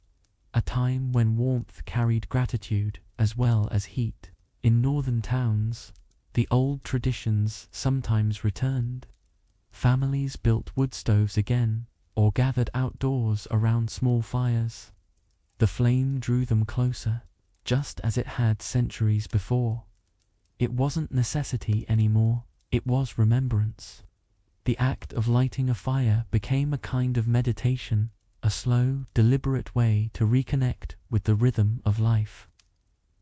a time when warmth carried gratitude as well as heat. In northern towns, the old traditions sometimes returned. Families built wood stoves again, or gathered outdoors around small fires. The flame drew them closer, just as it had centuries before. It wasn't necessity anymore, it was remembrance. The act of lighting a fire became a kind of meditation, a slow, deliberate way to reconnect with the rhythm of life.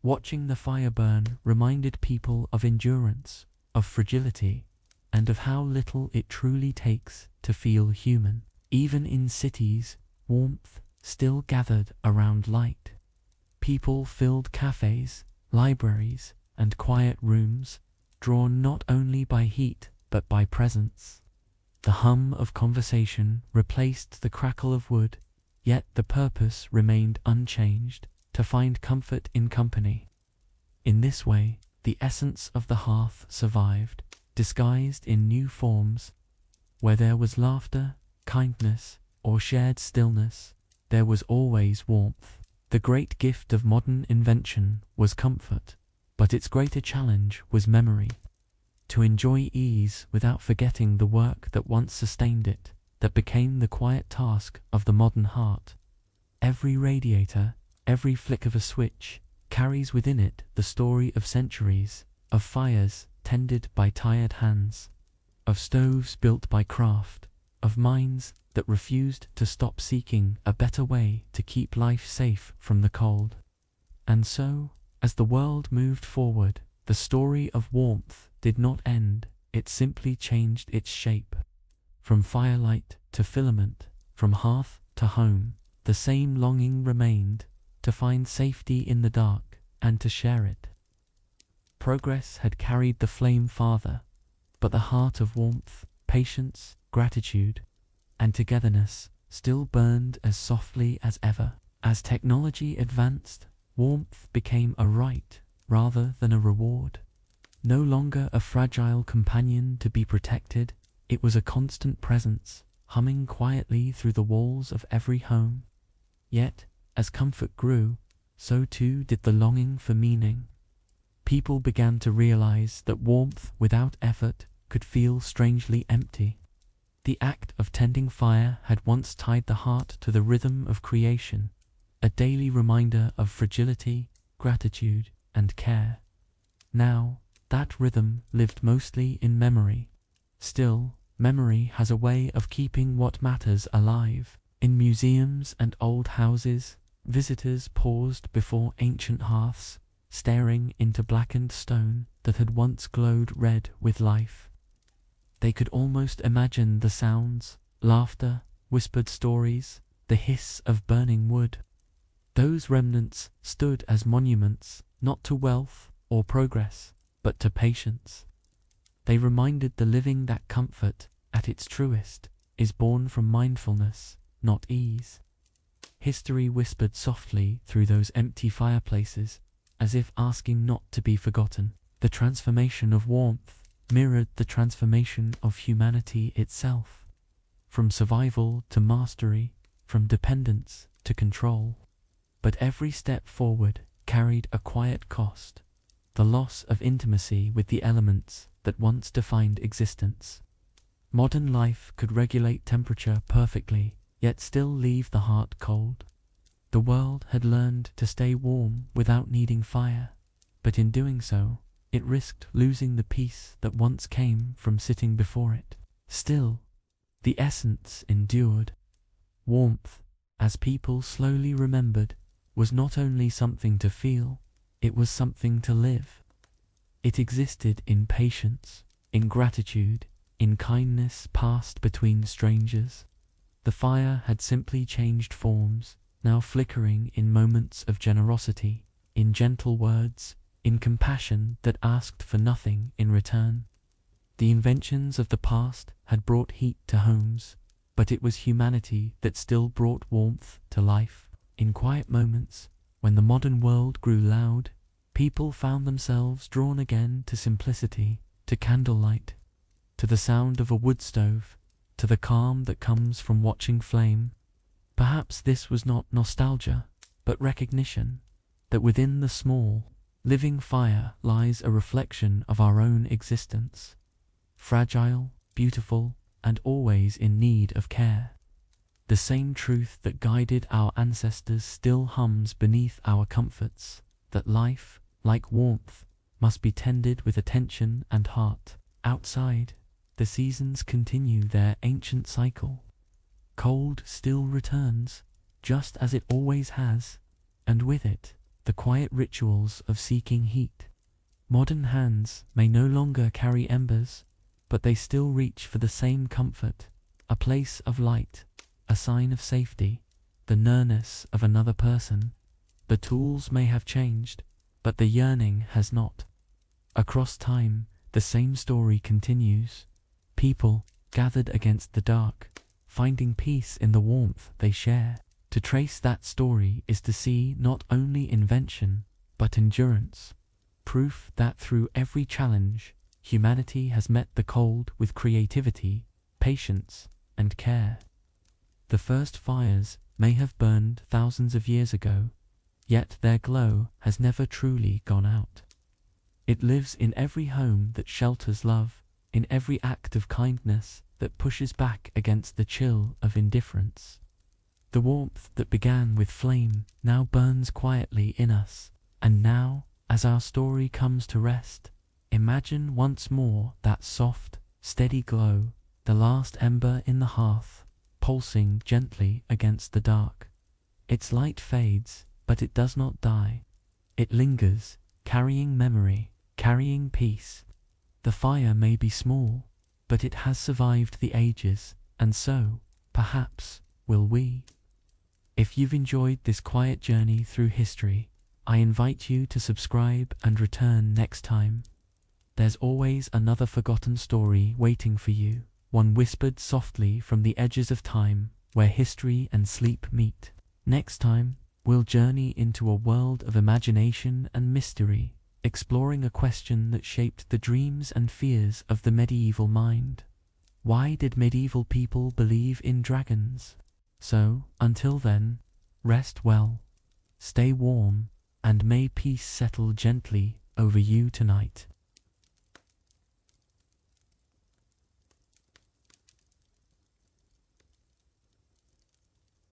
Watching the fire burn reminded people of endurance, of fragility, and of how little it truly takes to feel human. Even in cities, warmth still gathered around light. People filled cafes, libraries, and quiet rooms, drawn not only by heat but by presence. The hum of conversation replaced the crackle of wood, yet the purpose remained unchanged: to find comfort in company. In this way, the essence of the hearth survived, disguised in new forms. Where there was laughter, kindness, or shared stillness, there was always warmth. The great gift of modern invention was comfort, but its greater challenge was memory. To enjoy ease without forgetting the work that once sustained it, that became the quiet task of the modern heart. Every radiator, Every flick of a switch carries within it the story of centuries, of fires tended by tired hands, of stoves built by craft, of minds that refused to stop seeking a better way to keep life safe from the cold. And so, as the world moved forward, the story of warmth did not end, it simply changed its shape. From firelight to filament, from hearth to home, the same longing remained, to find safety in the dark and to share it. Progress had carried the flame farther, but the heart of warmth, patience, gratitude, and togetherness still burned as softly as ever. As technology advanced, warmth became a right rather than a reward. No longer a fragile companion to be protected, it was a constant presence, humming quietly through the walls of every home. Yet, as comfort grew, so too did the longing for meaning. People began to realize that warmth without effort could feel strangely empty. The act of tending fire had once tied the heart to the rhythm of creation, a daily reminder of fragility, gratitude, and care. Now, that rhythm lived mostly in memory. Still, memory has a way of keeping what matters alive. In museums and old houses, visitors paused before ancient hearths, staring into blackened stone that had once glowed red with life. They could almost imagine the sounds, laughter, whispered stories, the hiss of burning wood. Those remnants stood as monuments, not to wealth or progress, but to patience. They reminded the living that comfort, at its truest, is born from mindfulness, not ease. History whispered softly through those empty fireplaces, as if asking not to be forgotten. The transformation of warmth mirrored the transformation of humanity itself. From survival to mastery, from dependence to control. But every step forward carried a quiet cost, the loss of intimacy with the elements that once defined existence. Modern life could regulate temperature perfectly, yet still leave the heart cold. The world had learned to stay warm without needing fire, but in doing so, it risked losing the peace that once came from sitting before it. Still, the essence endured. Warmth, as people slowly remembered, was not only something to feel, it was something to live. It existed in patience, in gratitude, in kindness passed between strangers. The fire had simply changed forms, now flickering in moments of generosity, in gentle words, in compassion that asked for nothing in return. The inventions of the past had brought heat to homes, but it was humanity that still brought warmth to life. In quiet moments, when the modern world grew loud, people found themselves drawn again to simplicity, to candlelight, to the sound of a wood stove, to the calm that comes from watching flame. Perhaps this was not nostalgia, but recognition, that within the small, living fire lies a reflection of our own existence, fragile, beautiful, and always in need of care. The same truth that guided our ancestors still hums beneath our comforts, that life, like warmth, must be tended with attention and heart. Outside, the seasons continue their ancient cycle. Cold still returns, just as it always has, and with it, the quiet rituals of seeking heat. Modern hands may no longer carry embers, but they still reach for the same comfort, a place of light, a sign of safety, the nearness of another person. The tools may have changed, but the yearning has not. Across time, the same story continues. People, gathered against the dark, finding peace in the warmth they share. To trace that story is to see not only invention, but endurance, proof that through every challenge, humanity has met the cold with creativity, patience, and care. The first fires may have burned thousands of years ago, yet their glow has never truly gone out. It lives in every home that shelters love, in every act of kindness that pushes back against the chill of indifference. The warmth that began with flame now burns quietly in us. And now, as our story comes to rest, imagine once more that soft, steady glow, the last ember in the hearth, pulsing gently against the dark. Its light fades, but it does not die. It lingers, carrying memory, carrying peace. The fire may be small, but it has survived the ages, and so, perhaps, will we. If you've enjoyed this quiet journey through history, I invite you to subscribe and return next time. There's always another forgotten story waiting for you, one whispered softly from the edges of time, where history and sleep meet. Next time, we'll journey into a world of imagination and mystery, exploring a question that shaped the dreams and fears of the medieval mind. Why did medieval people believe in dragons? So, until then, rest well, stay warm, and may peace settle gently over you tonight.